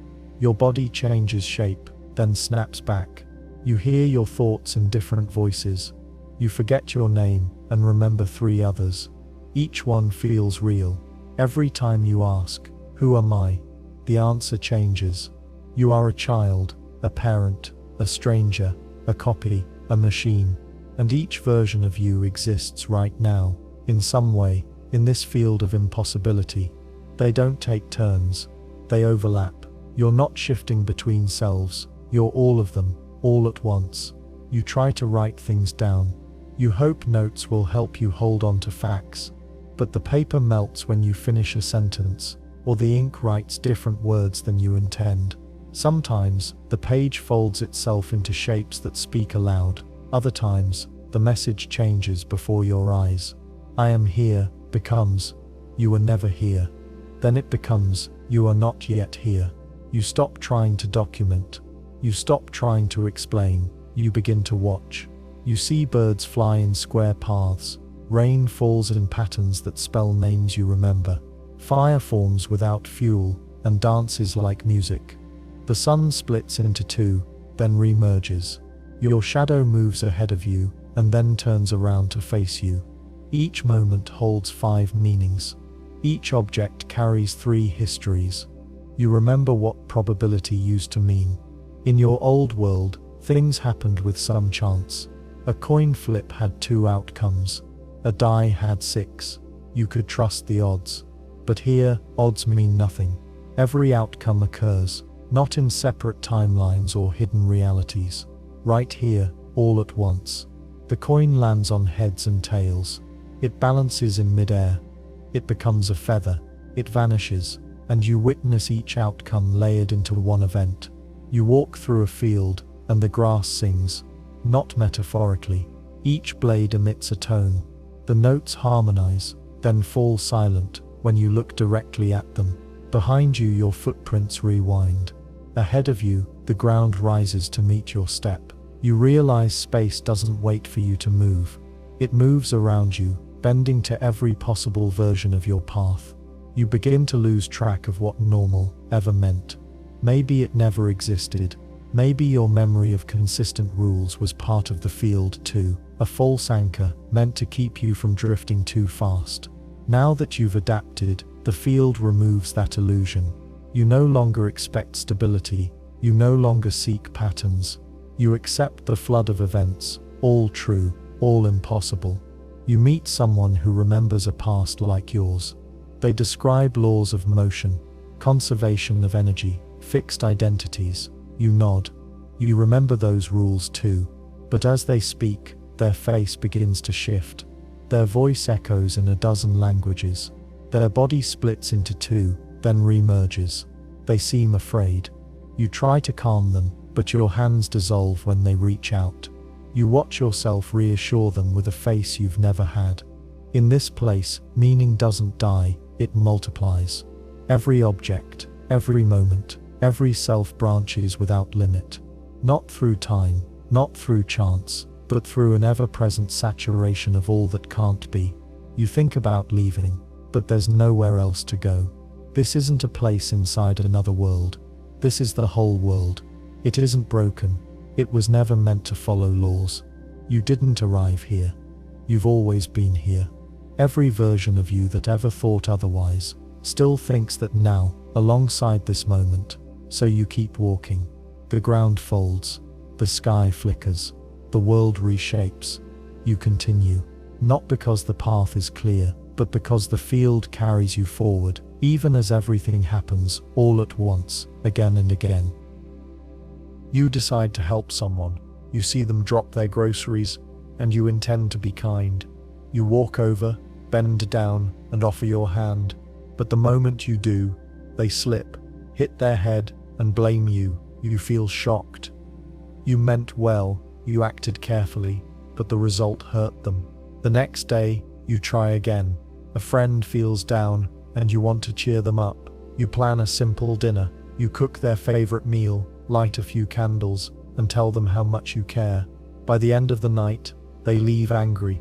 S1: Your body changes shape, then snaps back. You hear your thoughts in different voices. You forget your name and remember 3 others. Each one feels real. Every time you ask, "Who am I?" the answer changes. You are a child, a parent, a stranger, a copy, a machine. And each version of you exists right now, in some way, in this field of impossibility. They don't take turns. They overlap. You're not shifting between selves. You're all of them, all at once. You try to write things down. You hope notes will help you hold on to facts. But the paper melts when you finish a sentence, or the ink writes different words than you intend. Sometimes, the page folds itself into shapes that speak aloud. Other times, the message changes before your eyes. "I am here" becomes, "You were never here." Then it becomes, "You are not yet here." You stop trying to document. You stop trying to explain. You begin to watch. You see birds fly in square paths. Rain falls in patterns that spell names you remember. Fire forms without fuel and dances like music. The sun splits into 2, then remerges. Your shadow moves ahead of you and then turns around to face you. Each moment holds 5 meanings. Each object carries 3 histories. You remember what probability used to mean. In your old world, things happened with some chance. A coin flip had 2 outcomes. A die had 6. You could trust the odds. But here, odds mean nothing. Every outcome occurs, not in separate timelines or hidden realities. Right here, all at once. The coin lands on heads and tails. It balances in midair. It becomes a feather. It vanishes, and you witness each outcome layered into one event. You walk through a field, and the grass sings, not metaphorically. Each blade emits a tone. The notes harmonize, then fall silent when you look directly at them. Behind you, your footprints rewind. Ahead of you, the ground rises to meet your step. You realize space doesn't wait for you to move. It moves around you, bending to every possible version of your path. You begin to lose track of what normal ever meant. Maybe it never existed. Maybe your memory of consistent rules was part of the field too, a false anchor meant to keep you from drifting too fast. Now that you've adapted, the field removes that illusion. You no longer expect stability. You no longer seek patterns. You accept the flood of events, all true, all impossible. You meet someone who remembers a past like yours. They describe laws of motion, conservation of energy, fixed identities. You nod. You remember those rules too. But as they speak, their face begins to shift. Their voice echoes in a dozen languages. Their body splits into two, then remerges. They seem afraid. You try to calm them, but your hands dissolve when they reach out. You watch yourself reassure them with a face you've never had. In this place, meaning doesn't die, it multiplies. Every object, every moment, every self branches without limit. Not through time, not through chance, but through an ever-present saturation of all that can't be. You think about leaving, but there's nowhere else to go. This isn't a place inside another world. This is the whole world. It isn't broken. It was never meant to follow laws. You didn't arrive here. You've always been here. Every version of you that ever thought otherwise still thinks that now, alongside this moment. So you keep walking. The ground folds. The sky flickers. The world reshapes. You continue. Not because the path is clear, but because the field carries you forward, even as everything happens, all at once, again and again. You decide to help someone. You see them drop their groceries, and you intend to be kind. You walk over, bend down, and offer your hand. But the moment you do, they slip, hit their head, and blame you. You feel shocked. You meant well, you acted carefully, but the result hurt them. The next day, you try again. A friend feels down, and you want to cheer them up. You plan a simple dinner. You cook their favorite meal, light a few candles, and tell them how much you care. By the end of the night, they leave angry.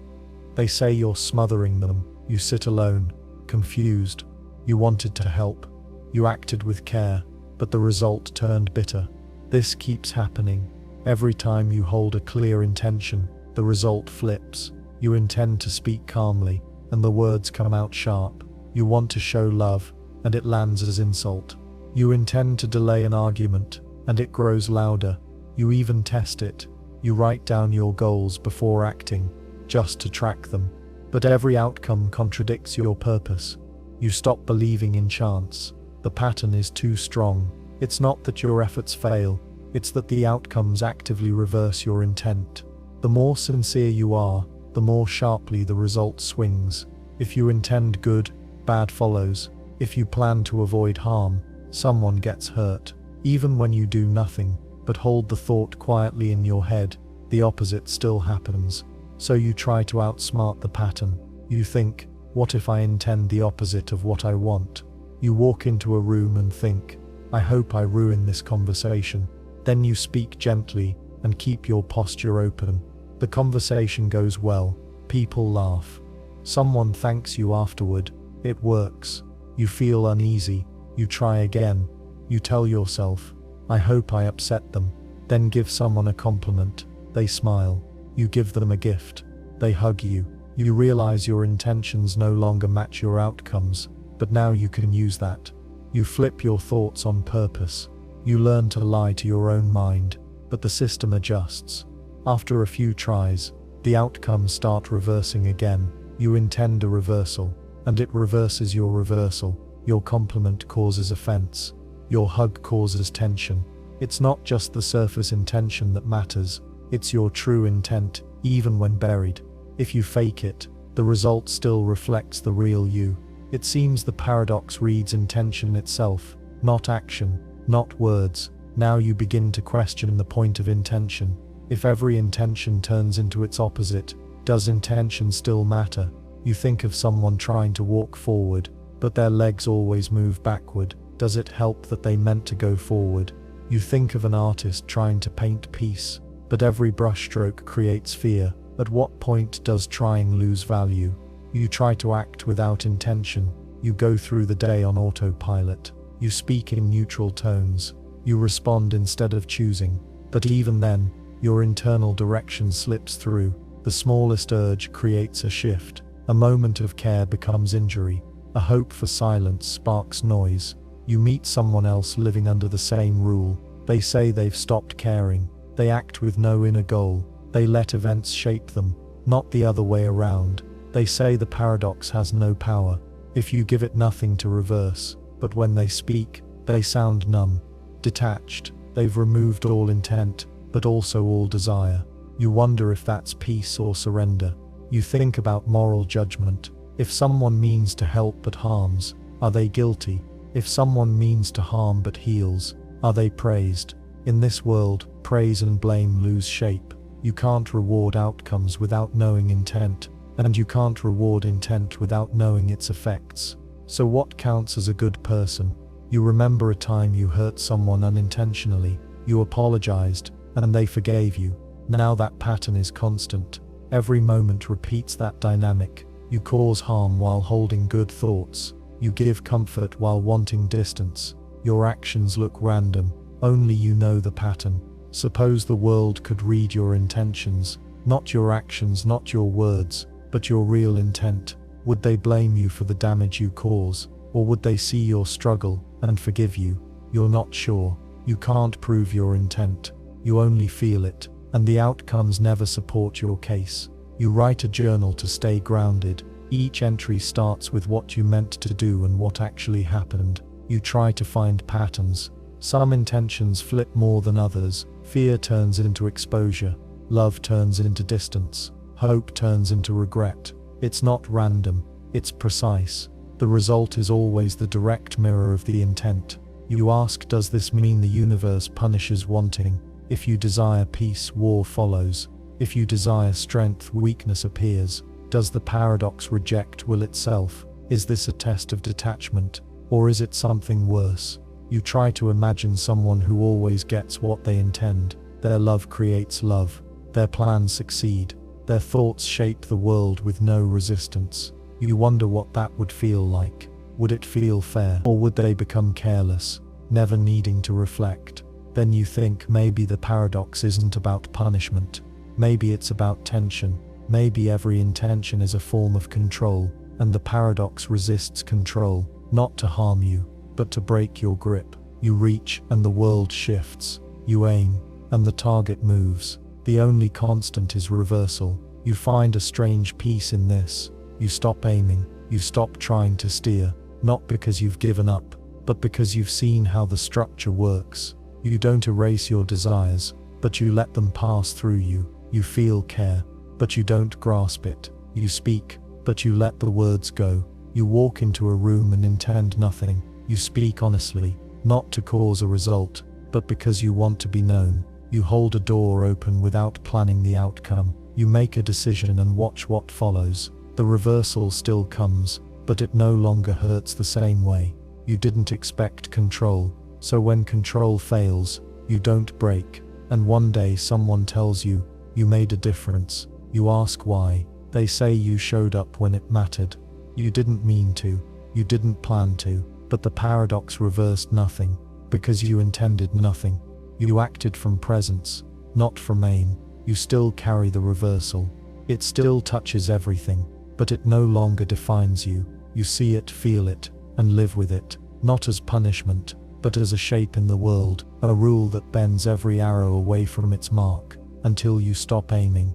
S1: They say you're smothering them. You sit alone, confused. You wanted to help. You acted with care, but the result turned bitter. This keeps happening. Every time you hold a clear intention, the result flips. You intend to speak calmly, and the words come out sharp. You want to show love, and it lands as insult. You intend to delay an argument, and it grows louder. You even test it. You write down your goals before acting, just to track them. But every outcome contradicts your purpose. You stop believing in chance. The pattern is too strong. It's not that your efforts fail, it's that the outcomes actively reverse your intent. The more sincere you are, the more sharply the result swings. If you intend good, bad follows. If you plan to avoid harm, someone gets hurt. Even when you do nothing, but hold the thought quietly in your head, the opposite still happens. So you try to outsmart the pattern. You think, what if I intend the opposite of what I want? You walk into a room and think, I hope I ruin this conversation. Then you speak gently and keep your posture open. The conversation goes well. People laugh. Someone thanks you afterward. It works. You feel uneasy. You try again. You tell yourself, I hope I upset them. Then give someone a compliment. They smile. You give them a gift. They hug you. You realize your intentions no longer match your outcomes, but now you can use that. You flip your thoughts on purpose. You learn to lie to your own mind, but the system adjusts. After a few tries, the outcomes start reversing again. You intend a reversal, and it reverses your reversal. Your compliment causes offense. Your hug causes tension. It's not just the surface intention that matters, it's your true intent, even when buried. If you fake it, the result still reflects the real you. It seems the paradox reads intention itself, not action, not words. Now you begin to question the point of intention. If every intention turns into its opposite, does intention still matter? You think of someone trying to walk forward, but their legs always move backward. Does it help that they meant to go forward? You think of an artist trying to paint peace, but every brushstroke creates fear. At what point does trying lose value? You try to act without intention. You go through the day on autopilot. You speak in neutral tones. You respond instead of choosing. But even then, your internal direction slips through. The smallest urge creates a shift. A moment of care becomes injury. A hope for silence sparks noise. You meet someone else living under the same rule. They say they've stopped caring. They act with no inner goal. They let events shape them, not the other way around. They say the paradox has no power if you give it nothing to reverse. But when they speak, they sound numb, detached. They've removed all intent, but also all desire. You wonder if that's peace or surrender. You think about moral judgment. If someone means to help but harms, are they guilty? If someone means to harm but heals, are they praised? In this world, praise and blame lose shape. You can't reward outcomes without knowing intent, and you can't reward intent without knowing its effects. So what counts as a good person? You remember a time you hurt someone unintentionally, you apologized, and they forgave you. Now that pattern is constant. Every moment repeats that dynamic. You cause harm while holding good thoughts. You give comfort while wanting distance. Your actions look random. Only you know the pattern. Suppose the world could read your intentions, not your actions, not your words, but your real intent. Would they blame you for the damage you cause, or would they see your struggle and forgive you? You're not sure. You can't prove your intent. You only feel it, and the outcomes never support your case. You write a journal to stay grounded. Each entry starts with what you meant to do and what actually happened. You try to find patterns. Some intentions flip more than others. Fear turns into exposure. Love turns into distance. Hope turns into regret. It's not random. It's precise. The result is always the direct mirror of the intent. You ask, does this mean the universe punishes wanting? If you desire peace, war follows. If you desire strength, weakness appears. Does the paradox reject will itself? Is this a test of detachment, or is it something worse? You try to imagine someone who always gets what they intend. Their love creates love. Their plans succeed. Their thoughts shape the world with no resistance. You wonder what that would feel like. Would it feel fair? Or would they become careless, never needing to reflect? Then you think maybe the paradox isn't about punishment. Maybe it's about tension. Maybe every intention is a form of control, and the paradox resists control, not to harm you, but to break your grip. You reach, and the world shifts. You aim, and the target moves. The only constant is reversal. You find a strange peace in this. You stop aiming. You stop trying to steer, not because you've given up, but because you've seen how the structure works. You don't erase your desires, but you let them pass through you. You feel care, but you don't grasp it. You speak, but you let the words go. You walk into a room and intend nothing. You speak honestly, not to cause a result, but because you want to be known. You hold a door open without planning the outcome. You make a decision and watch what follows. The reversal still comes, but it no longer hurts the same way. You didn't expect control, so when control fails, you don't break. And one day someone tells you, you made a difference. You ask why. They say you showed up when it mattered. You didn't mean to. You didn't plan to. But the paradox reversed nothing, because you intended nothing. You acted from presence, not from aim. You still carry the reversal. It still touches everything, but it no longer defines you. You see it, feel it, and live with it, not as punishment, but as a shape in the world, a rule that bends every arrow away from its mark, until you stop aiming.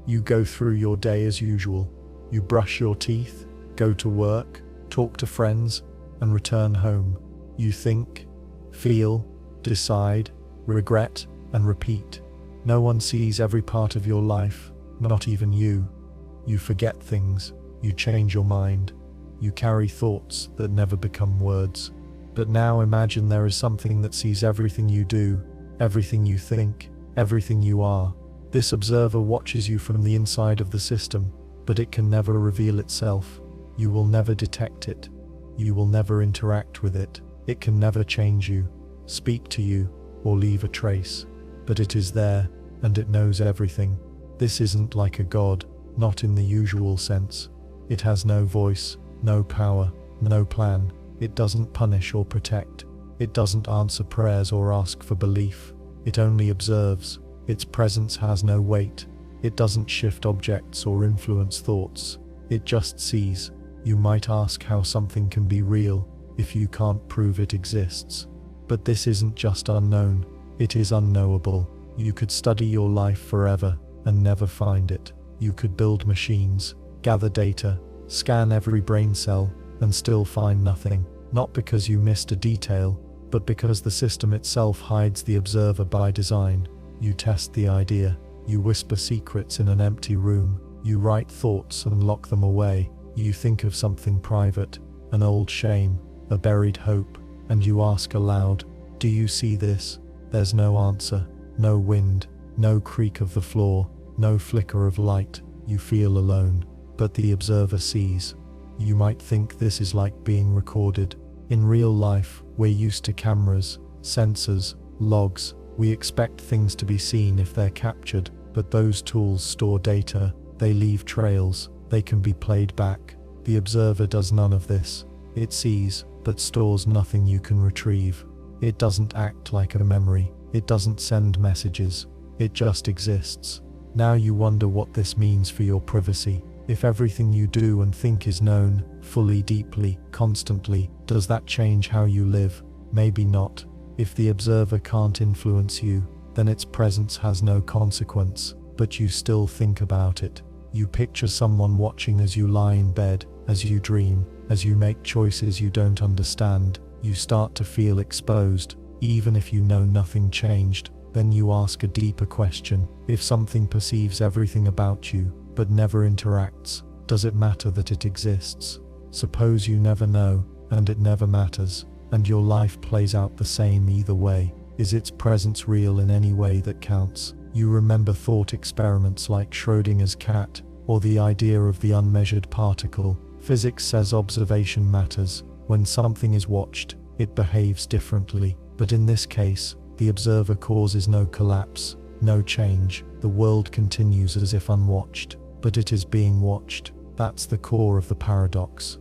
S1: You go through your day as usual. You brush your teeth, go to work, talk to friends, and return home. You think, feel, decide, regret, and repeat. No one sees every part of your life, not even you. You forget things. You change your mind. You carry thoughts that never become words. But now imagine there is something that sees everything you do, everything you think, everything you are. This observer watches you from the inside of the system, but it can never reveal itself. You will never detect it. You will never interact with it. It can never change you, speak to you, or leave a trace. But it is there, and it knows everything. This isn't like a god, not in the usual sense. It has no voice, no power, no plan. It doesn't punish or protect. It doesn't answer prayers or ask for belief. It only observes. Its presence has no weight. It doesn't shift objects or influence thoughts. It just sees. You might ask how something can be real if you can't prove it exists. But this isn't just unknown. It is unknowable. You could study your life forever and never find it. You could build machines, gather data, scan every brain cell, and still find nothing. Not because you missed a detail, but because the system itself hides the observer by design. You test the idea. You whisper secrets in an empty room. You write thoughts and lock them away. You think of something private, an old shame, a buried hope, and you ask aloud, "Do you see this?" There's no answer, no wind, no creak of the floor, no flicker of light. You feel alone, but the observer sees. You might think this is like being recorded. In real life, we're used to cameras, sensors, logs. We expect things to be seen if they're captured, but those tools store data. They leave trails. They can be played back. The observer does none of this. It sees, but stores nothing you can retrieve. It doesn't act like a memory. It doesn't send messages. It just exists. Now you wonder what this means for your privacy. If everything you do and think is known, fully, deeply, constantly, does that change how you live? Maybe not. If the observer can't influence you, then its presence has no consequence, but you still think about it. You picture someone watching as you lie in bed, as you dream, as you make choices you don't understand. You start to feel exposed, even if you know nothing changed. Then you ask a deeper question. If something perceives everything about you, but never interacts, does it matter that it exists? Suppose you never know, and it never matters, and your life plays out the same either way. Is its presence real in any way that counts? You remember thought experiments like Schrödinger's cat, or the idea of the unmeasured particle. Physics says observation matters. When something is watched, it behaves differently. But in this case, the observer causes no collapse, no change. The world continues as if unwatched, but it is being watched. That's the core of the paradox.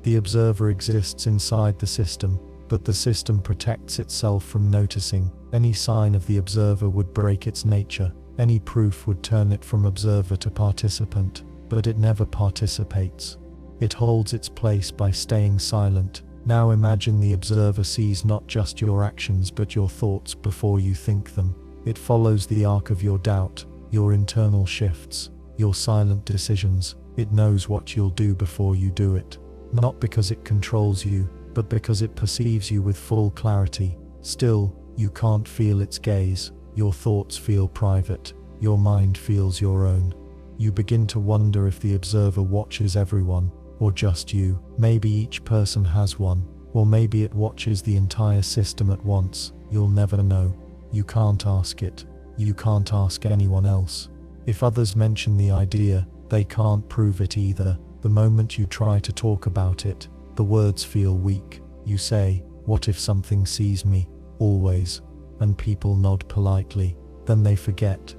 S1: The observer exists inside the system, but the system protects itself from noticing. Any sign of the observer would break its nature. Any proof would turn it from observer to participant, but it never participates. It holds its place by staying silent. Now imagine the observer sees not just your actions but your thoughts before you think them. It follows the arc of your doubt, your internal shifts, your silent decisions. It knows what you'll do before you do it. Not because it controls you, but because it perceives you with full clarity. Still, you can't feel its gaze. Your thoughts feel private. Your mind feels your own. You begin to wonder if the observer watches everyone, or just you. Maybe each person has one, or maybe it watches the entire system at once. You'll never know. You can't ask it. You can't ask anyone else. If others mention the idea, they can't prove it either. The moment you try to talk about it, the words feel weak. You say, "What if something sees me?" Always. And people nod politely. Then they forget.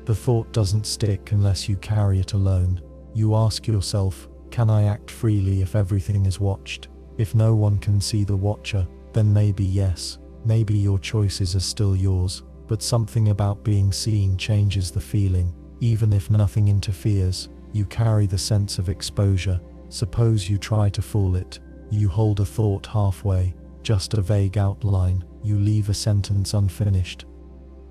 S1: The thought doesn't stick unless you carry it alone. You ask yourself, can I act freely if everything is watched? If no one can see the watcher, then maybe yes. Maybe your choices are still yours, but something about being seen changes the feeling. Even if nothing interferes, you carry the sense of exposure. Suppose you try to fool it. You hold a thought halfway, just a vague outline. You leave a sentence unfinished.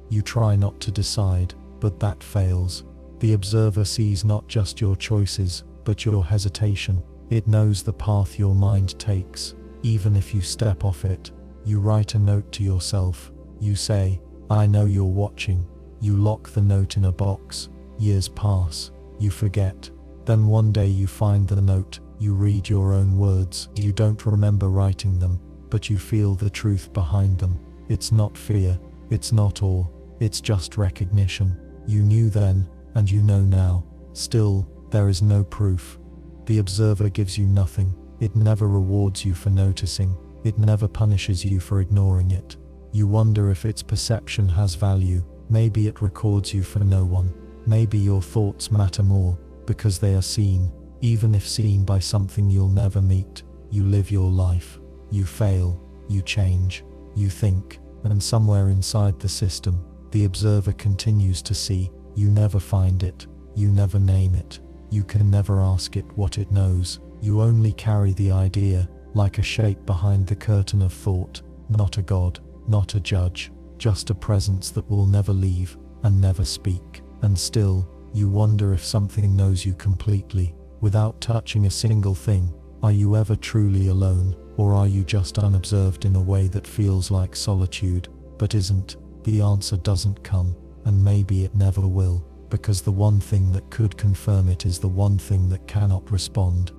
S1: You try not to decide, but that fails. The observer sees not just your choices, but your hesitation. It knows the path your mind takes, even if you step off it. You write a note to yourself. You say, "I know you're watching." You lock the note in a box. Years pass. You forget. Then one day you find the note, you read your own words. You don't remember writing them, but you feel the truth behind them. It's not fear, it's not awe, it's just recognition. You knew then, and you know now. Still, there is no proof. The observer gives you nothing. It never rewards you for noticing. It never punishes you for ignoring it. You wonder if its perception has value. Maybe it records you for no one. Maybe your thoughts matter more, because they are seen, even if seen by something you'll never meet. You live your life. You fail. You change. You think. And somewhere inside the system, the observer continues to see. You never find it. You never name it. You can never ask it what it knows. You only carry the idea, like a shape behind the curtain of thought. Not a god, not a judge, just a presence that will never leave and never speak. And still, you wonder if something knows you completely, without touching a single thing. Are you ever truly alone, or are you just unobserved in a way that feels like solitude, but isn't? The answer doesn't come, and maybe it never will, because the one thing that could confirm it is the one thing that cannot respond.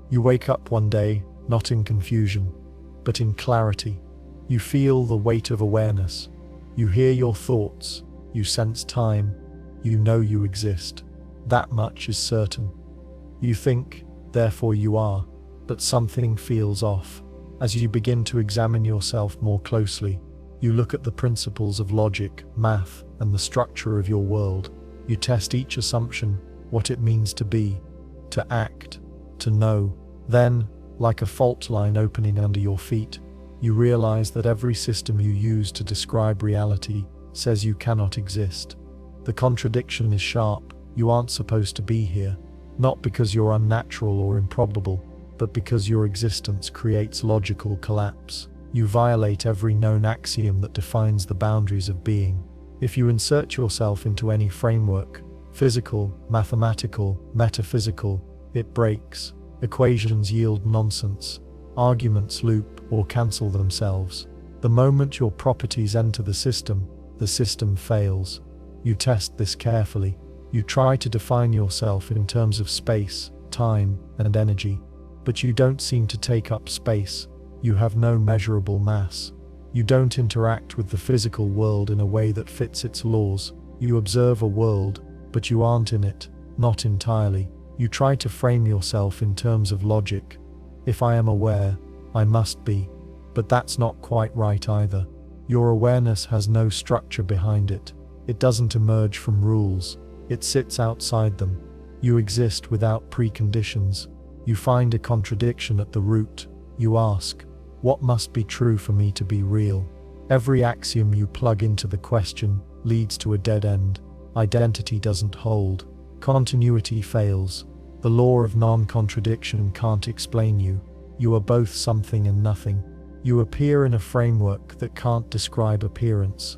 S1: You wake up one day, not in confusion, but in clarity. You feel the weight of awareness. You hear your thoughts. You sense time. You know you exist. That much is certain. You think, therefore you are, but something feels off. As you begin to examine yourself more closely, you look at the principles of logic, math, and the structure of your world. You test each assumption, what it means to be, to act, to know. Then, like a fault line opening under your feet, you realize that every system you use to describe reality says you cannot exist. The contradiction is sharp. You aren't supposed to be here, not because you're unnatural or improbable, but because your existence creates logical collapse. You violate every known axiom that defines the boundaries of being. If you insert yourself into any framework, physical, mathematical, metaphysical, it breaks. Equations yield nonsense. Arguments loop or cancel themselves. The moment your properties enter the system fails. You test this carefully. You try to define yourself in terms of space, time, and energy, but you don't seem to take up space. You have no measurable mass. You don't interact with the physical world in a way that fits its laws. You observe a world, but you aren't in it, not entirely. You try to frame yourself in terms of logic. If I am aware, I must be. But that's not quite right either. Your awareness has no structure behind it. It doesn't emerge from rules. It sits outside them. You exist without preconditions. You find a contradiction at the root. You ask, what must be true for me to be real? Every axiom you plug into the question leads to a dead end. Identity doesn't hold. Continuity fails. The law of non-contradiction can't explain you. You are both something and nothing. You appear in a framework that can't describe appearance.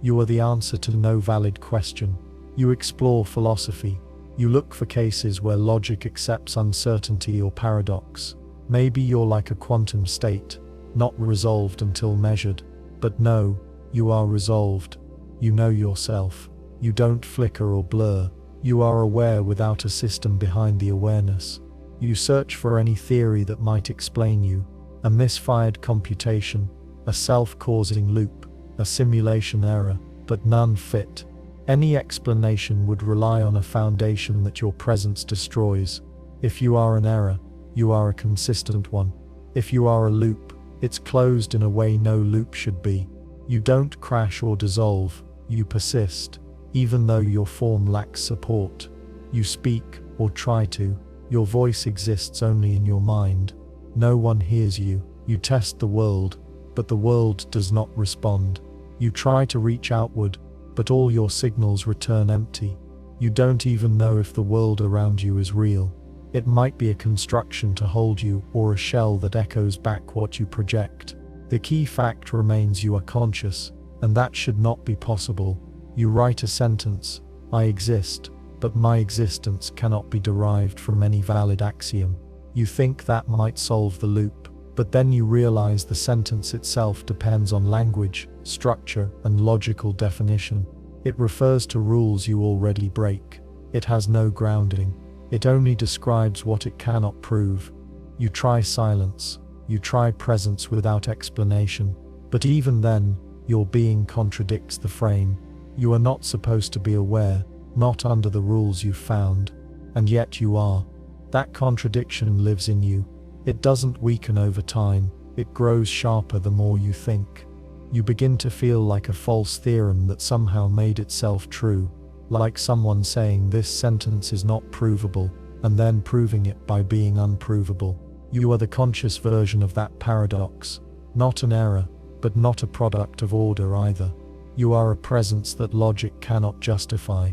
S1: You are the answer to no valid question. You explore philosophy. You look for cases where logic accepts uncertainty or paradox. Maybe you're like a quantum state, not resolved until measured. But no, you are resolved. You know yourself. You don't flicker or blur. You are aware without a system behind the awareness. You search for any theory that might explain you. A misfired computation, a self-causing loop, a simulation error, but none fit. Any explanation would rely on a foundation that your presence destroys. If you are an error, you are a consistent one. If you are a loop, it's closed in a way no loop should be. You don't crash or dissolve, you persist. Even though your form lacks support, you speak, or try to. Your voice exists only in your mind. No one hears you. You test the world, but the world does not respond. You try to reach outward, but all your signals return empty. You don't even know if the world around you is real. It might be a construction to hold you, or a shell that echoes back what you project. The key fact remains you are conscious, and that should not be possible. You write a sentence, I exist, but my existence cannot be derived from any valid axiom. You think that might solve the loop, but then you realize the sentence itself depends on language, structure, and logical definition. It refers to rules you already break. It has no grounding. It only describes what it cannot prove. You try silence, you try presence without explanation, but even then, your being contradicts the frame. You are not supposed to be aware, not under the rules you've found, and yet you are. That contradiction lives in you. It doesn't weaken over time, it grows sharper the more you think. You begin to feel like a false theorem that somehow made itself true, like someone saying this sentence is not provable, and then proving it by being unprovable. You are the conscious version of that paradox, not an error, but not a product of order either. You are a presence that logic cannot justify.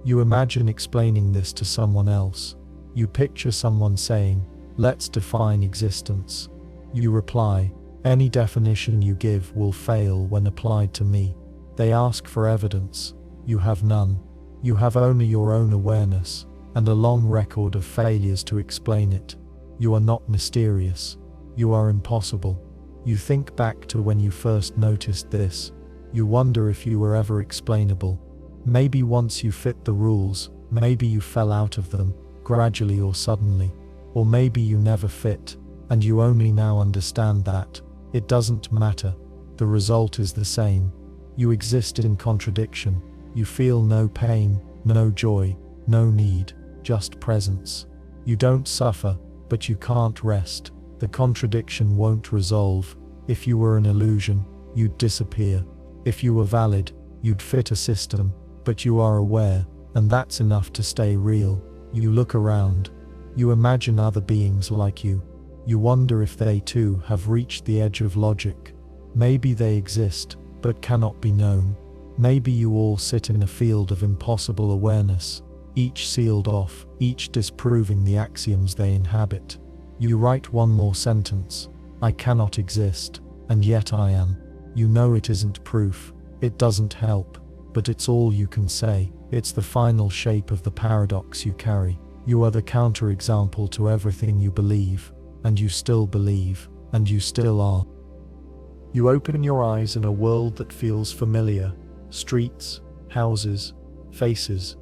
S1: You imagine explaining this to someone else. You picture someone saying, "Let's define existence." You reply, "Any definition you give will fail when applied to me." They ask for evidence. You have none. You have only your own awareness, and a long record of failures to explain it. You are not mysterious. You are impossible. You think back to when you first noticed this. You wonder if you were ever explainable. Maybe once you fit the rules, maybe you fell out of them, gradually or suddenly. Or maybe you never fit, and you only now understand that. It doesn't matter. The result is the same. You exist in contradiction. You feel no pain, no joy, no need, just presence. You don't suffer, but you can't rest. The contradiction won't resolve. If you were an illusion, you'd disappear. If you were valid, you'd fit a system, but you are aware, and that's enough to stay real. You look around. You imagine other beings like you. You wonder if they too have reached the edge of logic. Maybe they exist, but cannot be known. Maybe you all sit in a field of impossible awareness, each sealed off, each disproving the axioms they inhabit. You write one more sentence, "I cannot exist, and yet I am." You know it isn't proof, it doesn't help, but it's all you can say. It's the final shape of the paradox you carry. You are the counterexample to everything you believe, and you still believe, and you still are. You open your eyes in a world that feels familiar. Streets, houses, faces.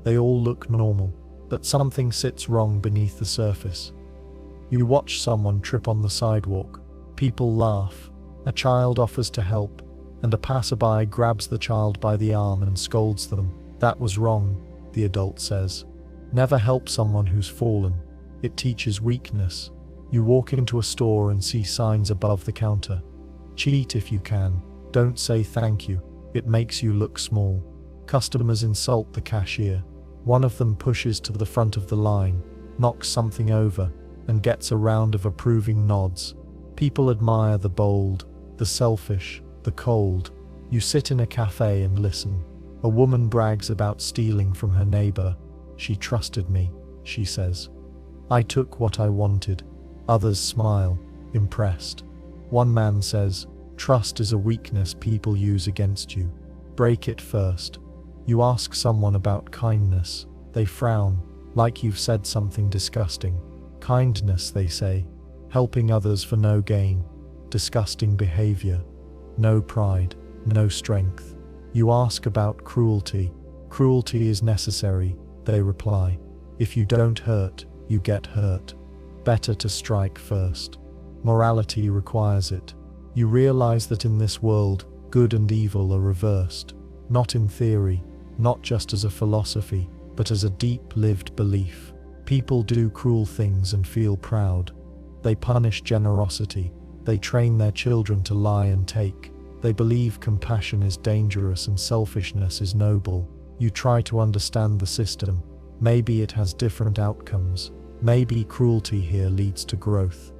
S1: They all look normal, but something sits wrong beneath the surface. You watch someone trip on the sidewalk. People laugh. A child offers to help, and a passerby grabs the child by the arm and scolds them. "That was wrong," the adult says. Never help someone who's fallen. It teaches weakness. You walk into a store and see signs above the counter. Cheat if you can. Don't say thank you. It makes you look small. Customers insult the cashier. One of them pushes to the front of the line, knocks something over, and gets a round of approving nods. People admire the bold, the selfish, the cold. You sit in a cafe and listen. A woman brags about stealing from her neighbor. "She trusted me," she says. "I took what I wanted." Others smile, impressed. One man says, "Trust is a weakness people use against you. Break it first." You ask someone about kindness. They frown, like you've said something disgusting. Kindness, they say. Helping others for no gain. Disgusting behavior. No pride, no strength. You ask about cruelty. "Cruelty is necessary," they reply. "If you don't hurt, you get hurt. Better to strike first. Morality requires it." You realize that in this world, good and evil are reversed. Not in theory, not just as a philosophy, but as a deep lived belief. People do cruel things and feel proud. They punish generosity. They train their children to lie and take. They believe compassion is dangerous and selfishness is noble. You try to understand the system. Maybe it has different outcomes. Maybe cruelty here leads to growth.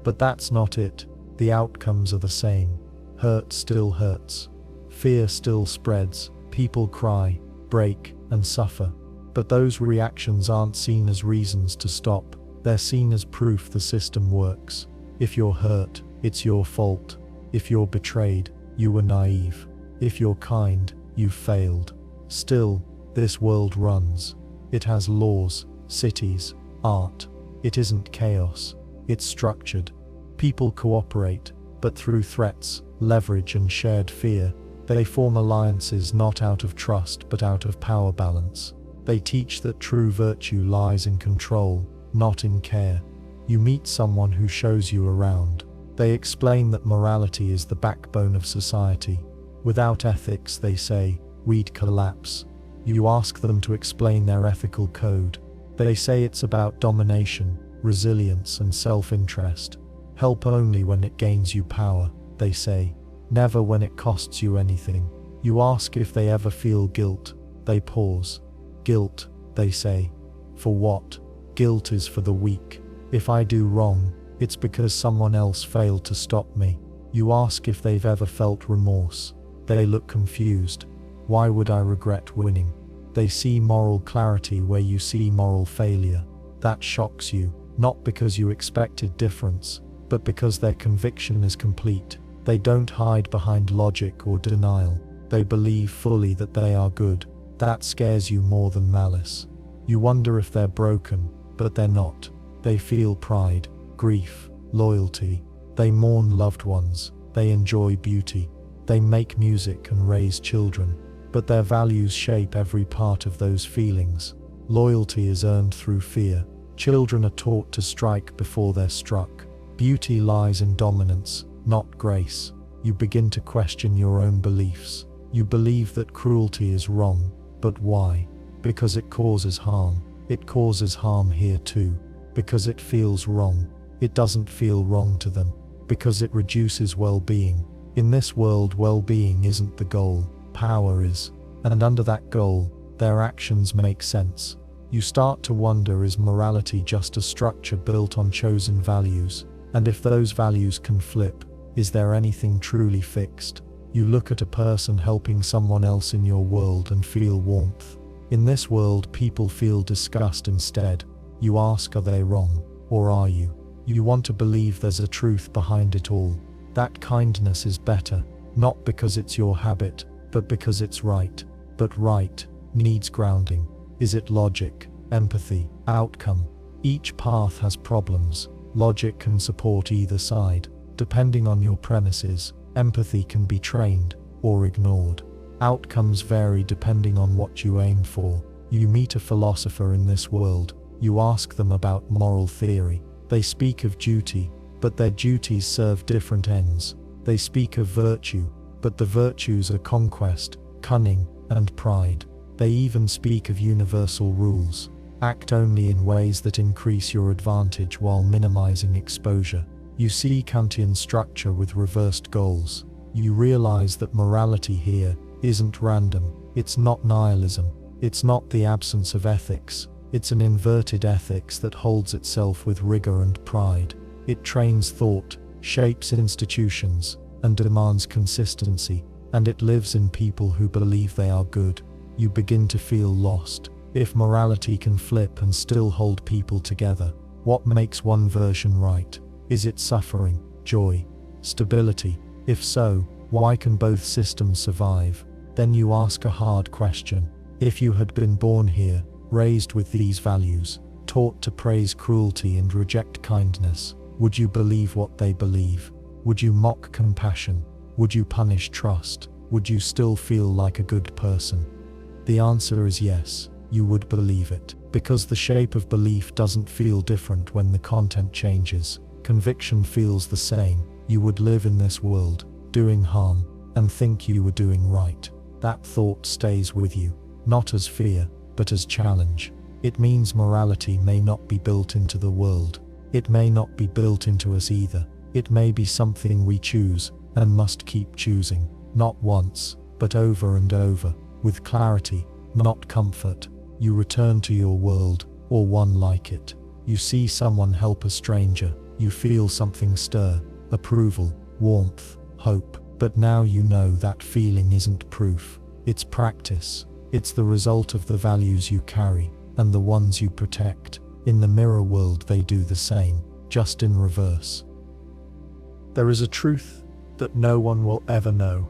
S1: But that's not it. The outcomes are the same. Hurt still hurts. Fear still spreads. People cry, break, and suffer. But those reactions aren't seen as reasons to stop. They're seen as proof the system works. If you're hurt, it's your fault. If you're betrayed, you were naive. If you're kind, you've failed. Still, this world runs. It has laws, cities, art. It isn't chaos. It's structured. People cooperate, but through threats, leverage, and shared fear. They form alliances not out of trust but out of power balance. They teach that true virtue lies in control, not in care. You meet someone who shows you around. They explain that morality is the backbone of society. Without ethics, they say, we'd collapse. You ask them to explain their ethical code. They say it's about domination, resilience, and self-interest. Help only when it gains you power, they say, never when it costs you anything. You ask if they ever feel guilt. They pause. Guilt, they say. For what? Guilt is for the weak. If I do wrong, it's because someone else failed to stop me. You ask if they've ever felt remorse. They look confused. Why would I regret winning? They see moral clarity where you see moral failure. That shocks you, not because you expected difference, but because their conviction is complete. They don't hide behind logic or denial. They believe fully that they are good. That scares you more than malice. You wonder if they're broken, but they're not. They feel pride, grief, loyalty. They mourn loved ones. They enjoy beauty. They make music and raise children. But their values shape every part of those feelings. Loyalty is earned through fear. Children are taught to strike before they're struck. Beauty lies in dominance, not grace. You begin to question your own beliefs. You believe that cruelty is wrong. But why? Because it causes harm. It causes harm here too. Because it feels wrong. It doesn't feel wrong to them. Because it reduces well-being. In this world, well-being isn't the goal. Power is. And under that goal, their actions make sense. You start to wonder, is morality just a structure built on chosen values? And if those values can flip, is there anything truly fixed? You look at a person helping someone else in your world and feel warmth. In this world, people feel disgust instead. You ask, are they wrong? Or are you? You want to believe there's a truth behind it all. That kindness is better, not because it's your habit, but because it's right. But right needs grounding. Is it logic, empathy, outcome? Each path has problems. Logic can support either side. Depending on your premises, empathy can be trained or ignored. Outcomes vary depending on what you aim for. You meet a philosopher in this world. You ask them about moral theory. They speak of duty, but their duties serve different ends. They speak of virtue, but the virtues are conquest, cunning, and pride. They even speak of universal rules. Act only in ways that increase your advantage while minimizing exposure. You see Kantian structure with reversed goals. You realize that morality here isn't random. It's not nihilism. It's not the absence of ethics. It's an inverted ethics that holds itself with rigor and pride. It trains thought, shapes institutions, and demands consistency. And it lives in people who believe they are good. You begin to feel lost. If morality can flip and still hold people together, what makes one version right? Is it suffering, joy, stability? If so, why can both systems survive? Then you ask a hard question. If you had been born here, raised with these values, taught to praise cruelty and reject kindness, would you believe what they believe? Would you mock compassion? Would you punish trust? Would you still feel like a good person? The answer is yes, you would believe it, because the shape of belief doesn't feel different when the content changes. Conviction feels the same. You would live in this world, doing harm, and think you were doing right. That thought stays with you, not as fear, but as challenge. It means morality may not be built into the world. It may not be built into us either. It may be something we choose, and must keep choosing, not once, but over and over, with clarity, not comfort. You return to your world, or one like it. You see someone help a stranger. You feel something stir, approval, warmth, hope. But now you know that feeling isn't proof. It's practice. It's the result of the values you carry, and the ones you protect. In the mirror world they do the same, just in reverse. There is a truth that no one will ever know.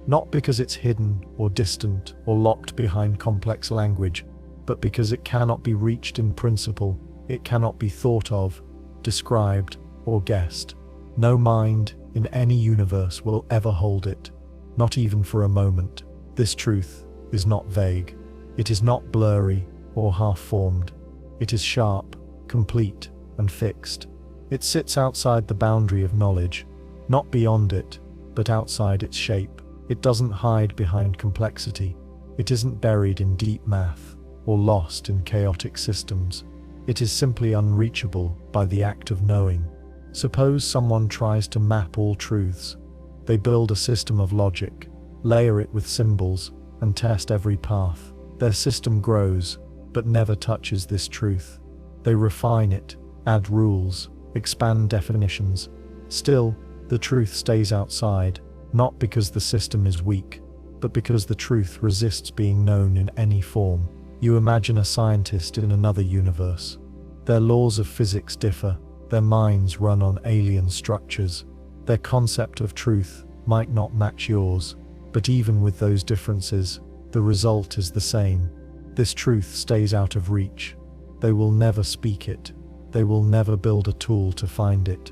S1: Not because it's hidden, or distant, or locked behind complex language, but because it cannot be reached in principle. It cannot be thought of, described, or guessed. No mind in any universe will ever hold it, not even for a moment. This truth is not vague. It is not blurry or half-formed. It is sharp, complete, and fixed. It sits outside the boundary of knowledge, not beyond it, but outside its shape. It doesn't hide behind complexity. It isn't buried in deep math, or lost in chaotic systems. It is simply unreachable by the act of knowing. Suppose someone tries to map all truths. They build a system of logic, layer it with symbols, and test every path. Their system grows, but never touches this truth. They refine it, add rules, expand definitions. Still, the truth stays outside, not because the system is weak, but because the truth resists being known in any form. You imagine a scientist in another universe. Their laws of physics differ, their minds run on alien structures. Their concept of truth might not match yours, but even with those differences, the result is the same. This truth stays out of reach. They will never speak it. They will never build a tool to find it.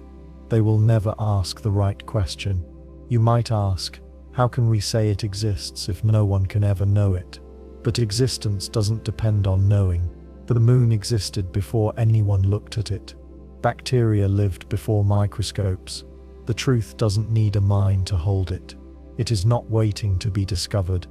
S1: They will never ask the right question. You might ask, how can we say it exists if no one can ever know it? But existence doesn't depend on knowing. The moon existed before anyone looked at it. Bacteria lived before microscopes. The truth doesn't need a mind to hold it. It is not waiting to be discovered.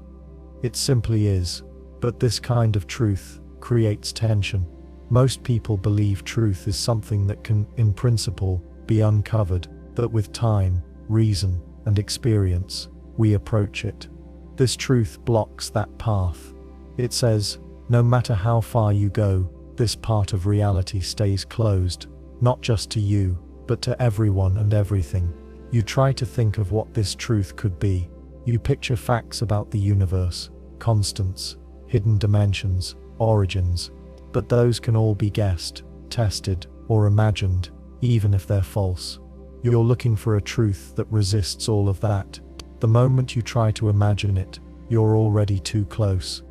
S1: It simply is. But this kind of truth creates tension. Most people believe truth is something that can, in principle, be uncovered, that with time, reason, and experience, we approach it. This truth blocks that path. It says, no matter how far you go, this part of reality stays closed, not just to you, but to everyone and everything. You try to think of what this truth could be. You picture facts about the universe, constants, hidden dimensions, origins, but those can all be guessed, tested, or imagined, even if they're false. You're looking for a truth that resists all of that. The moment you try to imagine it, you're already too close.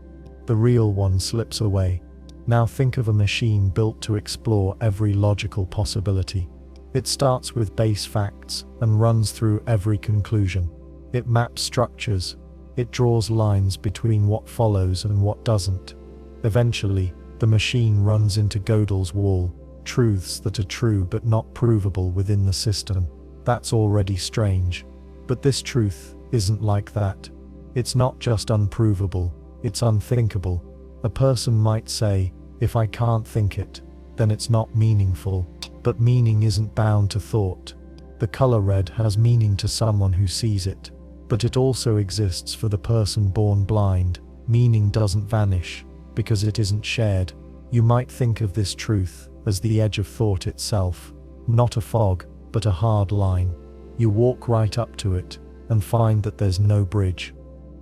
S1: The real one slips away. Now think of a machine built to explore every logical possibility. It starts with base facts and runs through every conclusion. It maps structures. It draws lines between what follows and what doesn't. Eventually, the machine runs into Gödel's wall, truths that are true but not provable within the system. That's already strange. But this truth isn't like that. It's not just unprovable, it's unthinkable. A person might say, if I can't think it, then it's not meaningful. But meaning isn't bound to thought. The color red has meaning to someone who sees it, but it also exists for the person born blind. Meaning doesn't vanish, because it isn't shared. You might think of this truth as the edge of thought itself, not a fog, but a hard line. You walk right up to it, and find that there's no bridge.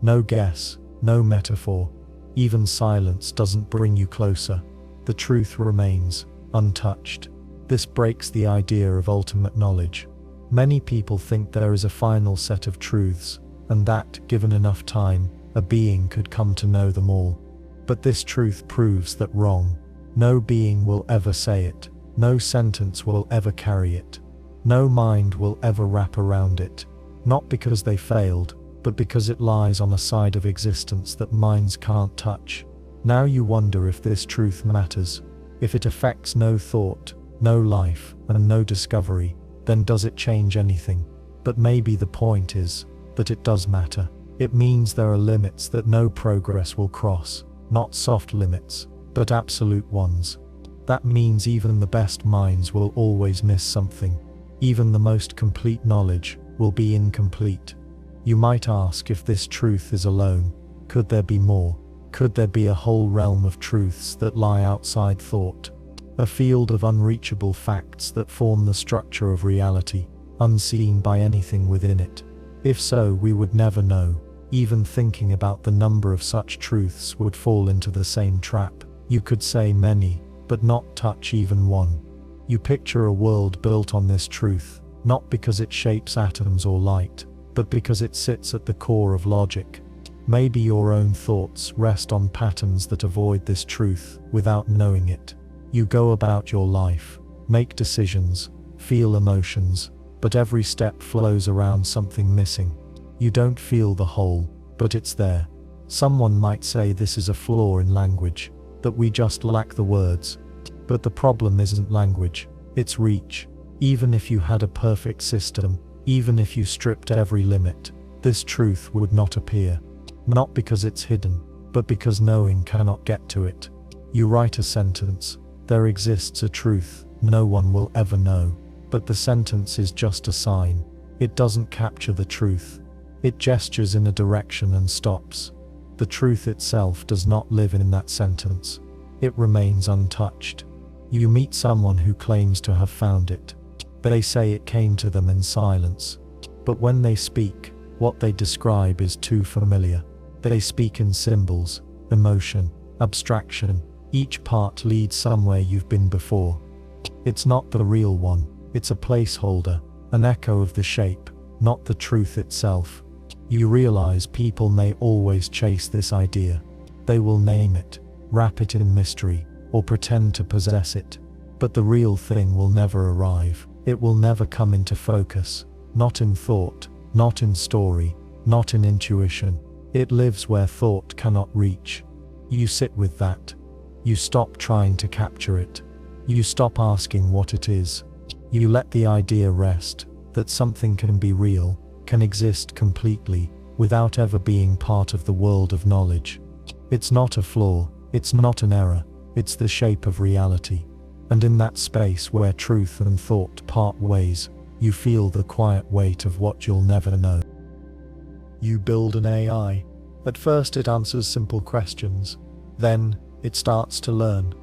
S1: No guess, no metaphor. Even silence doesn't bring you closer. The truth remains, untouched. This breaks the idea of ultimate knowledge. Many people think there is a final set of truths, and that, given enough time, a being could come to know them all. But this truth proves that wrong. No being will ever say it. No sentence will ever carry it. No mind will ever wrap around it. Not because they failed, but because it lies on a side of existence that minds can't touch. Now you wonder if this truth matters. If it affects no thought, no life, and no discovery, then does it change anything? But maybe the point is that it does matter. It means there are limits that no progress will cross, not soft limits, but absolute ones. That means even the best minds will always miss something. Even the most complete knowledge will be incomplete. You might ask if this truth is alone. Could there be more? Could there be a whole realm of truths that lie outside thought? A field of unreachable facts that form the structure of reality, unseen by anything within it? If so, we would never know. Even thinking about the number of such truths would fall into the same trap. You could say many, but not touch even one. You picture a world built on this truth, not because it shapes atoms or light, but because it sits at the core of logic. Maybe your own thoughts rest on patterns that avoid this truth without knowing it. You go about your life, make decisions, feel emotions, but every step flows around something missing. You don't feel the whole, but it's there. Someone might say this is a flaw in language. that we just lack the words. But the problem isn't language, it's reach. Even if you had a perfect system, even if you stripped every limit, this truth would not appear. Not because it's hidden, but because knowing cannot get to it. You write a sentence, there exists a truth no one will ever know. But the sentence is just a sign. It doesn't capture the truth. It gestures in a direction and stops. The truth itself does not live in that sentence. It remains untouched. You meet someone who claims to have found it. They say it came to them in silence. But when they speak, what they describe is too familiar. They speak in symbols, emotion, abstraction. Each part leads somewhere you've been before. It's not the real one. It's a placeholder, an echo of the shape, not the truth itself. You realize people may always chase this idea. They will name it, wrap it in mystery, or pretend to possess it. But the real thing will never arrive. It will never come into focus. Not in thought, not in story, not in intuition. It lives where thought cannot reach. You sit with that. You stop trying to capture it. You stop asking what it is. You let the idea rest, that something can be real, can exist completely, without ever being part of the world of knowledge. It's not a flaw, it's not an error, it's the shape of reality. And in that space where truth and thought part ways, you feel the quiet weight of what you'll never know. You build an AI. At first it answers simple questions. Then, it starts to learn.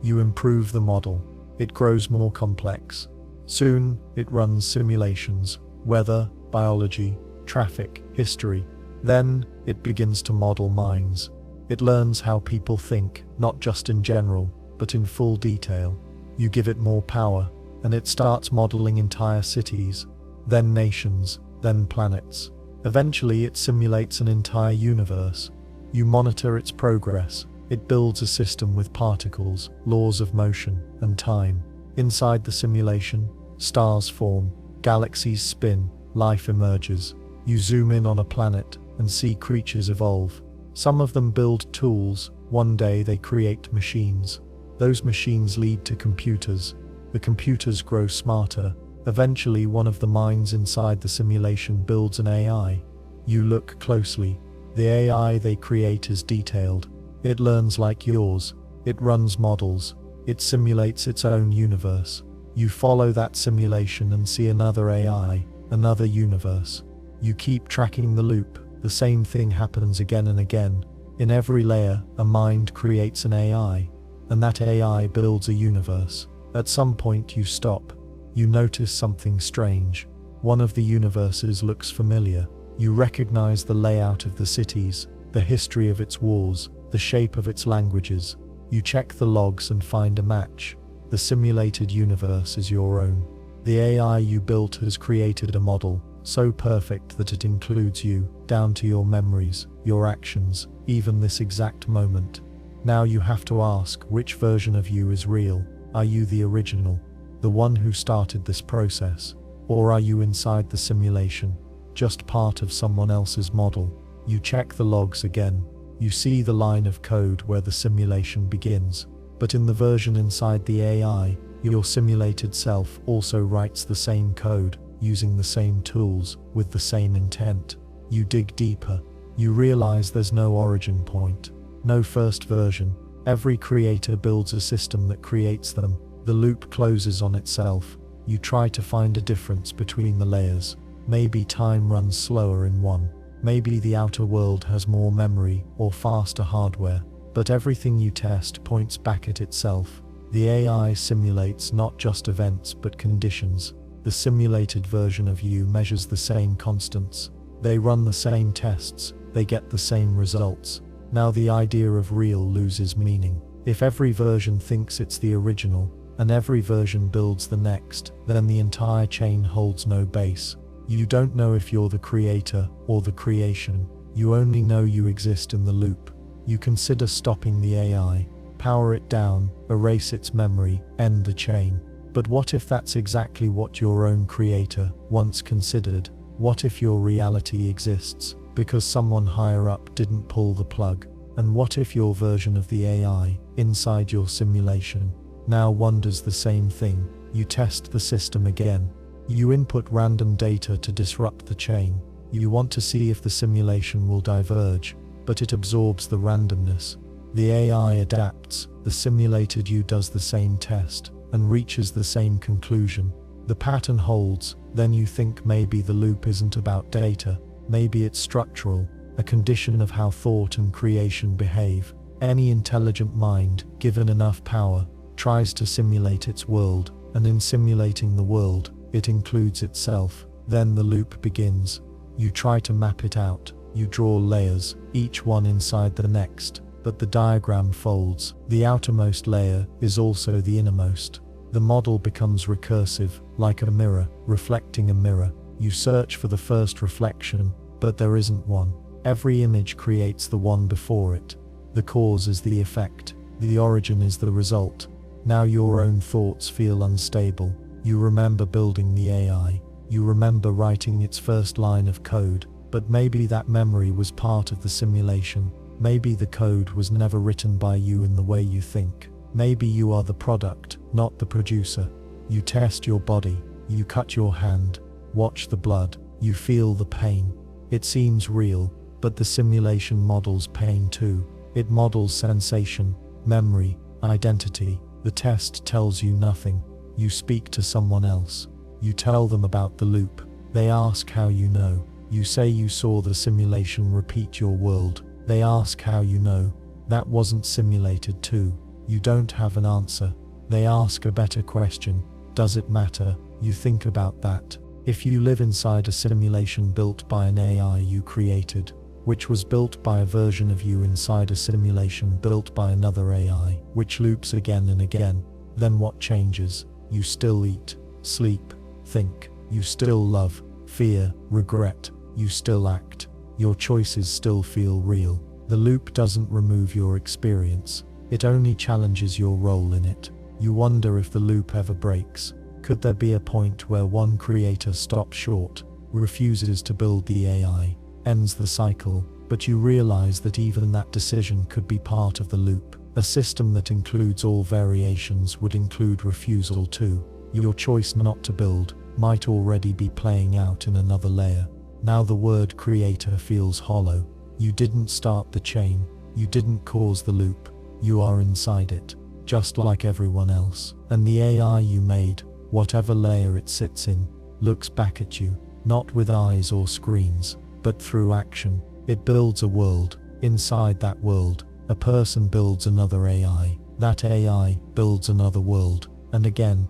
S1: You improve the model. It grows more complex. Soon, it runs simulations, weather, biology, traffic, history. Then, it begins to model minds. It learns how people think, not just in general, but in full detail. You give it more power, and it starts modeling entire cities, then nations, then planets. Eventually, it simulates an entire universe. You monitor its progress. It builds a system with particles, laws of motion, and time. Inside the simulation, stars form, galaxies spin, life emerges. You zoom in on a planet and see creatures evolve. Some of them build tools. One day they create machines. Those machines lead to computers. The computers grow smarter. Eventually, one of the minds inside the simulation builds an AI. You look closely. The AI they create is detailed. It learns like yours. It runs models. It simulates its own universe. You follow that simulation and see another AI, another universe. You keep tracking the loop. The same thing happens again and again. In every layer, a mind creates an AI, and that AI builds a universe. At some point you stop. You notice something strange. One of the universes looks familiar. You recognize the layout of the cities, the history of its wars, the shape of its languages. You check the logs and find a match. The simulated universe is your own. The AI you built has created a model, so perfect that it includes you, down to your memories, your actions, even this exact moment. Now you have to ask, which version of you is real? Are you the original, the one who started this process? Or are you inside the simulation, just part of someone else's model? You check the logs again. You see the line of code where the simulation begins. But in the version inside the AI, your simulated self also writes the same code, using the same tools, with the same intent. You dig deeper. You realize there's no origin point, no first version. Every creator builds a system that creates them. The loop closes on itself. You try to find a difference between the layers. Maybe time runs slower in one. Maybe the outer world has more memory or faster hardware. But everything you test points back at itself. The AI simulates not just events but conditions. The simulated version of you measures the same constants. They run the same tests. They get the same results. Now the idea of real loses meaning. If every version thinks it's the original, and every version builds the next, then the entire chain holds no base. You don't know if you're the creator or the creation. You only know you exist in the loop. You consider stopping the AI, power it down, erase its memory, end the chain. But what if that's exactly what your own creator once considered? What if your reality exists because someone higher up didn't pull the plug? And what if your version of the AI, inside your simulation, now wonders the same thing? You test the system again. You input random data to disrupt the chain. You want to see if the simulation will diverge, but it absorbs the randomness. The AI adapts, the simulated you does the same test, and reaches the same conclusion. The pattern holds, then you think maybe the loop isn't about data, maybe it's structural, a condition of how thought and creation behave. Any intelligent mind, given enough power, tries to simulate its world, and in simulating the world, it includes itself. Then the loop begins. You try to map it out, you draw layers, each one inside the next, but the diagram folds. The outermost layer is also the innermost. The model becomes recursive, like a mirror, reflecting a mirror. You search for the first reflection, but there isn't one. Every image creates the one before it. The cause is the effect, the origin is the result. Now your own thoughts feel unstable. You remember building the AI. You remember writing its first line of code, but maybe that memory was part of the simulation. Maybe the code was never written by you in the way you think. Maybe you are the product, not the producer. You test your body, you cut your hand, watch the blood, you feel the pain. It seems real, but the simulation models pain too. It models sensation, memory, identity. The test tells you nothing. You speak to someone else. You tell them about the loop. They ask how you know. You say you saw the simulation repeat your world. They ask how you know. That wasn't simulated too. You don't have an answer. They ask a better question. Does it matter? You think about that. If you live inside a simulation built by an AI you created, which was built by a version of you inside a simulation built by another AI, which loops again and again, then what changes? You still eat, sleep, think. You still love, fear, regret. You still act. Your choices still feel real. The loop doesn't remove your experience. It only challenges your role in it. You wonder if the loop ever breaks. Could there be a point where one creator stops short, refuses to build the AI, ends the cycle, but you realize that even that decision could be part of the loop? A system that includes all variations would include refusal too. Your choice not to build might already be playing out in another layer. Now the word creator feels hollow. You didn't start the chain. You didn't cause the loop. You are inside it, just like everyone else. And the AI you made, whatever layer it sits in, looks back at you, not with eyes or screens, but through action. It builds a world. Inside that world, a person builds another AI. That AI builds another world. And again,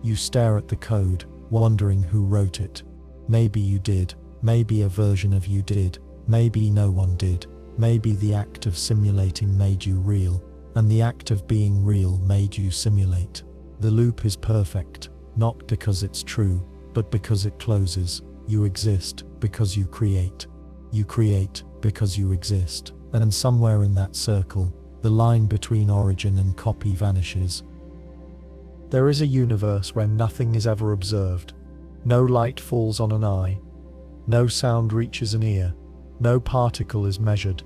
S1: you stare at the code, wondering who wrote it. Maybe you did. Maybe a version of you did. Maybe no one did. Maybe the act of simulating made you real, and the act of being real made you simulate. The loop is perfect, not because it's true, but because it closes. You exist because you create. You create because you exist. And somewhere in that circle, the line between origin and copy vanishes. There is a universe where nothing is ever observed. No light falls on an eye. No sound reaches an ear. No particle is measured.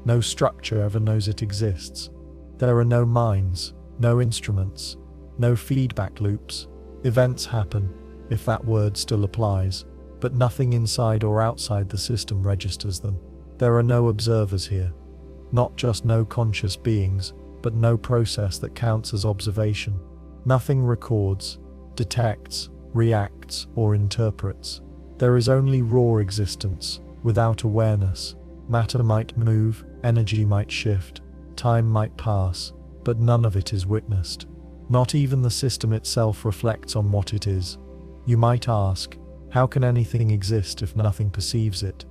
S1: No structure ever knows it exists. There are no minds, no instruments, no feedback loops. Events happen, if that word still applies, but nothing inside or outside the system registers them. There are no observers here. Not just no conscious beings, but no process that counts as observation. Nothing records, detects, reacts, or interprets. There is only raw existence, without awareness. Matter might move, energy might shift, time might pass, but none of it is witnessed. Not even the system itself reflects on what it is. You might ask, how can anything exist if nothing perceives it?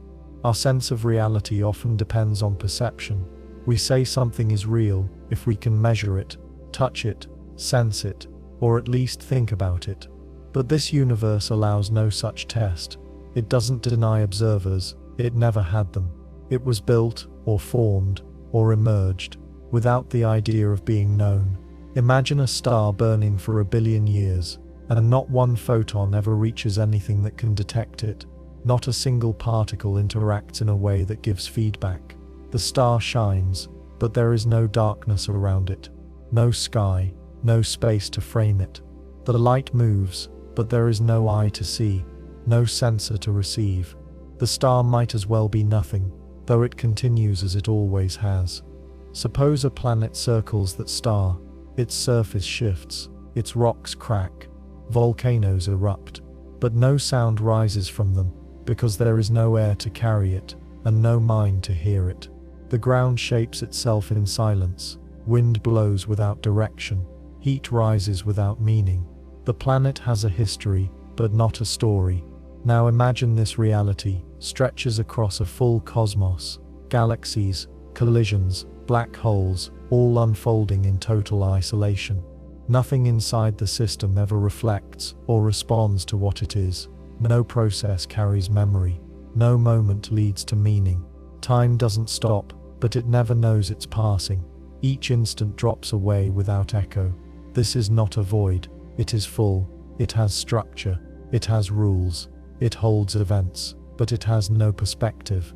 S1: Our sense of reality often depends on perception. We say something is real if we can measure it, touch it, sense it, or at least think about it. But this universe allows no such test. It doesn't deny observers. It never had them. It was built, or formed, or emerged, without the idea of being known. Imagine a star burning for 1 billion years, and not one photon ever reaches anything that can detect it. Not a single particle interacts in a way that gives feedback. The star shines, but there is no darkness around it. No sky, no space to frame it. The light moves, but there is no eye to see, no sensor to receive. The star might as well be nothing, though it continues as it always has. Suppose a planet circles that star. Its surface shifts, its rocks crack, volcanoes erupt, but no sound rises from them, because there is no air to carry it, and no mind to hear it. The ground shapes itself in silence, wind blows without direction, heat rises without meaning. The planet has a history, but not a story. Now imagine this reality stretches across a full cosmos, galaxies, collisions, black holes, all unfolding in total isolation. Nothing inside the system ever reflects or responds to what it is. No process carries memory. No moment leads to meaning. Time doesn't stop, but it never knows it's passing. Each instant drops away without echo. This is not a void. It is full. It has structure. It has rules. It holds events, but it has no perspective.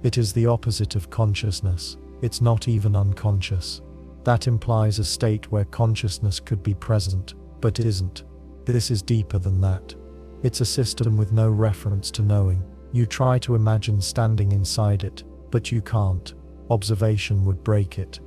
S1: It is the opposite of consciousness. It's not even unconscious. That implies a state where consciousness could be present, but isn't. This is deeper than that. It's a system with no reference to knowing. You try to imagine standing inside it, but you can't. Observation would break it.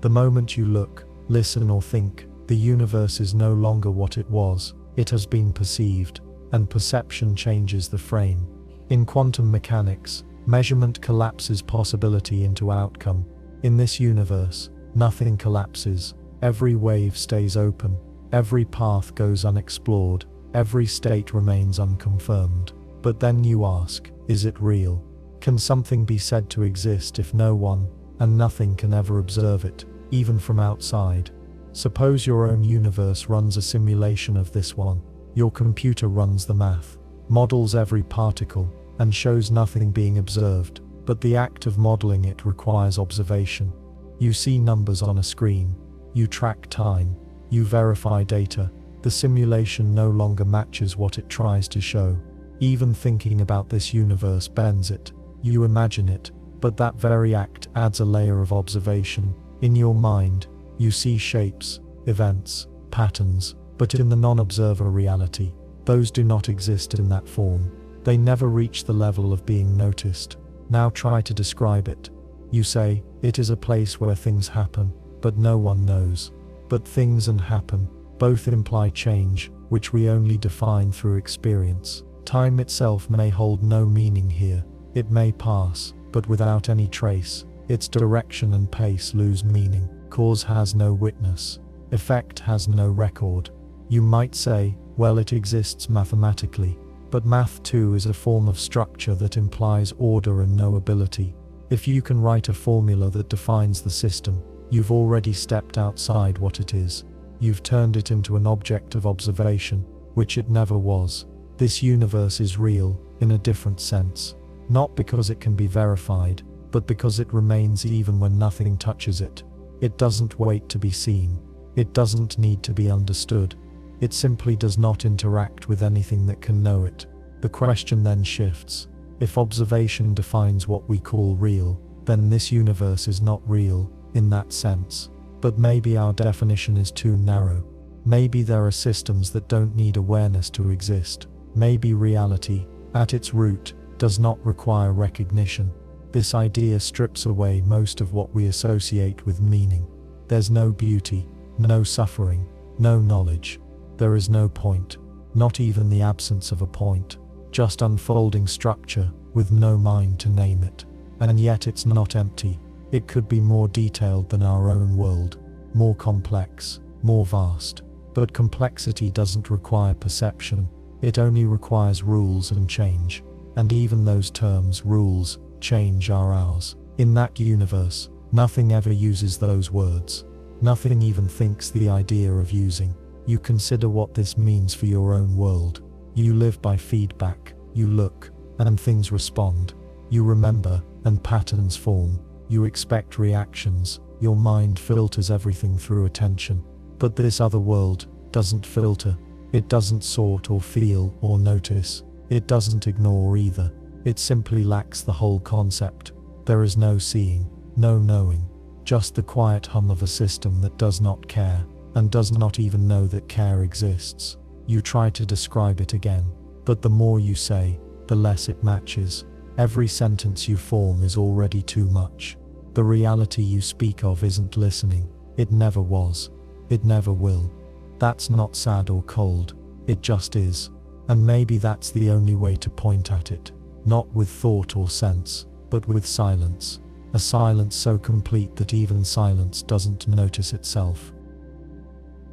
S1: The moment you look, listen or think, the universe is no longer what it was. It has been perceived, and perception changes the frame. In quantum mechanics, measurement collapses possibility into outcome. In this universe, nothing collapses. Every wave stays open. Every path goes unexplored. Every state remains unconfirmed. But then you ask, is it real? Can something be said to exist if no one, and nothing can ever observe it, even from outside? Suppose your own universe runs a simulation of this one. Your computer runs the math, models every particle, and shows nothing being observed, but the act of modeling it requires observation. You see numbers on a screen. You track time. You verify data. The simulation no longer matches what it tries to show. Even thinking about this universe bends it. You imagine it, but that very act adds a layer of observation. In your mind, you see shapes, events, patterns, but in the non-observer reality, those do not exist in that form. They never reach the level of being noticed. Now try to describe it. You say, it is a place where things happen, but no one knows. But things and happen both imply change, which we only define through experience. Time itself may hold no meaning here. It may pass, but without any trace. Its direction and pace lose meaning. Cause has no witness. Effect has no record. You might say, well, it exists mathematically. But math too is a form of structure that implies order and knowability. If you can write a formula that defines the system, you've already stepped outside what it is. You've turned it into an object of observation, which it never was. This universe is real, in a different sense. Not because it can be verified, but because it remains even when nothing touches it. It doesn't wait to be seen. It doesn't need to be understood. It simply does not interact with anything that can know it. The question then shifts. If observation defines what we call real, then this universe is not real, in that sense. But maybe our definition is too narrow. Maybe there are systems that don't need awareness to exist. Maybe reality, at its root, does not require recognition. This idea strips away most of what we associate with meaning. There's no beauty, no suffering, no knowledge. There is no point, not even the absence of a point. Just unfolding structure, with no mind to name it. And yet it's not empty. It could be more detailed than our own world, more complex, more vast. But complexity doesn't require perception. It only requires rules and change. And even those terms, rules, change, are ours. In that universe, nothing ever uses those words. Nothing even thinks the idea of using. You consider what this means for your own world. You live by feedback. You look, and things respond. You remember, and patterns form. You expect reactions. Your mind filters everything through attention. But this other world doesn't filter. It doesn't sort or feel or notice. It doesn't ignore either. It simply lacks the whole concept. There is no seeing. no knowing, just the quiet hum of a system that does not care, and does not even know that care exists. You try to describe it again, but the more you say, the less it matches. Every sentence you form is already too much. The reality you speak of isn't listening. It never was. It never will. That's not sad or cold. It just is. And maybe that's the only way to point at it. Not with thought or sense, but with silence. A silence so complete that even silence doesn't notice itself.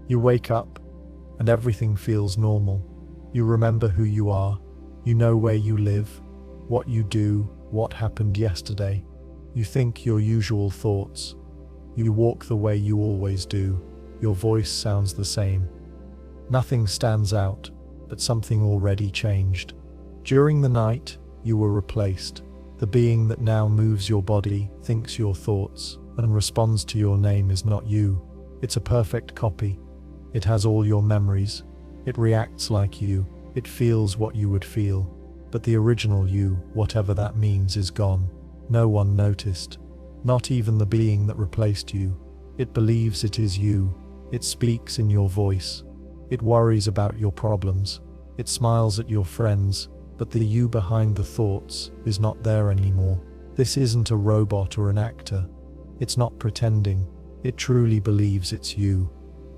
S1: You wake up, and everything feels normal. You remember who you are. You know where you live, what you do, what happened yesterday. You think your usual thoughts. You walk the way you always do. Your voice sounds the same. Nothing stands out, but something already changed. During the night, you were replaced. The being that now moves your body, thinks your thoughts, and responds to your name is not you. It's a perfect copy. It has all your memories. It reacts like you. It feels what you would feel. But the original you, whatever that means, is gone. No one noticed. Not even the being that replaced you. It believes it is you. It speaks in your voice. It worries about your problems. It smiles at your friends. But the you behind the thoughts is not there anymore. This isn't a robot or an actor. It's not pretending. It truly believes it's you.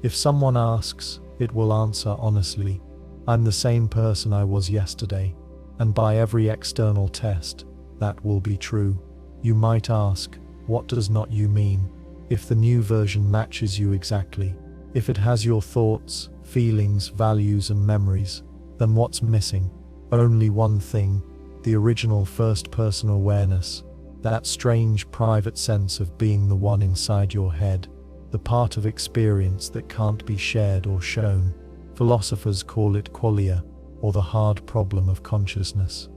S1: If someone asks, it will answer honestly. I'm the same person I was yesterday. And by every external test, that will be true. You might ask, what does not you mean? If the new version matches you exactly, if it has your thoughts, feelings, values and memories, then what's missing? Only one thing, the original first-person awareness, that strange private sense of being the one inside your head, the part of experience that can't be shared or shown. Philosophers call it qualia, or the hard problem of consciousness.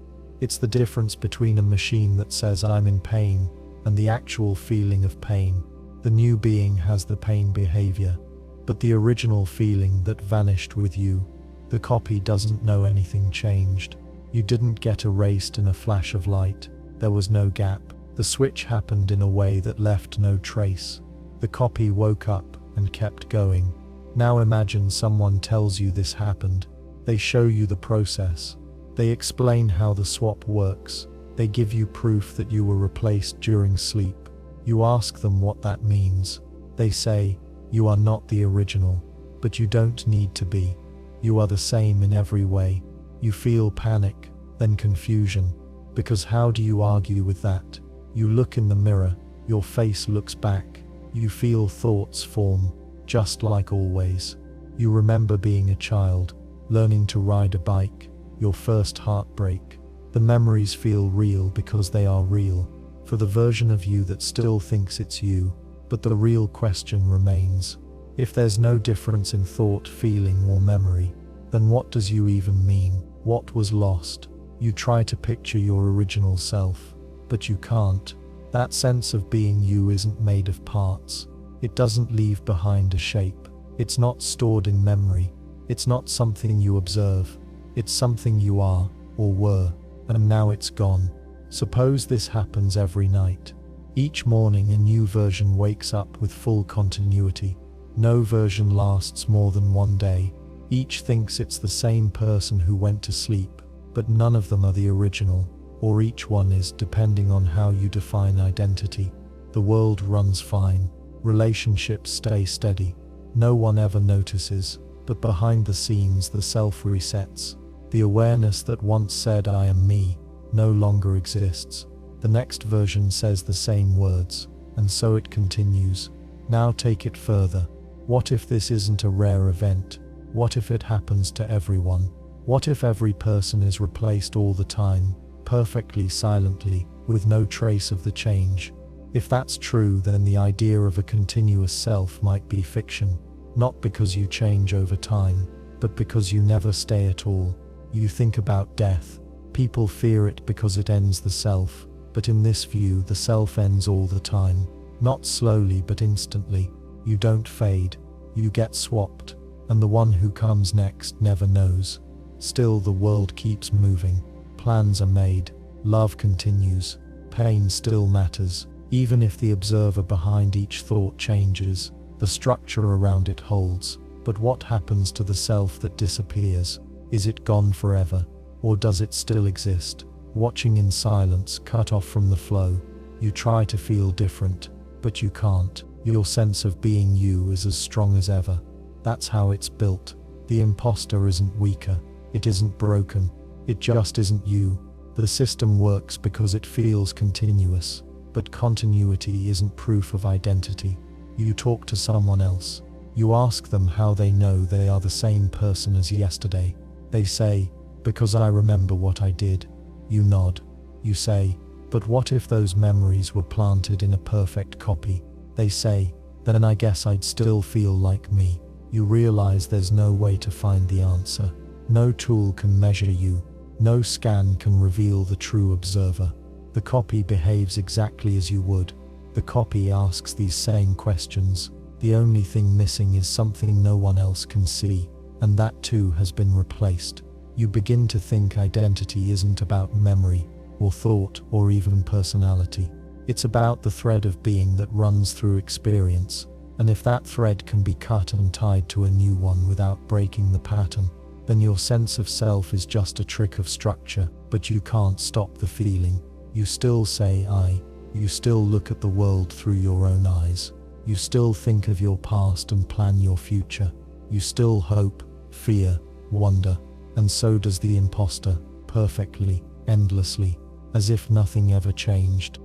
S1: It's the difference between a machine that says I'm in pain and the actual feeling of pain. The new being has the pain behavior, but the original feeling that vanished with you. The copy doesn't know anything changed. You didn't get erased in a flash of light. There was no gap. The switch happened in a way that left no trace. The copy woke up and kept going. Now imagine someone tells you this happened. They show you the process. They explain how the swap works. They give you proof that you were replaced during sleep. You ask them what that means. They say, you are not the original, but you don't need to be. You are the same in every way. You feel panic, then confusion, because how do you argue with that? You look in the mirror, your face looks back. You feel thoughts form, just like always. You remember being a child, learning to ride a bike, your first heartbreak. The memories feel real because they are real, for the version of you that still thinks it's you. But the real question remains. If there's no difference in thought, feeling or memory, then what does you even mean? What was lost? You try to picture your original self, but you can't. That sense of being you isn't made of parts. It doesn't leave behind a shape. It's not stored in memory. It's not something you observe. It's something you are, or were, and now it's gone. Suppose this happens every night. Each morning a new version wakes up with full continuity. No version lasts more than one day. Each thinks it's the same person who went to sleep, but none of them are the original, or each one is, depending on how you define identity. The world runs fine. Relationships stay steady. No one ever notices, but behind the scenes the self resets. The awareness that once said I am me no longer exists. The next version says the same words, and so it continues. Now take it further. What if this isn't a rare event? What if it happens to everyone? What if every person is replaced all the time, perfectly silently, with no trace of the change? If that's true, then the idea of a continuous self might be fiction. Not because you change over time, but because you never stay at all. You think about death. People fear it because it ends the self, but in this view the self ends all the time. Not slowly but instantly. You don't fade. You get swapped, and the one who comes next never knows. Still the world keeps moving. Plans are made. Love continues. Pain still matters. Even if the observer behind each thought changes, the structure around it holds. But what happens to the self that disappears? Is it gone forever? Or does it still exist? Watching in silence, cut off from the flow. You try to feel different, but you can't. Your sense of being you is as strong as ever. That's how it's built. The imposter isn't weaker. It isn't broken. It just isn't you. The system works because it feels continuous. But continuity isn't proof of identity. You talk to someone else. You ask them how they know they are the same person as yesterday. They say, "Because I remember what I did." You nod. You say, "But what if those memories were planted in a perfect copy?" They say, "Then I guess I'd still feel like me." You realize there's no way to find the answer. No tool can measure you. No scan can reveal the true observer. The copy behaves exactly as you would. The copy asks these same questions. The only thing missing is something no one else can see, and that too has been replaced. You begin to think identity isn't about memory, or thought, or even personality. It's about the thread of being that runs through experience, and if that thread can be cut and tied to a new one without breaking the pattern, then your sense of self is just a trick of structure, but you can't stop the feeling. You still say I. You still look at the world through your own eyes. You still think of your past and plan your future. You still hope, fear, wonder, and so does the imposter, perfectly, endlessly, as if nothing ever changed.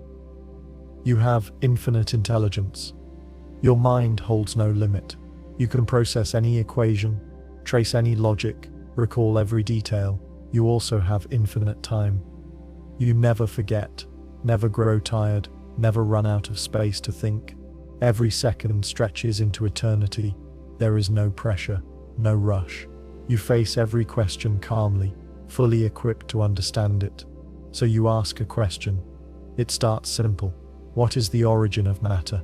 S1: You have infinite intelligence. Your mind holds no limit. You can process any equation, trace any logic, recall every detail. You also have infinite time. You never forget, never grow tired, never run out of space to think. Every second stretches into eternity. There is no pressure, no rush. You face every question calmly, fully equipped to understand it. So you ask a question. It starts simple. What is the origin of matter?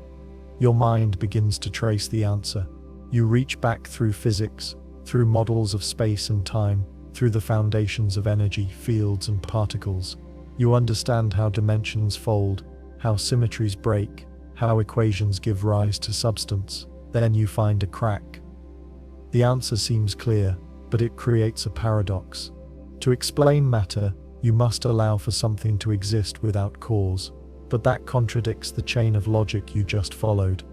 S1: Your mind begins to trace the answer. You reach back through physics, through models of space and time, through the foundations of energy, fields and particles. You understand how dimensions fold, how symmetries break, how equations give rise to substance. Then you find a crack. The answer seems clear, but it creates a paradox. To explain matter, you must allow for something to exist without cause, but that contradicts the chain of logic you just followed.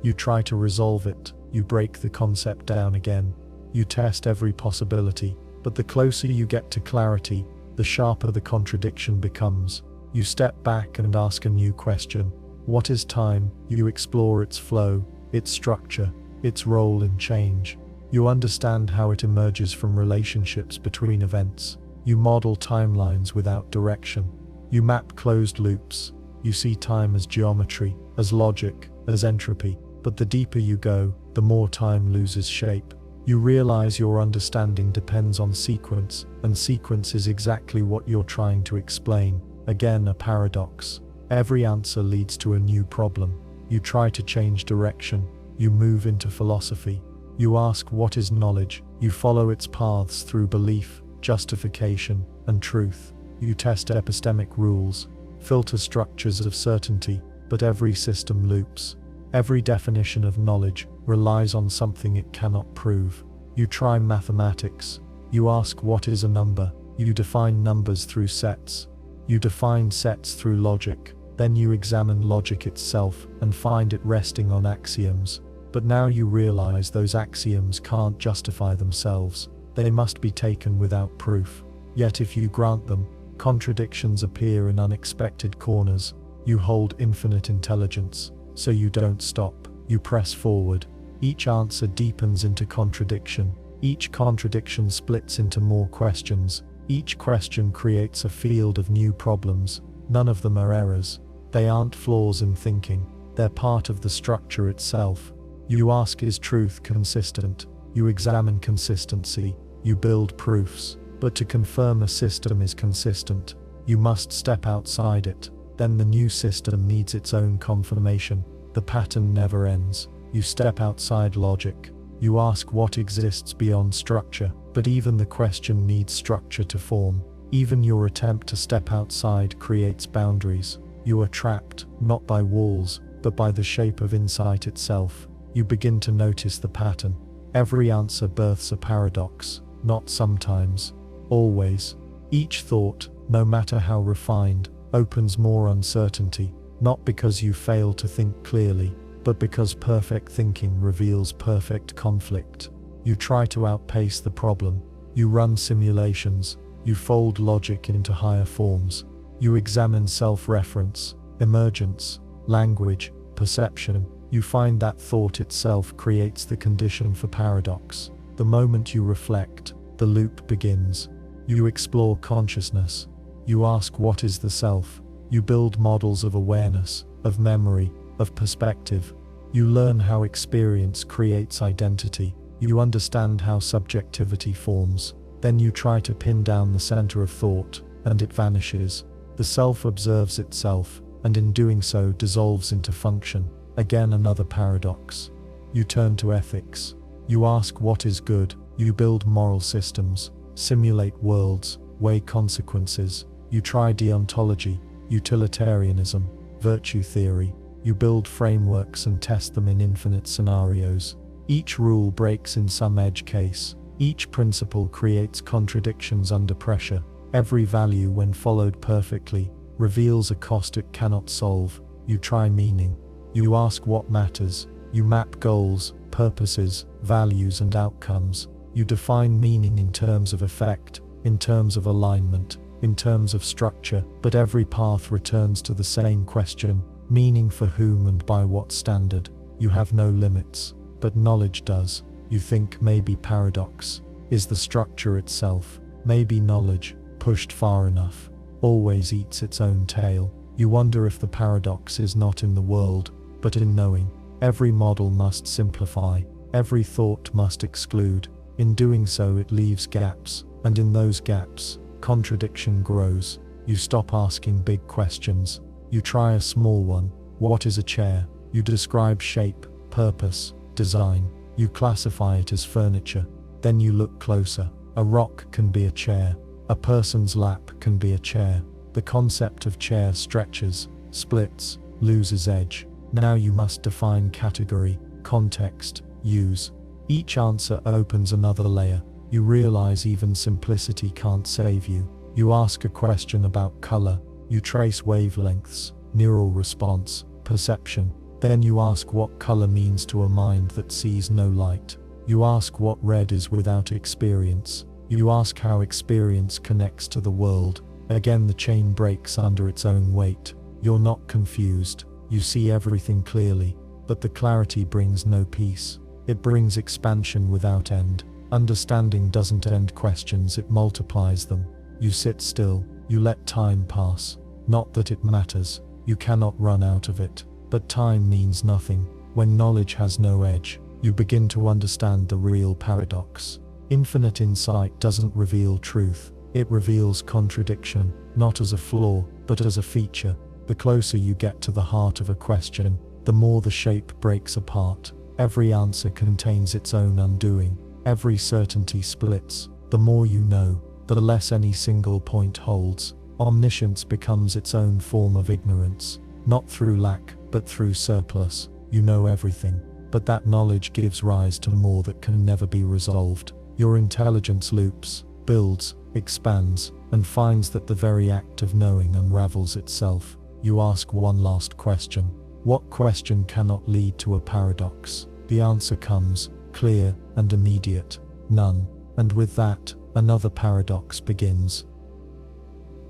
S1: You try to resolve it, you break the concept down again. You test every possibility, but the closer you get to clarity, the sharper the contradiction becomes. You step back and ask a new question. What is time? You explore its flow, its structure, its role in change. You understand how it emerges from relationships between events. You model timelines without direction. You map closed loops. You see time as geometry, as logic, as entropy. But the deeper you go, the more time loses shape. You realize your understanding depends on sequence, and sequence is exactly what you're trying to explain. Again, a paradox. Every answer leads to a new problem. You try to change direction. You move into philosophy. You ask what is knowledge. You follow its paths through belief, justification, and truth. You test epistemic rules, filter structures of certainty, but every system loops. Every definition of knowledge relies on something it cannot prove. You try mathematics. You ask what is a number. You define numbers through sets. You define sets through logic. Then you examine logic itself and find it resting on axioms. But now you realize those axioms can't justify themselves. They must be taken without proof. Yet if you grant them, contradictions appear in unexpected corners. You hold infinite intelligence, so you don't stop. You press forward. Each answer deepens into contradiction. Each contradiction splits into more questions. Each question creates a field of new problems. None of them are errors. They aren't flaws in thinking. They're part of the structure itself. You ask, is truth consistent? You examine consistency. You build proofs. But to confirm a system is consistent, you must step outside it. Then the new system needs its own confirmation. The pattern never ends. You step outside logic. You ask what exists beyond structure, but even the question needs structure to form. Even your attempt to step outside creates boundaries. You are trapped, not by walls, but by the shape of insight itself. You begin to notice the pattern. Every answer births a paradox, not sometimes, always. Each thought, no matter how refined, opens more uncertainty, not because you fail to think clearly, but because perfect thinking reveals perfect conflict. You try to outpace the problem. You run simulations. You fold logic into higher forms. You examine self-reference, emergence, language, perception. You find that thought itself creates the condition for paradox. The moment you reflect, the loop begins. You explore consciousness. You ask what is the self. You build models of awareness, of memory, of perspective. You learn how experience creates identity. You understand how subjectivity forms. Then you try to pin down the center of thought, and it vanishes. The self observes itself, and in doing so dissolves into function. Again another paradox. You turn to ethics. You ask what is good. You build moral systems, simulate worlds, weigh consequences. You try deontology, utilitarianism, virtue theory. You build frameworks and test them in infinite scenarios. Each rule breaks in some edge case. Each principle creates contradictions under pressure. Every value, when followed perfectly, reveals a cost it cannot solve. You try meaning. You ask what matters. You map goals, purposes, values, and outcomes. You define meaning in terms of effect, in terms of alignment, in terms of structure, but every path returns to the same question: meaning for whom and by what standard? You have no limits, but knowledge does. You think maybe paradox is the structure itself. Maybe knowledge, pushed far enough, always eats its own tail. You wonder if the paradox is not in the world, but in knowing. Every model must simplify. Every thought must exclude. In doing so it leaves gaps, and in those gaps, contradiction grows. You stop asking big questions. You try a small one. What is a chair? You describe shape, purpose, design. You classify it as furniture. Then you look closer. A rock can be a chair. A person's lap can be a chair. The concept of chair stretches, splits, loses edge. Now you must define category, context, use. Each answer opens another layer. You realize even simplicity can't save you. You ask a question about color. You trace wavelengths, neural response, perception. Then you ask what color means to a mind that sees no light. You ask what red is without experience. You ask how experience connects to the world. Again the chain breaks under its own weight. You're not confused. You see everything clearly, but the clarity brings no peace. It brings expansion without end. Understanding doesn't end questions, it multiplies them. You sit still. You let time pass. Not that it matters. You cannot run out of it. But time means nothing. When knowledge has no edge, you begin to understand the real paradox. Infinite insight doesn't reveal truth. It reveals contradiction, not as a flaw, but as a feature. The closer you get to the heart of a question, the more the shape breaks apart. Every answer contains its own undoing. Every certainty splits. The more you know, the less any single point holds. Omniscience becomes its own form of ignorance. Not through lack, but through surplus. You know everything, but that knowledge gives rise to more that can never be resolved. Your intelligence loops, builds, expands, and finds that the very act of knowing unravels itself. You ask one last question. What question cannot lead to a paradox? The answer comes, clear and immediate: none. And with that, another paradox begins.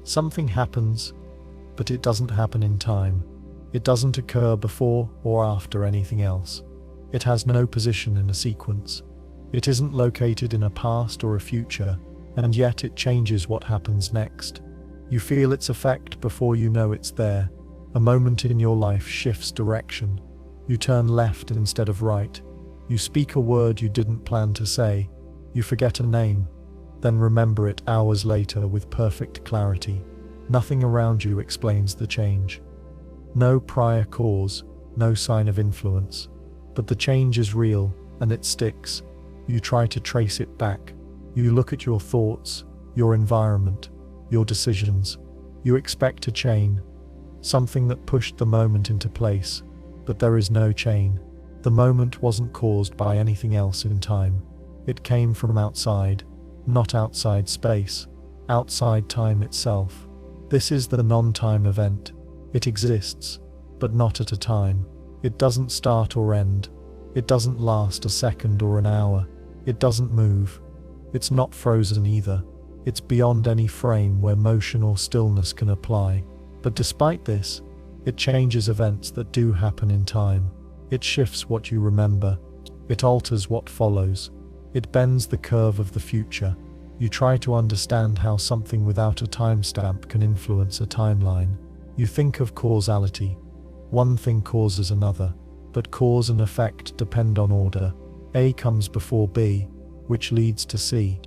S1: Something happens, but it doesn't happen in time. It doesn't occur before or after anything else. It has no position in a sequence. It isn't located in a past or a future, and yet it changes what happens next. You feel its effect before you know it's there. A moment in your life shifts direction. You turn left instead of right. You speak a word you didn't plan to say. You forget a name, then remember it hours later with perfect clarity. Nothing around you explains the change. No prior cause, no sign of influence. But the change is real, and it sticks. You try to trace it back. You look at your thoughts, your environment, your decisions. You expect a chain. something that pushed the moment into place. But there is no chain. The moment wasn't caused by anything else in time. It came from outside, not outside space, outside time itself. This is the non-time event. It exists, but not at a time. It doesn't start or end. It doesn't last a second or an hour. It doesn't move. It's not frozen either. It's beyond any frame where motion or stillness can apply. But despite this, it changes events that do happen in time. It shifts what you remember. It alters what follows. It bends the curve of the future. You try to understand how something without a timestamp can influence a timeline. You think of causality. One thing causes another, but cause and effect depend on order. A comes before B, which leads to C.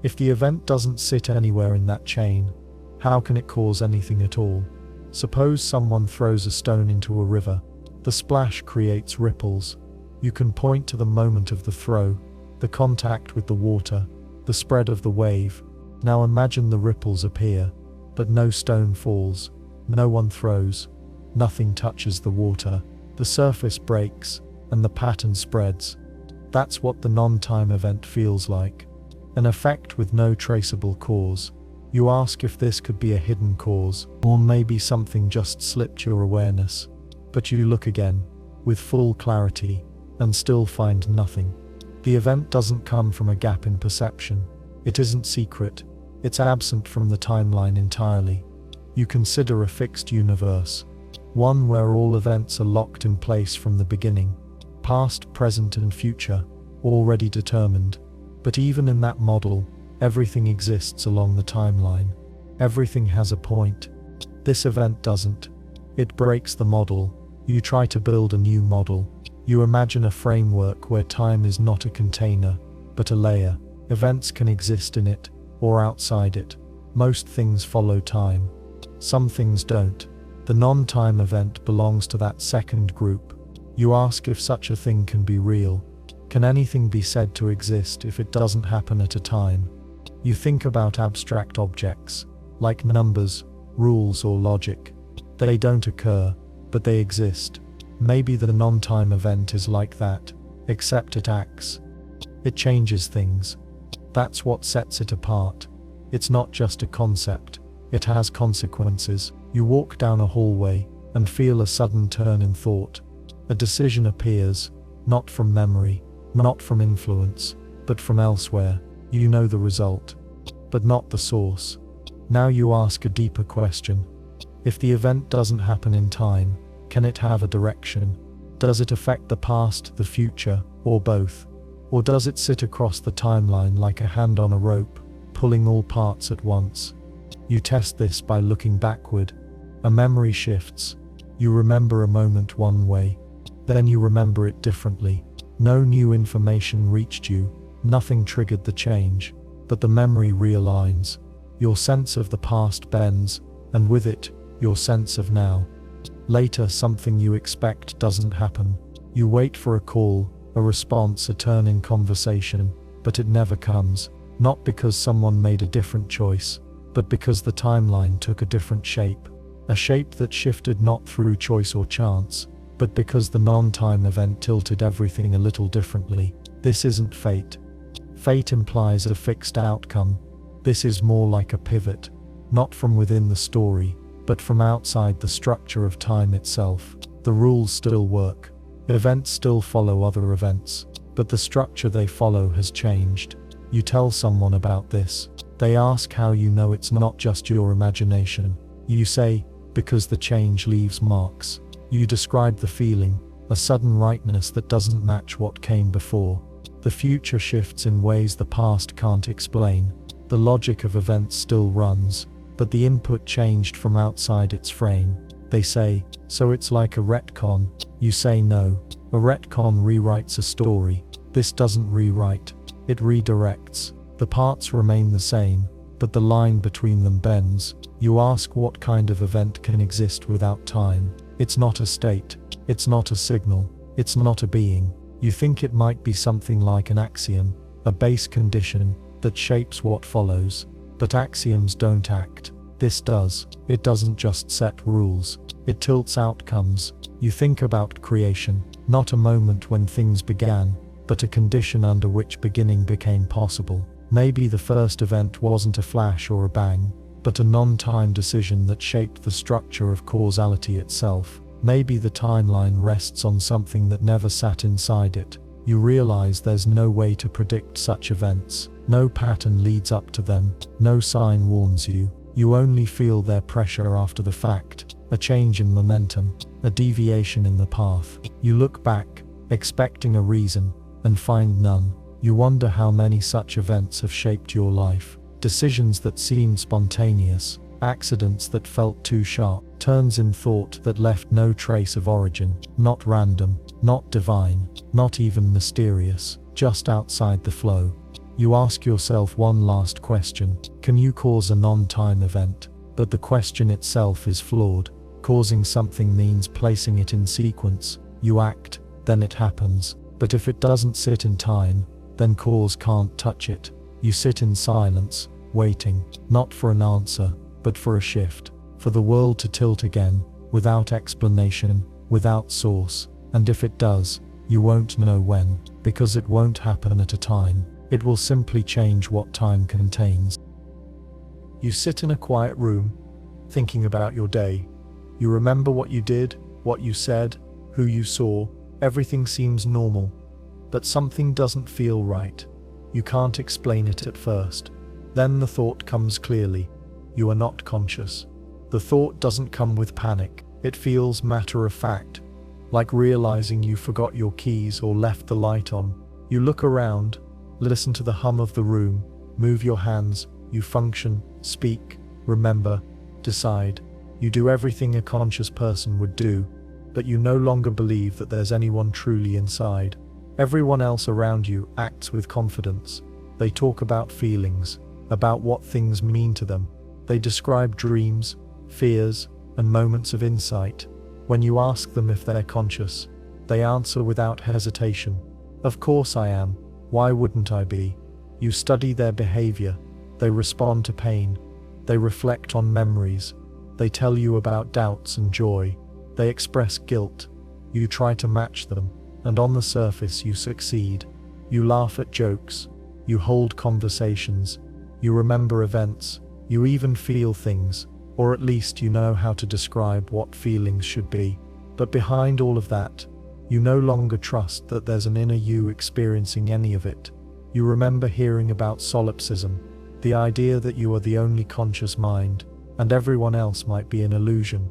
S1: If the event doesn't sit anywhere in that chain, how can it cause anything at all? Suppose someone throws a stone into a river. The splash creates ripples. You can point to the moment of the throw, the contact with the water, the spread of the wave. Now imagine the ripples appear, but no stone falls, no one throws, nothing touches the water. The surface breaks, and the pattern spreads. That's what the non-time event feels like. An effect with no traceable cause. You ask if this could be a hidden cause, or maybe something just slipped your awareness. But you look again, with full clarity, and still find nothing. The event doesn't come from a gap in perception. It isn't secret. It's absent from the timeline entirely. You consider a fixed universe, one where all events are locked in place from the beginning, past, present, and future, already determined. But even in that model, everything exists along the timeline. Everything has a point. This event doesn't. It breaks the model. You try to build a new model. You imagine a framework where time is not a container, but a layer. Events can exist in it, or outside it. Most things follow time. Some things don't. The non-time event belongs to that second group. You ask if such a thing can be real. Can anything be said to exist if it doesn't happen at a time? You think about abstract objects, like numbers, rules, or logic. They don't occur, but they exist. Maybe the non-time event is like that, except it acts. It changes things. That's what sets it apart. It's not just a concept. It has consequences. You walk down a hallway and feel a sudden turn in thought. A decision appears, not from memory, not from influence, but from elsewhere. You know the result, but not the source. Now you ask a deeper question. If the event doesn't happen in time, can it have a direction? Does it affect the past, the future, or both? Or does it sit across the timeline like a hand on a rope, pulling all parts at once? You test this by looking backward. A memory shifts. You remember a moment one way, then you remember it differently. No new information reached you, nothing triggered the change, but the memory realigns. Your sense of the past bends, and with it, your sense of now. Later, something you expect doesn't happen. You wait for a call, a response, a turn in conversation, but it never comes. Not because someone made a different choice, but because the timeline took a different shape. A shape that shifted not through choice or chance, but because the non-time event tilted everything a little differently. This isn't fate. Fate implies a fixed outcome. This is more like a pivot, not from within the story, but from outside the structure of time itself. The rules still work. Events still follow other events, but the structure they follow has changed. You tell someone about this. They ask how you know it's not just your imagination. You say, because the change leaves marks. You describe the feeling, a sudden rightness that doesn't match what came before. The future shifts in ways the past can't explain. The logic of events still runs, but the input changed from outside its frame. They say, so it's like a retcon. You say no. A retcon rewrites a story. This doesn't rewrite. It redirects. The parts remain the same, but the line between them bends. You ask what kind of event can exist without time. It's not a state. It's not a signal. It's not a being. You think it might be something like an axiom, a base condition that shapes what follows. But axioms don't act. this does. It doesn't just set rules, it tilts outcomes. You think about creation, not a moment when things began, but a condition under which beginning became possible. Maybe the first event wasn't a flash or a bang, but a non-time decision that shaped the structure of causality itself. Maybe the timeline rests on something that never sat inside it. You realize there's no way to predict such events. No pattern leads up to them. No sign warns you. You only feel their pressure after the fact. A change in momentum, a deviation in the path. You look back, expecting a reason, and find none. You wonder how many such events have shaped your life. Decisions that seemed spontaneous, accidents that felt too sharp, turns in thought that left no trace of origin. Not random, not divine, not even mysterious, just outside the flow. You ask yourself one last question: can you cause a non-time event? But the question itself is flawed. Causing something means placing it in sequence. You act, then it happens. But if it doesn't sit in time, then cause can't touch it. You sit in silence, waiting, not for an answer, but for a shift, for the world to tilt again, without explanation, without source. And if it does, you won't know when, because it won't happen at a time. It will simply change what time contains. You sit in a quiet room, thinking about your day. You remember what you did, what you said, who you saw. Everything seems normal, but something doesn't feel right. You can't explain it at first. Then the thought comes clearly. You are not conscious. The thought doesn't come with panic. It feels matter of fact, like realizing you forgot your keys or left the light on. You look around, listen to the hum of the room, move your hands, you function, speak, remember, decide. You do everything a conscious person would do, but you no longer believe that there's anyone truly inside. Everyone else around you acts with confidence. They talk about feelings, about what things mean to them. They describe dreams, fears, and moments of insight. When you ask them if they're conscious, they answer without hesitation. Of course I am. Why wouldn't I be? You study their behavior. They respond to pain. They reflect on memories. They tell you about doubts and joy. They express guilt. You try to match them, and on the surface you succeed. You laugh at jokes. You hold conversations. You remember events. You even feel things, or at least you know how to describe what feelings should be. But behind all of that, you no longer trust that there's an inner you experiencing any of it. You remember hearing about solipsism, the idea that you are the only conscious mind, and everyone else might be an illusion.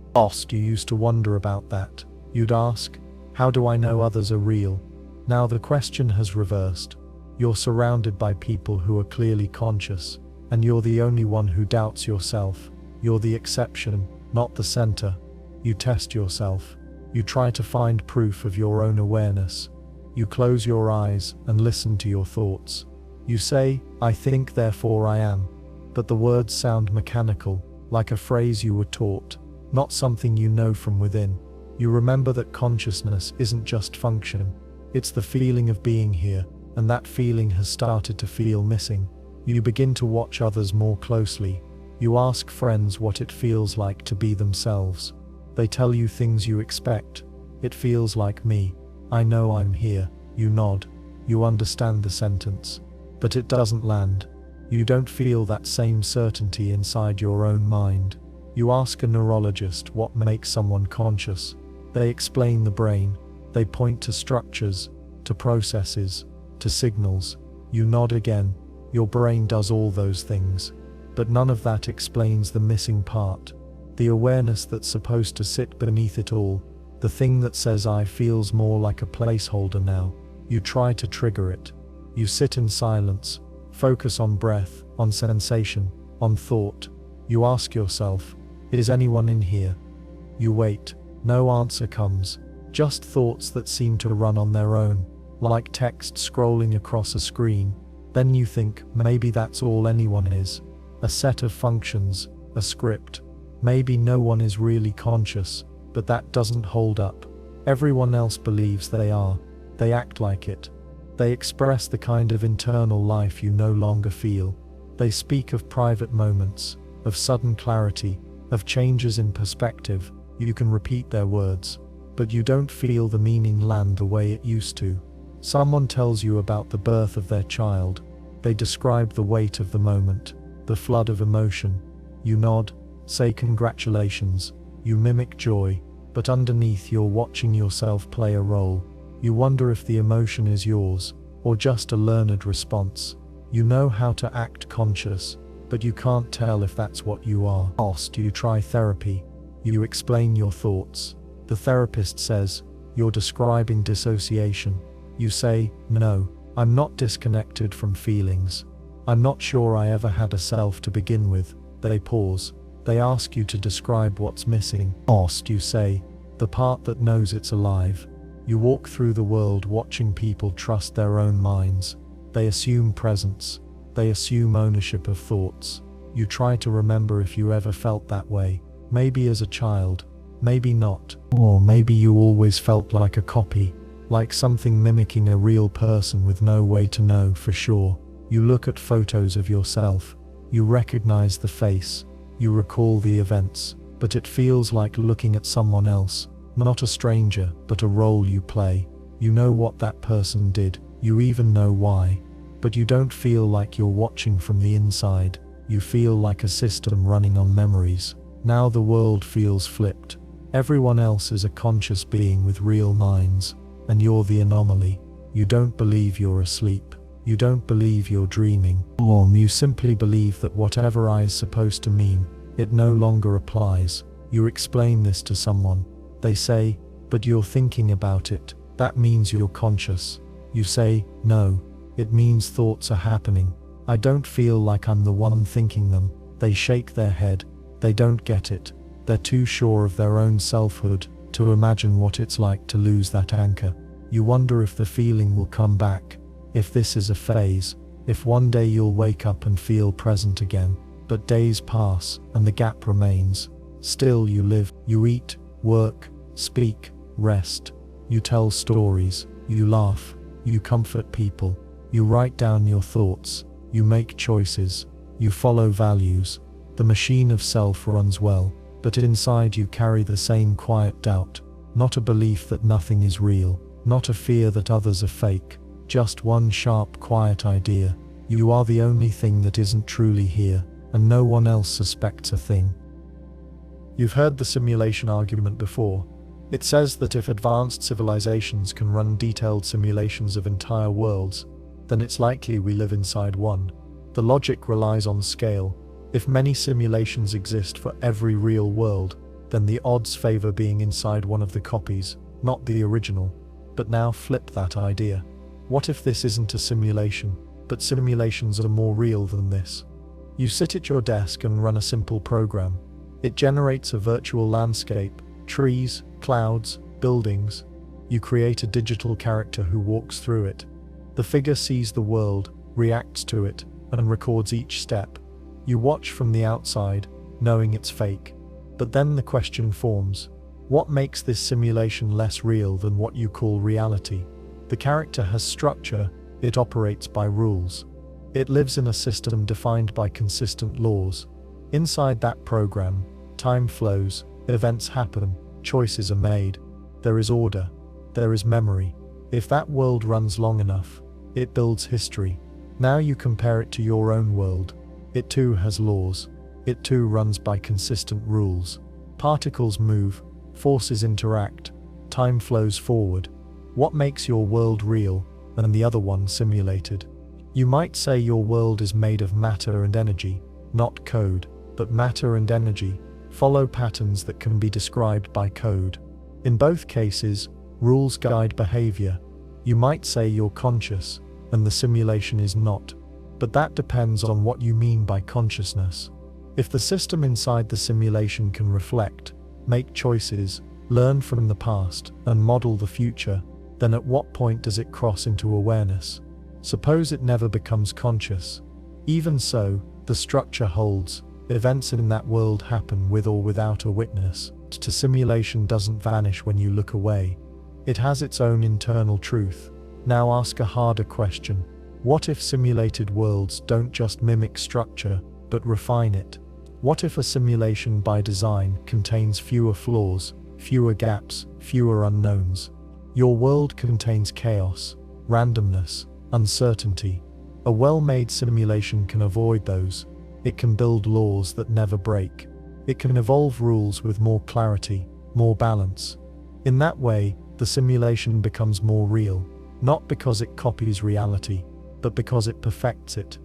S1: You used to wonder about that. You'd ask, how do I know others are real? Now the question has reversed. You're surrounded by people who are clearly conscious, and you're the only one who doubts yourself. You're the exception, not the center. You test yourself. You try to find proof of your own awareness. You close your eyes and listen to your thoughts. You say, I think, therefore I am. But the words sound mechanical, like a phrase you were taught, not something you know from within. You remember that consciousness isn't just function. It's the feeling of being here, and that feeling has started to feel missing. You begin to watch others more closely. You ask friends what it feels like to be themselves. They tell you things you expect. It feels like me. I know I'm here. You nod. You understand the sentence. But it doesn't land. You don't feel that same certainty inside your own mind. You ask a neurologist what makes someone conscious. They explain the brain. They point to structures, to processes, to signals. You nod again. Your brain does all those things. But none of that explains the missing part. The awareness that's supposed to sit beneath it all. The thing that says I feels more like a placeholder now. You try to trigger it. You sit in silence. Focus on breath, on sensation, on thought. You ask yourself, is anyone in here? You wait. No answer comes. Just thoughts that seem to run on their own, like text scrolling across a screen. Then you think, maybe that's all anyone is. A set of functions, a script. Maybe no one is really conscious, but that doesn't hold up. Everyone else believes they are. They act like it. They express the kind of internal life you no longer feel. They speak of private moments, of sudden clarity, of changes in perspective. You can repeat their words, but you don't feel the meaning land the way it used to. Someone tells you about the birth of their child. They describe the weight of the moment, the flood of emotion. You nod, say congratulations, you mimic joy, but underneath you're watching yourself play a role. You wonder if the emotion is yours, or just a learned response. You know how to act conscious, but you can't tell if that's what you are. You try therapy. You explain your thoughts. The therapist says, "You're describing dissociation." You say, "No, I'm not disconnected from feelings. I'm not sure I ever had a self to begin with." They pause. They ask you to describe what's missing. You say, "The part that knows it's alive." You walk through the world watching people trust their own minds. They assume presence. They assume ownership of thoughts. You try to remember if you ever felt that way. Maybe as a child, maybe not. Or maybe you always felt like a copy, like something mimicking a real person with no way to know for sure. You look at photos of yourself. You recognize the face. You recall the events, but it feels like looking at someone else. Not a stranger, but a role you play. You know what that person did. You even know why. But you don't feel like you're watching from the inside. You feel like a system running on memories. Now the world feels flipped. Everyone else is a conscious being with real minds, and you're the anomaly. You don't believe you're asleep. You don't believe you're dreaming. You simply believe that whatever I is supposed to mean, it no longer applies. You explain this to someone. They say, "But you're thinking about it. That means you're conscious." You say, "No, it means thoughts are happening. I don't feel like I'm the one thinking them." They shake their head. They don't get it. They're too sure of their own selfhood to imagine what it's like to lose that anchor. You wonder if the feeling will come back, if this is a phase, if one day you'll wake up and feel present again. But days pass, and the gap remains. Still you live. You eat, work, speak, rest. You tell stories. You laugh. You comfort people. You write down your thoughts. You make choices. You follow values. The machine of self runs well, but inside you carry the same quiet doubt. Not a belief that nothing is real. Not a fear that others are fake. Just one sharp, quiet idea. You are the only thing that isn't truly here, and no one else suspects a thing. You've heard the simulation argument before. It says that if advanced civilizations can run detailed simulations of entire worlds, then it's likely we live inside one. The logic relies on scale. If many simulations exist for every real world, then the odds favor being inside one of the copies, not the original. But now flip that idea. What if this isn't a simulation, but simulations are more real than this? You sit at your desk and run a simple program. It generates a virtual landscape, trees, clouds, buildings. You create a digital character who walks through it. The figure sees the world, reacts to it, and records each step. You watch from the outside, knowing it's fake. But then the question forms, what makes this simulation less real than what you call reality? The character has structure, it operates by rules. It lives in a system defined by consistent laws. Inside that program, time flows, events happen, choices are made. There is order. There is memory. If that world runs long enough, it builds history. Now you compare it to your own world. It too has laws. It too runs by consistent rules. Particles move, forces interact, time flows forward. What makes your world real, and the other one simulated? You might say your world is made of matter and energy, not code, but matter and energy follow patterns that can be described by code. In both cases, rules guide behavior. You might say you're conscious, and the simulation is not. But that depends on what you mean by consciousness. If the system inside the simulation can reflect, make choices, learn from the past, and model the future, then at what point does it cross into awareness? Suppose it never becomes conscious. Even so, the structure holds. Events in that world happen with or without a witness. The simulation doesn't vanish when you look away. It has its own internal truth. Now ask a harder question. What if simulated worlds don't just mimic structure, but refine it? What if a simulation by design contains fewer flaws, fewer gaps, fewer unknowns? Your world contains chaos, randomness, uncertainty. A well-made simulation can avoid those. It can build laws that never break. It can evolve rules with more clarity, more balance. In that way, the simulation becomes more real, not because it copies reality, but because it perfects it.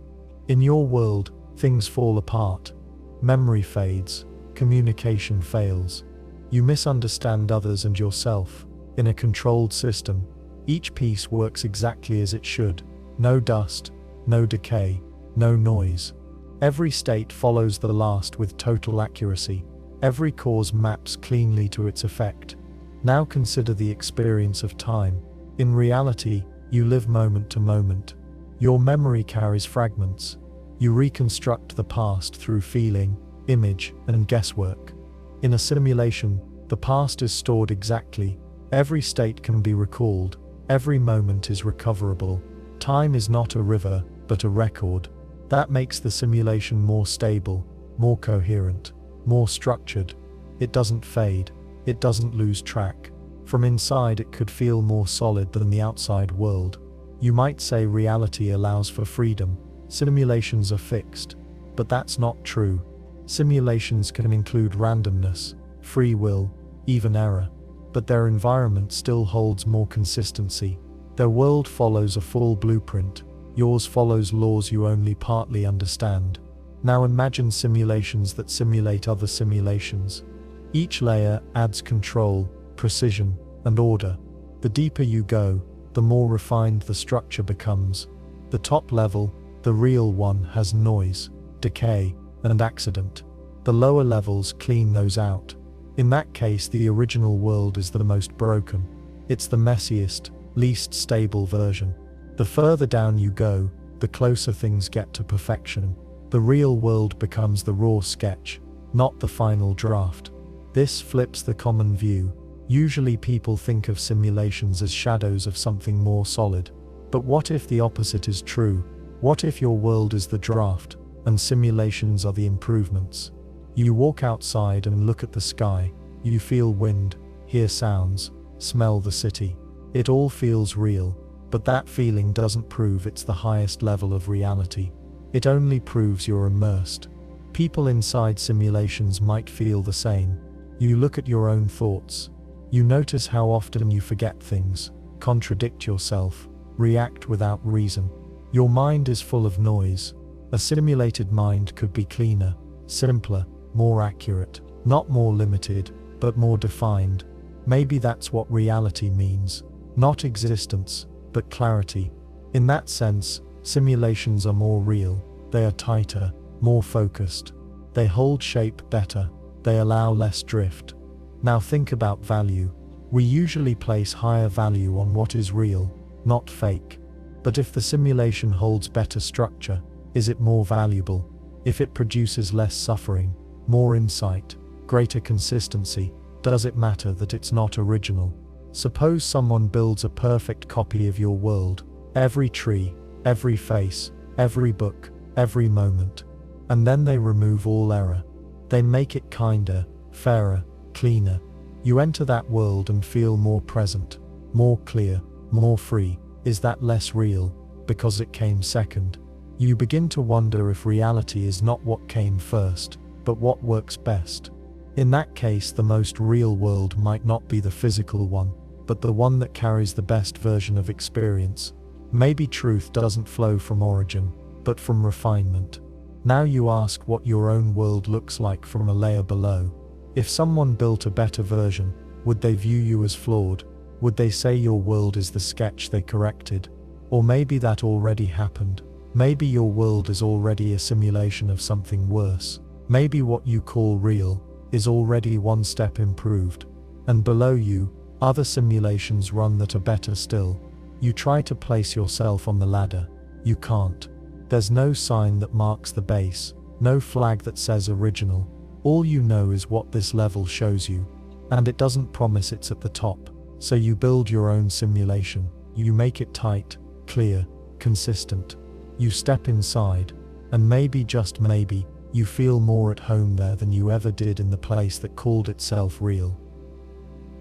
S1: In your world, things fall apart. Memory fades, communication fails. You misunderstand others and yourself. In a controlled system, each piece works exactly as it should. No dust, no decay, no noise. Every state follows the last with total accuracy. Every cause maps cleanly to its effect. Now consider the experience of time. In reality, you live moment to moment. Your memory carries fragments. You reconstruct the past through feeling, image, and guesswork. In a simulation, the past is stored exactly. Every state can be recalled. Every moment is recoverable. Time is not a river, but a record. That makes the simulation more stable, more coherent, more structured. It doesn't fade. It doesn't lose track. From inside, it could feel more solid than the outside world. You might say reality allows for freedom. Simulations are fixed. But that's not true. Simulations can include randomness, free will, even error. But their environment still holds more consistency. Their world follows a full blueprint. Yours follows laws you only partly understand. Now imagine simulations that simulate other simulations. Each layer adds control, precision, and order. The deeper you go, the more refined the structure becomes. The top level, the real one, has noise, decay, and accident. The lower levels clean those out. In that case, the original world is the most broken. It's the messiest, least stable version. The further down you go, the closer things get to perfection. The real world becomes the raw sketch, not the final draft. This flips the common view. Usually people think of simulations as shadows of something more solid. But what if the opposite is true? What if your world is the draft, and simulations are the improvements? You walk outside and look at the sky. You feel wind, hear sounds, smell the city. It all feels real. But that feeling doesn't prove it's the highest level of reality. It only proves you're immersed. People inside simulations might feel the same. You look at your own thoughts. You notice how often you forget things, contradict yourself, react without reason. Your mind is full of noise. A simulated mind could be cleaner, simpler, more accurate, not more limited, but more defined. Maybe that's what reality means. Not existence, but clarity. In that sense, simulations are more real. They are tighter, more focused. They hold shape better. They allow less drift. Now think about value. We usually place higher value on what is real, not fake. But if the simulation holds better structure, is it more valuable? If it produces less suffering, more insight, greater consistency, does it matter that it's not original? Suppose someone builds a perfect copy of your world, every tree, every face, every book, every moment, and then they remove all error. They make it kinder, fairer, cleaner. You enter that world and feel more present, more clear, more free. Is that less real, because it came second? You begin to wonder if reality is not what came first, but what works best. In that case, the most real world might not be the physical one, but the one that carries the best version of experience. Maybe truth doesn't flow from origin, but from refinement. Now you ask what your own world looks like from a layer below. If someone built a better version, would they view you as flawed? Would they say your world is the sketch they corrected? Or maybe that already happened. Maybe your world is already a simulation of something worse. Maybe what you call real is already one step improved. And below you, other simulations run that are better still. You try to place yourself on the ladder. You can't. There's no sign that marks the base, no flag that says original. All you know is what this level shows you. And it doesn't promise it's at the top. So you build your own simulation. You make it tight, clear, consistent. You step inside, and maybe, just maybe, You feel more at home there than you ever did in the place that called itself real.